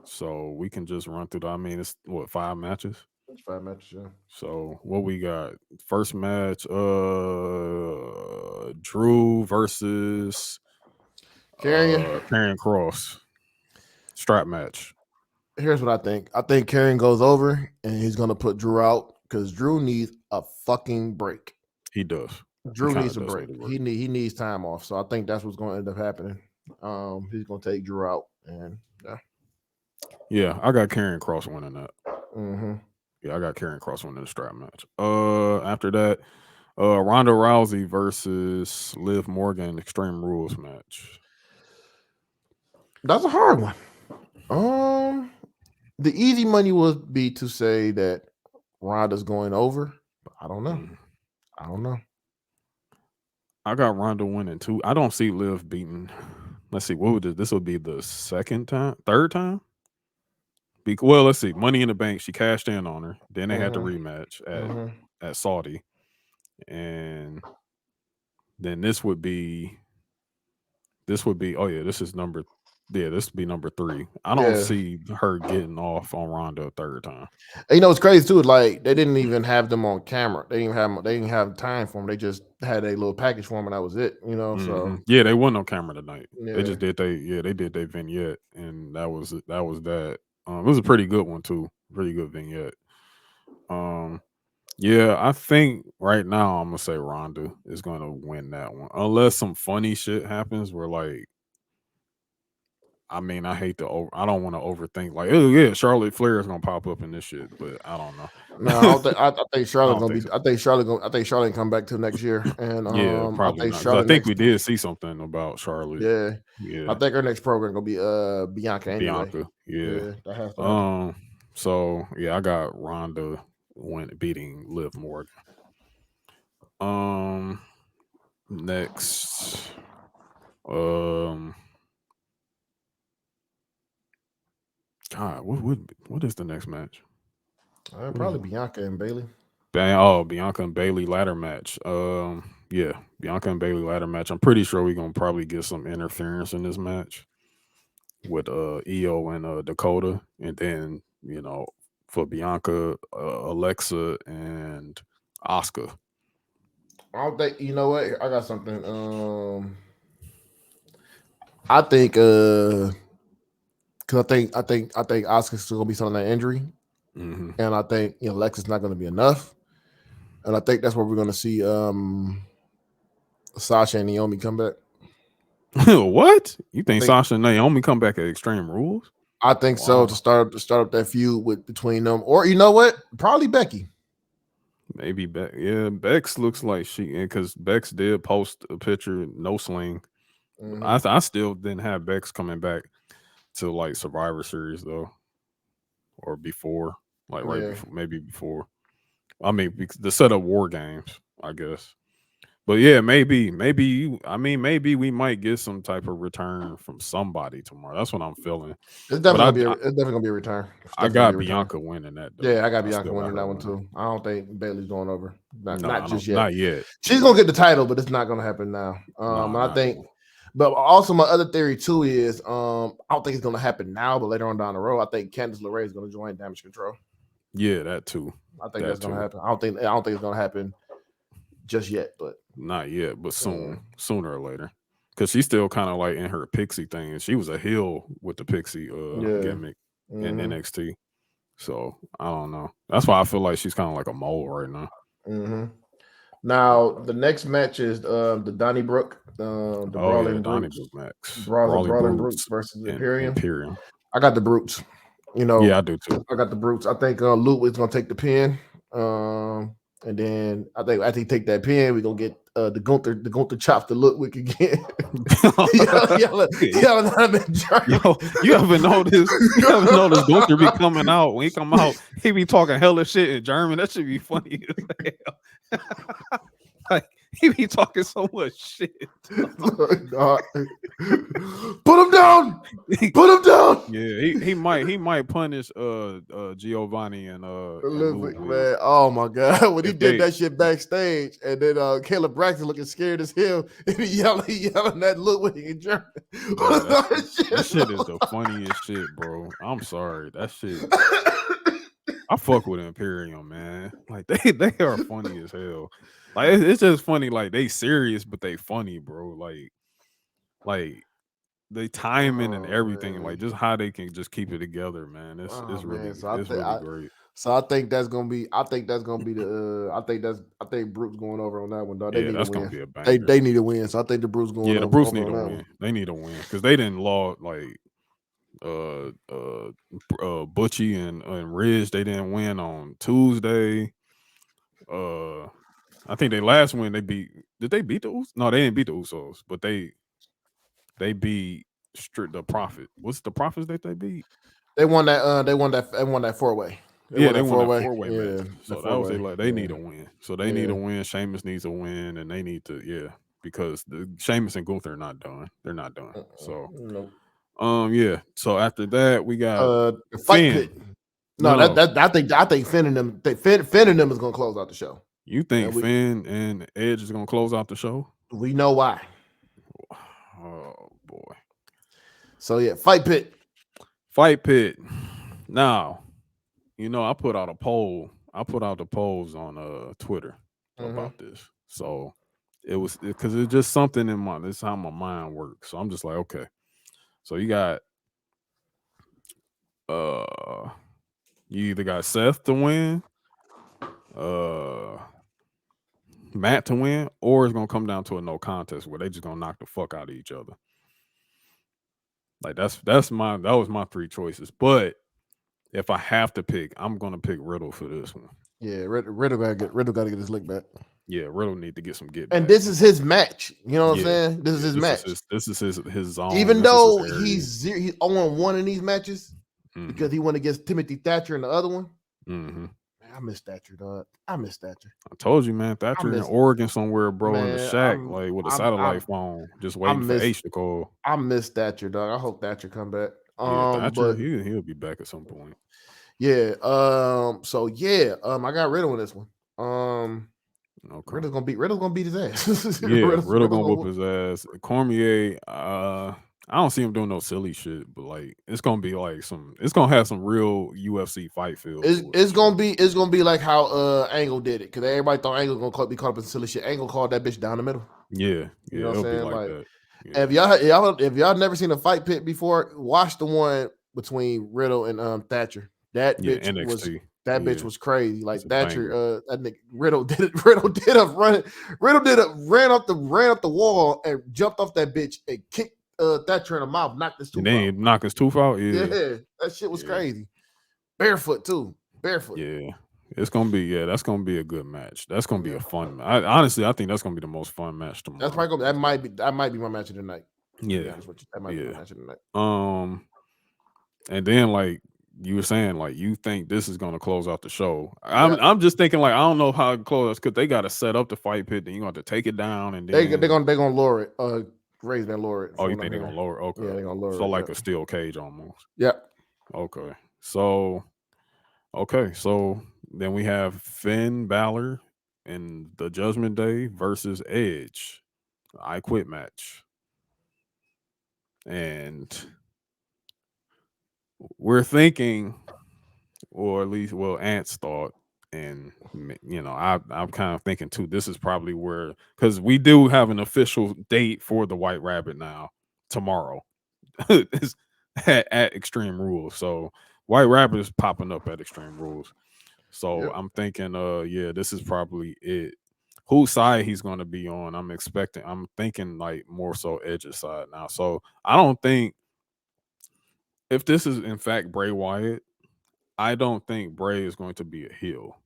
So we can just run through that. I mean, it's 5 matches? It's 5 matches, yeah. So what we got? First match, Drew versus Karrion Kross. Strap match. Here's what I think. I think Karrion goes over and he's gonna put Drew out because Drew needs a fucking break. He does. Drew needs a break. He needs time off. So I think that's what's going to end up happening. He's going to take Drew out, and yeah, I got Karrion Kross winning that. Mm-hmm. Yeah, I got Karrion Kross winning the strap match. After that, Ronda Rousey versus Liv Morgan Extreme Rules match. That's a hard one. The easy money would be to say that Ronda's going over, but I don't know. I don't know. I got Ronda winning too. I don't see Liv beating. Let's see. What would this would be the third time? Well, let's see. Money in the Bank. She cashed in on her. Then they had the rematch at Saudi, and then this would be. Oh yeah, this is number Yeah, this will be number 3. I don't Yeah. see her getting off on Ronda a third time. And you know, it's crazy too. Like they didn't even have them on camera. They didn't have time for them. They just had a little package for them, and that was it. You know, so Yeah, they wasn't on camera tonight. They yeah. just did they did their vignette, and that was that. It was a pretty good one too. Pretty good vignette. Yeah, I think right now I'm gonna say Ronda is gonna win that one, unless some funny shit happens where like. I mean, I hate to. I don't want to overthink. Like, oh yeah, Charlotte Flair is gonna pop up in this shit, but I don't know. No, I don't think. I think Charlotte don't gonna think be. so. I think Charlotte gonna. I think Charlotte come back till next year, and Yeah, I probably think not. 'Cause I Charlotte think next. we did see something about Charlotte. Yeah, I Yeah, think her next program gonna be Bianca anyway. Bianca. Yeah. Yeah, that has to happen. So yeah, I got Ronda beating Liv Morgan. Next. God, what is the next match? Probably Bianca and Bailey. Bianca and Bailey ladder match. Yeah, Bianca and Bailey ladder match. I'm pretty sure we're gonna probably get some interference in this match with Io and Dakota, and then for Bianca, Alexa, and Asuka. I don't think. You know what? I got something. I think. Because I think Oscar's still gonna be something that injury, Mm-hmm. and I think Alexa's not gonna be enough, and I think that's where we're gonna see Sasha and Naomi come back. What? You think Sasha and Naomi come back at Extreme Rules? I think so, to start up that feud between them, or you know what? Probably Becky. Maybe Bex. Yeah, Bex looks like because Bex did post a picture no sling. Mhm. I still didn't have Bex coming back to like Survivor Series though, or before, like right Yeah. before, maybe before. I mean, the setup War Games, I guess. But yeah, maybe we might get some type of return from somebody tomorrow. That's what I'm feeling. It's definitely gonna be a return. I got Bianca winning that though. Yeah, I got Bianca winning that one too. I don't think Bailey's going over. Not just yet. Not yet. She's gonna get the title, but it's not gonna happen now. I think. But also, my other theory too is I don't think it's gonna happen now, but later on down the road, I think Candice LeRae is gonna join Damage Control. Yeah, that too. I think that's gonna happen. I don't think it's gonna happen just yet, but not yet, but sooner or later. Because she's still kind of like in her pixie thing, and she was a heel with the pixie gimmick in NXT. So I don't know. That's why I feel like she's kind of like a mole right now. Mm-hmm. Now the next match is the Donnybrook, the Brawling Brutes, Brawling Brutes versus Imperium. I got the Brutes. Yeah, I do too. I got the Brutes. I think Luke is gonna take the pin. And then I think after he take that pin, we're gonna get the Gunther chop to Ludwig again. You haven't noticed Gunther be coming out. When he come out, he be talking hella shit in German. That should be funny as hell. Like he be talking so much shit. Put him down. Put him down. Yeah, he might punish Giovanni and Ludwig, man. Oh my god, when he did that shit backstage, and then Caleb Braxton looking scared as hell, and he yelling at Ludwig in German. That shit is the funniest shit, bro. I'm sorry, that shit. I fuck with Imperium, man. Like they are funny as hell. Like it's just funny. Like they serious, but they funny, bro. Like they timing and everything, man. like just how they can just keep it together, man. It's really great. So I think that's gonna be. I think Brute's going over on that one, dog. They need that's to win. Gonna be a banger. They need to win. So I think the Brute's going. Yeah, the Bruce need to win. They need to win because they didn't law like Butchie and Ridge. They didn't win on Tuesday. I think they last win they beat. Did they beat the Usos? No, they didn't beat the Usos, but they beat the Prophet. What's the Prophets that they beat? They won that. They won that 4-way. They won that 4-way match. So that was they need a win. So they need a win. win. Sheamus needs a win, and they need to because the Sheamus and Gunther are not done. They're not done. So So after that we got the fight pit. No, I think Finn and them. Finn and them is gonna close out the show. You think Finn and Edge is gonna close out the show? We know why. Oh boy. So yeah, fight pit. Fight pit. Now, I put out a poll. I put out the polls on Twitter Mm-hmm. about this. So it was because it's just something in my. This is how my mind works. So I'm just like, okay. So you got uh, you either got Seth to win, uh, Matt to win, or it's gonna come down to a no contest where they just gonna knock the fuck out of each other. Like that was my three choices. But if I have to pick, I'm gonna pick Riddle for this one. Yeah, Riddle got to get his lick back. Yeah, Riddle need to get some get And back. this is his match. You know what I'm Yeah, saying? This is his match. This is his zone. Even This is his though area. he's 0-1 in these matches because he went against Timothy Thatcher in the other one. Mm-hmm. Man, I miss Thatcher, dog. I miss Thatcher. I told you, man. Thatcher in Oregon somewhere, bro, in the shack, like with a satellite phone, just waiting for H to call. I miss Thatcher, dog. I hope Thatcher come back. Yeah, Thatcher, but he'll be back at some point. Yeah. So yeah. I got Riddle in this one. Okay. Riddle's gonna beat his ass. Yeah, Riddle gonna whoop his ass. Cormier, I don't see him doing no silly shit, but like it's gonna be like it's gonna have some real UFC fight feel. It's gonna be like how Angle did it, because everybody thought Angle was gonna be caught up in silly shit. Angle called that bitch down the middle. Yeah, You know what I'm saying? Like Like, that. Yeah. if y'all never seen a fight pit before, watch the one between Riddle and Thatcher. That bitch NXT. bitch was crazy. Like It's a Thatcher, I think Riddle ran up the wall and jumped off that bitch and kicked Thatcher in the mouth, knocked his tooth out. Knock his tooth out. Yeah, that shit was crazy. Barefoot too. Barefoot. Yeah. It's gonna be that's gonna be a good match. That's gonna be a fun. Honestly, I think that's gonna be the most fun match tomorrow. That's probably that might be my match of the night. Yeah, that might be my match of the night. And then like you were saying, like you think this is gonna close out the show. I'm just thinking like I don't know how it closes because they got to set up the fight pit. Then you got to take it down, and then they're gonna lower it. Ray's gonna lower it. Oh, you think they're gonna lower? Okay, yeah, they're gonna lower it. So like a steel cage almost. Yeah. Okay. So then we have Finn Balor in the Judgment Day versus Edge. I Quit match. And we're thinking, or at least, Ants thought, and I'm kind of thinking too, this is probably where, because we do have an official date for the White Rabbit now, tomorrow. It's at Extreme Rules. So White Rabbit is popping up at Extreme Rules. So I'm thinking, this is probably it. Whose side he's going to be on? I'm thinking like more so Edge's side now. So I don't think, if this is in fact Bray Wyatt, I don't think Bray is going to be a heel.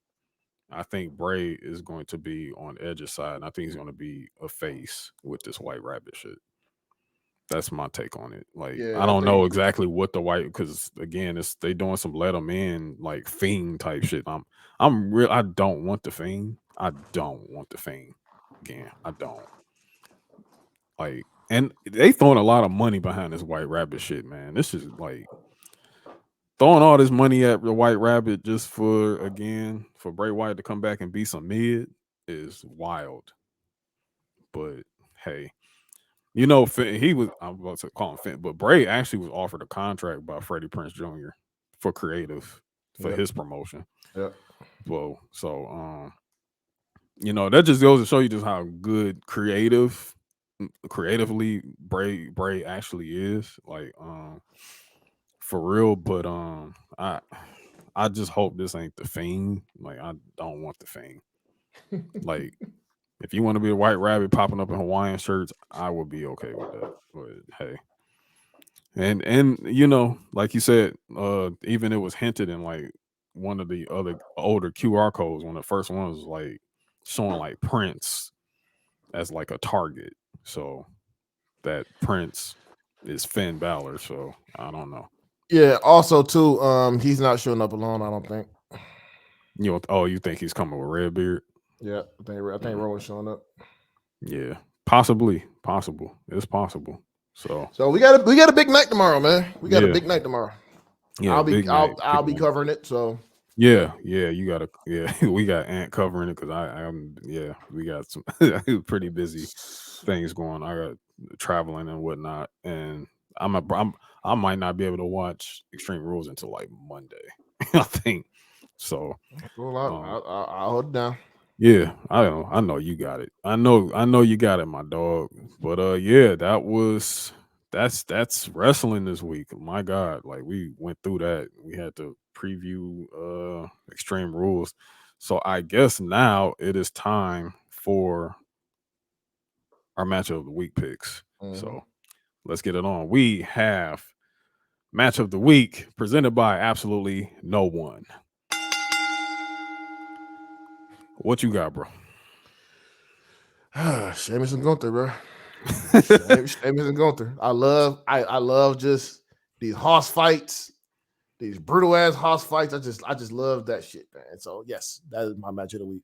I think Bray is going to be on Edge's side, and I think he's going to be a face with this White Rabbit shit. That's my take on it. Like, I don't know exactly what the White, because again, they doing some let them in like Fiend type shit. I don't want the Fiend. I don't want the Fiend. Again, I don't. Like, and they throwing a lot of money behind this White Rabbit shit, man. This is like throwing all this money at the White Rabbit just for Bray Wyatt to come back and be some mid is wild. But hey. Finn, I'm about to call him Finn, but Bray actually was offered a contract by Freddie Prinze Jr. for creative for his promotion. Yeah. Well, so that just goes to show you just how good creatively Bray actually is. Like for real. But I just hope this ain't the Fiend. Like I don't want the Fiend. Like, if you want to be a White Rabbit popping up in Hawaiian shirts, I would be okay with that. But hey, and like you said, even it was hinted in like one of the other older QR codes. When the first one was like showing like Prince as like a target, so that Prince is Finn Balor. So I don't know. Yeah. Also, too, he's not showing up alone. I don't think. You think he's coming with Redbeard? Yeah, I think Rowan's showing up. Yeah, possible. It's possible. So we got a big night tomorrow, man. We got a big night tomorrow. Yeah, I'll be covering it. So you gotta we got Ant covering it because we got some pretty busy things going. I got traveling and whatnot, and I might not be able to watch Extreme Rules until like Monday. I think so. Well, Um, I'll hold it down. yeah, I know you got it. I know you got it, my dog. But yeah, that's wrestling this week. My God, like we went through that. We had to preview Extreme Rules. So I guess now it is time for our match of the week picks. Mm-hmm. So let's get it on. We have match of the week presented by absolutely no one. What you got, bro? Sheamus and Gunther, bro. Sheamus and Gunther. I love just these hoss fights, these brutal ass hoss fights. I just love that shit, man. So yes, that is my match of the week.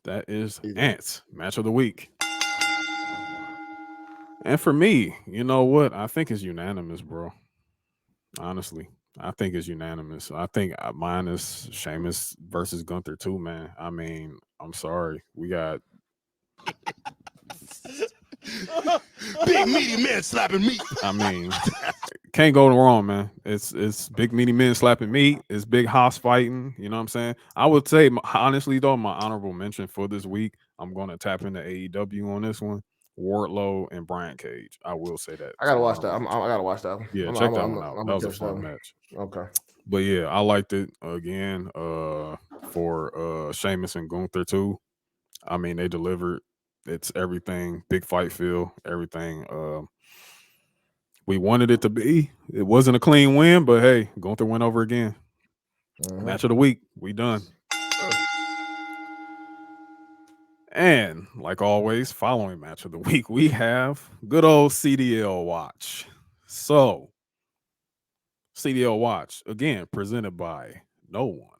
That is Ants match of the week. And for me, you know what? I think it's unanimous, bro. Honestly, I think it's unanimous. I think mine is Sheamus versus Gunther too, man. I mean, I'm sorry, we got Big meaty man slapping me. I mean, can't go wrong, man. It's big meaty men slapping meat. It's big house fighting. You know what I'm saying? I would say, honestly, though, my honorable mention for this week, I'm going to tap into AEW on this one. Wardlow and Brian Cage. I will say that. I gotta watch that. I gotta watch that one. Yeah, check that one out. That was a fun match. Okay. But yeah, I liked it again. For Sheamus and Gunther too. I mean, they delivered. It's everything. Big fight feel. Everything. We wanted it to be. It wasn't a clean win, but hey, Gunther went over again. Mm-hmm. Match of the week. We done. And like always, following match of the week, we have good old CDL Watch. So, CDL Watch, again, presented by no one.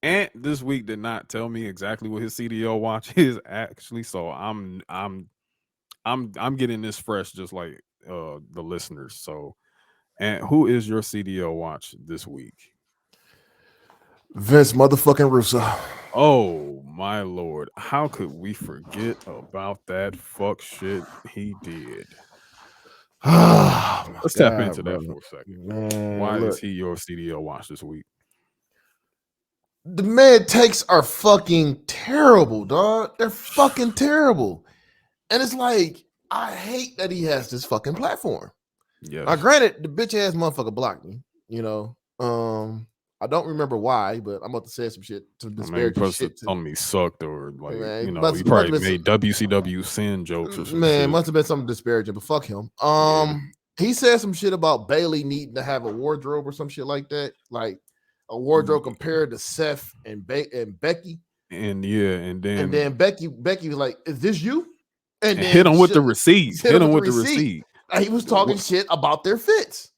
And this week did not tell me exactly what his CDL watch is actually, so I'm getting this fresh, just like the listeners. So, and who is your CDL watch this week? Vince motherfucking Russo. Oh my lord, how could we forget about that fuck shit he did? Let's tap into that for a second. Man, Why look, is he your CDL watch this week? the man takes are fucking terrible, dog. They're fucking terrible. And it's like, I hate that he has this fucking platform. Yes. Now, granted, the bitch ass motherfucker blocked me, you know. I don't remember why, but I'm about to say some shit to disparage shit. Telling me sucked or like, Man, you know, he probably made WCW sin jokes or some shit. Must have been something disparaging, but fuck him. He said some shit about Bailey needing to have a wardrobe or some shit like that, like a wardrobe compared to Seth and Becky. And yeah, and then Becky was like, "Is this you?" And then hit him with the receipt. Hit him with the receipt. He was talking shit about their fits.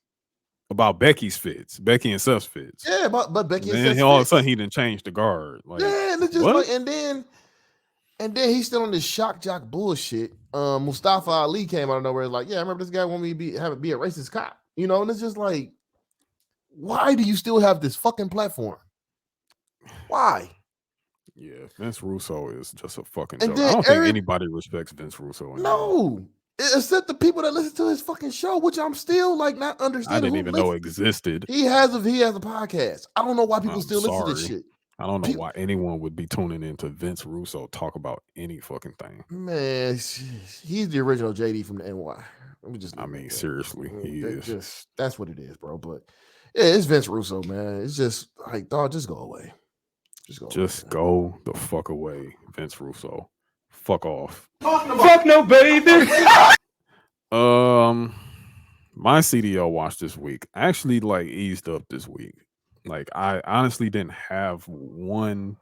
About Becky's fits, Becky and Seth's fits. Yeah, but Becky and Seth's all of a sudden he didn't change the guard. Like, yeah, and it's just like, and then he's still on this shock jock bullshit. Mustafa Ali came out of nowhere, like, yeah, I remember this guy wanted me to be a racist cop, you know, and it's just like, why do you still have this fucking platform? Why? Yeah, Vince Russo is just a fucking joke. I don't think anybody respects Vince Russo anymore. No. Except the people that listen to his fucking show, which I'm still like not understanding. I didn't even know existed. He has a podcast. I don't know why people still listen to this shit. I don't know why anyone would be tuning into Vince Russo talk about any fucking thing. Man, he's the original JD from the NY. I mean, seriously, he is. That's what it is, bro. But yeah, it's Vince Russo, man. It's just like, dog, just go away. Just go the fuck away, Vince Russo. Fuck off. Fuck no, baby. My CDL watch this week actually like eased up this week. Like I honestly didn't have one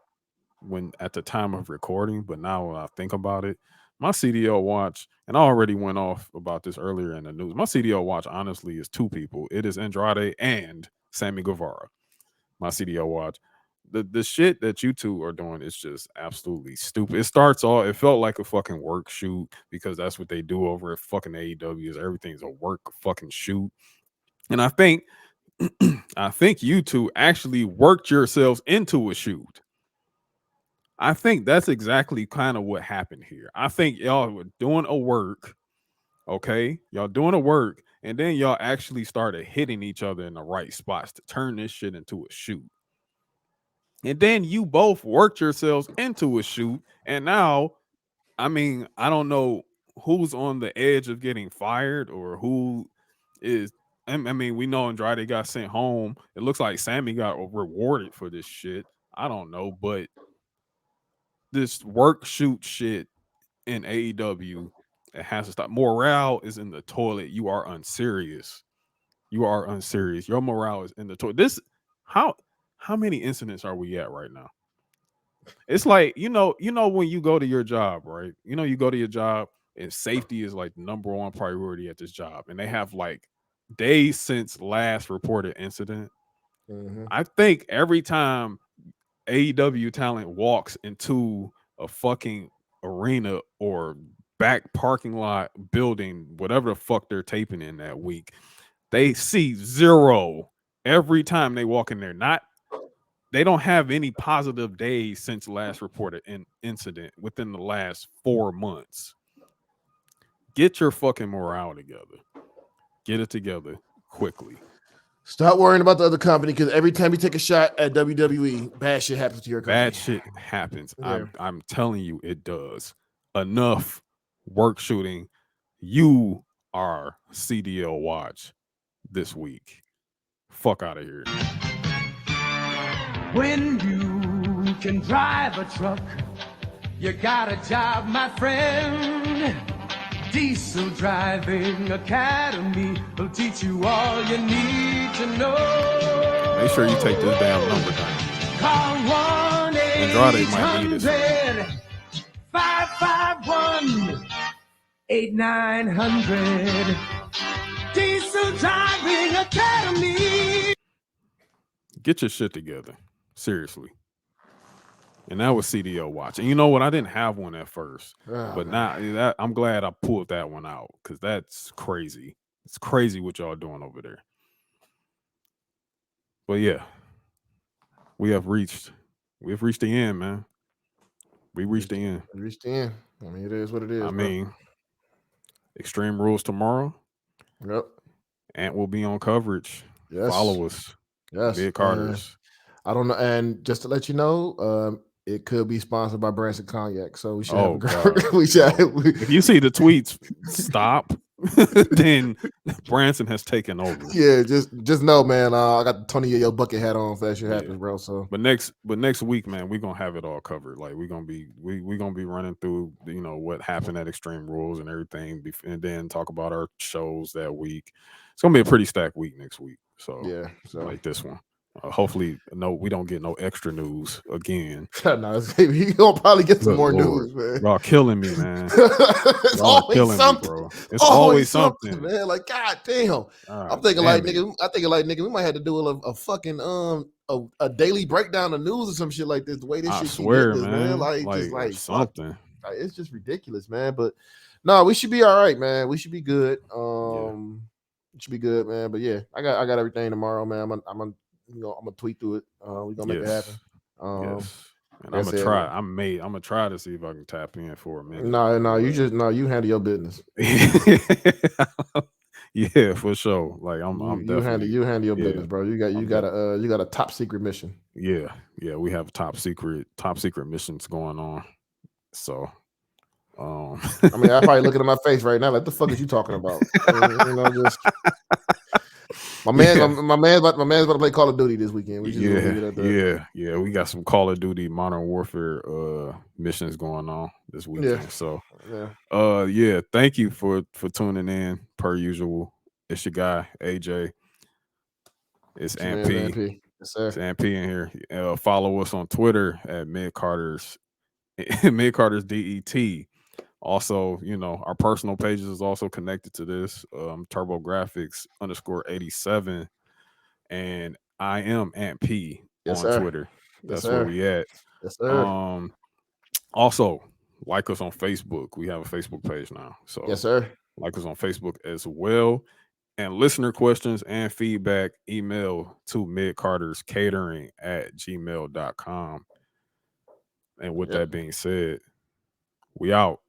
when at the time of recording, but now when I think about it, my CDL watch, and I already went off about this earlier in the news. My CDL watch honestly is two people. It is Andrade and Sammy Guevara. My CDL watch. The shit that you two are doing is just absolutely stupid. It starts off, it felt like a fucking work shoot because that's what they do over at fucking AEW is everything's a work fucking shoot. And I think you two actually worked yourselves into a shoot. I think that's exactly kind of what happened here. I think y'all were doing a work, okay? Y'all doing a work, and then y'all actually started hitting each other in the right spots to turn this shit into a shoot. And then you both worked yourselves into a shoot, and now, I mean, I don't know who's on the edge of getting fired or who is. I mean, we know Andrade got sent home. It looks like Sammy got rewarded for this shit. I don't know, but this work shoot shit in AEW, it has to stop. Morale is in the toilet. You are unserious. You are unserious. Your morale is in the toilet. This how many incidents are we at right now? It's like, when you go to your job, right? You go to your job and safety is like the number one priority at this job. And they have like days since last reported incident. Mm-hmm. I think every time AEW talent walks into a fucking arena or back parking lot building, whatever the fuck they're taping in that week, they see zero every time they walk in there. They don't have any positive days since last reported incident within the last 4 months. Get your fucking morale together. Get it together quickly. Stop worrying about the other company, because every time you take a shot at WWE, bad shit happens to your company. Bad shit happens. Yeah. I'm telling you, it does. Enough work shooting. You are CDL watch this week. Fuck out of here. When you can drive a truck, you got a job, my friend. Diesel Driving Academy will teach you all you need to know. Make sure you take this damn number down. Call 1-800-551-8900. Diesel Driving Academy. Get your shit together. Seriously. And that was CDO watch. And you know what? I didn't have one at first. But now I'm glad I pulled that one out, because that's crazy. It's crazy what y'all doing over there. But yeah, we have reached the end, man. We reached the end. We reached the end. I mean, it is what it is. I mean, Extreme Rules tomorrow. Yep. Ant will be on coverage. Yes. Follow us. Yes. Mid Carters. I don't know. And just to let you know, it could be sponsored by Branson Cognac. So we should if you see the tweets, stop. Then Branson has taken over. Yeah, just know, man. I got the Tony Yo bucket hat on if that shit happens, bro. So but next week, man, we're gonna have it all covered. Like we're gonna be running through what happened at Extreme Rules and everything, and then talk about our shows that week. It's gonna be a pretty stacked week next week. So yeah, like this one. Hopefully, no, we don't get no extra news again. No, you gonna probably get some more news, man. Y'all killing me, man. It's always something, bro. It's always something, man. Like, god damn. I'm thinking like nigga, we might have to do a fucking a daily breakdown of news or some shit like this. The way this I shit swear, this, man. Like just like something. It's just ridiculous, man. But no, we should be all right, man. We should be good. It should be good, man. But yeah, I got everything tomorrow, man. I'm gonna tweet through it. We're gonna make it happen. Yes. And I'm gonna try. I'm gonna try to see if I can tap in for a minute. No, you handle your business. Yeah, for sure. Like I'm definitely you handle your business, bro. You got a top secret mission. Yeah, we have top secret missions going on. So I mean, I'm probably looking at my face right now. Like, the fuck is you talking about? Just my man's about to play Call of Duty this weekend. We got some Call of Duty Modern Warfare missions going on this weekend. So thank you for tuning in per usual. It's your guy AJ. It's Ant P. Yes, sir. It's Ant P in here. Follow us on Twitter at Mid Carters DET. Also, our personal pages is also connected to this. TurboGrafx _87, and I am Ant P on Twitter. That's where we at. Yes, sir. Also, like us on Facebook. We have a Facebook page now. So yes, sir. Like us on Facebook as well. And listener questions and feedback, email to midcarterscatering@gmail.com. And with Yep. that being said, we out.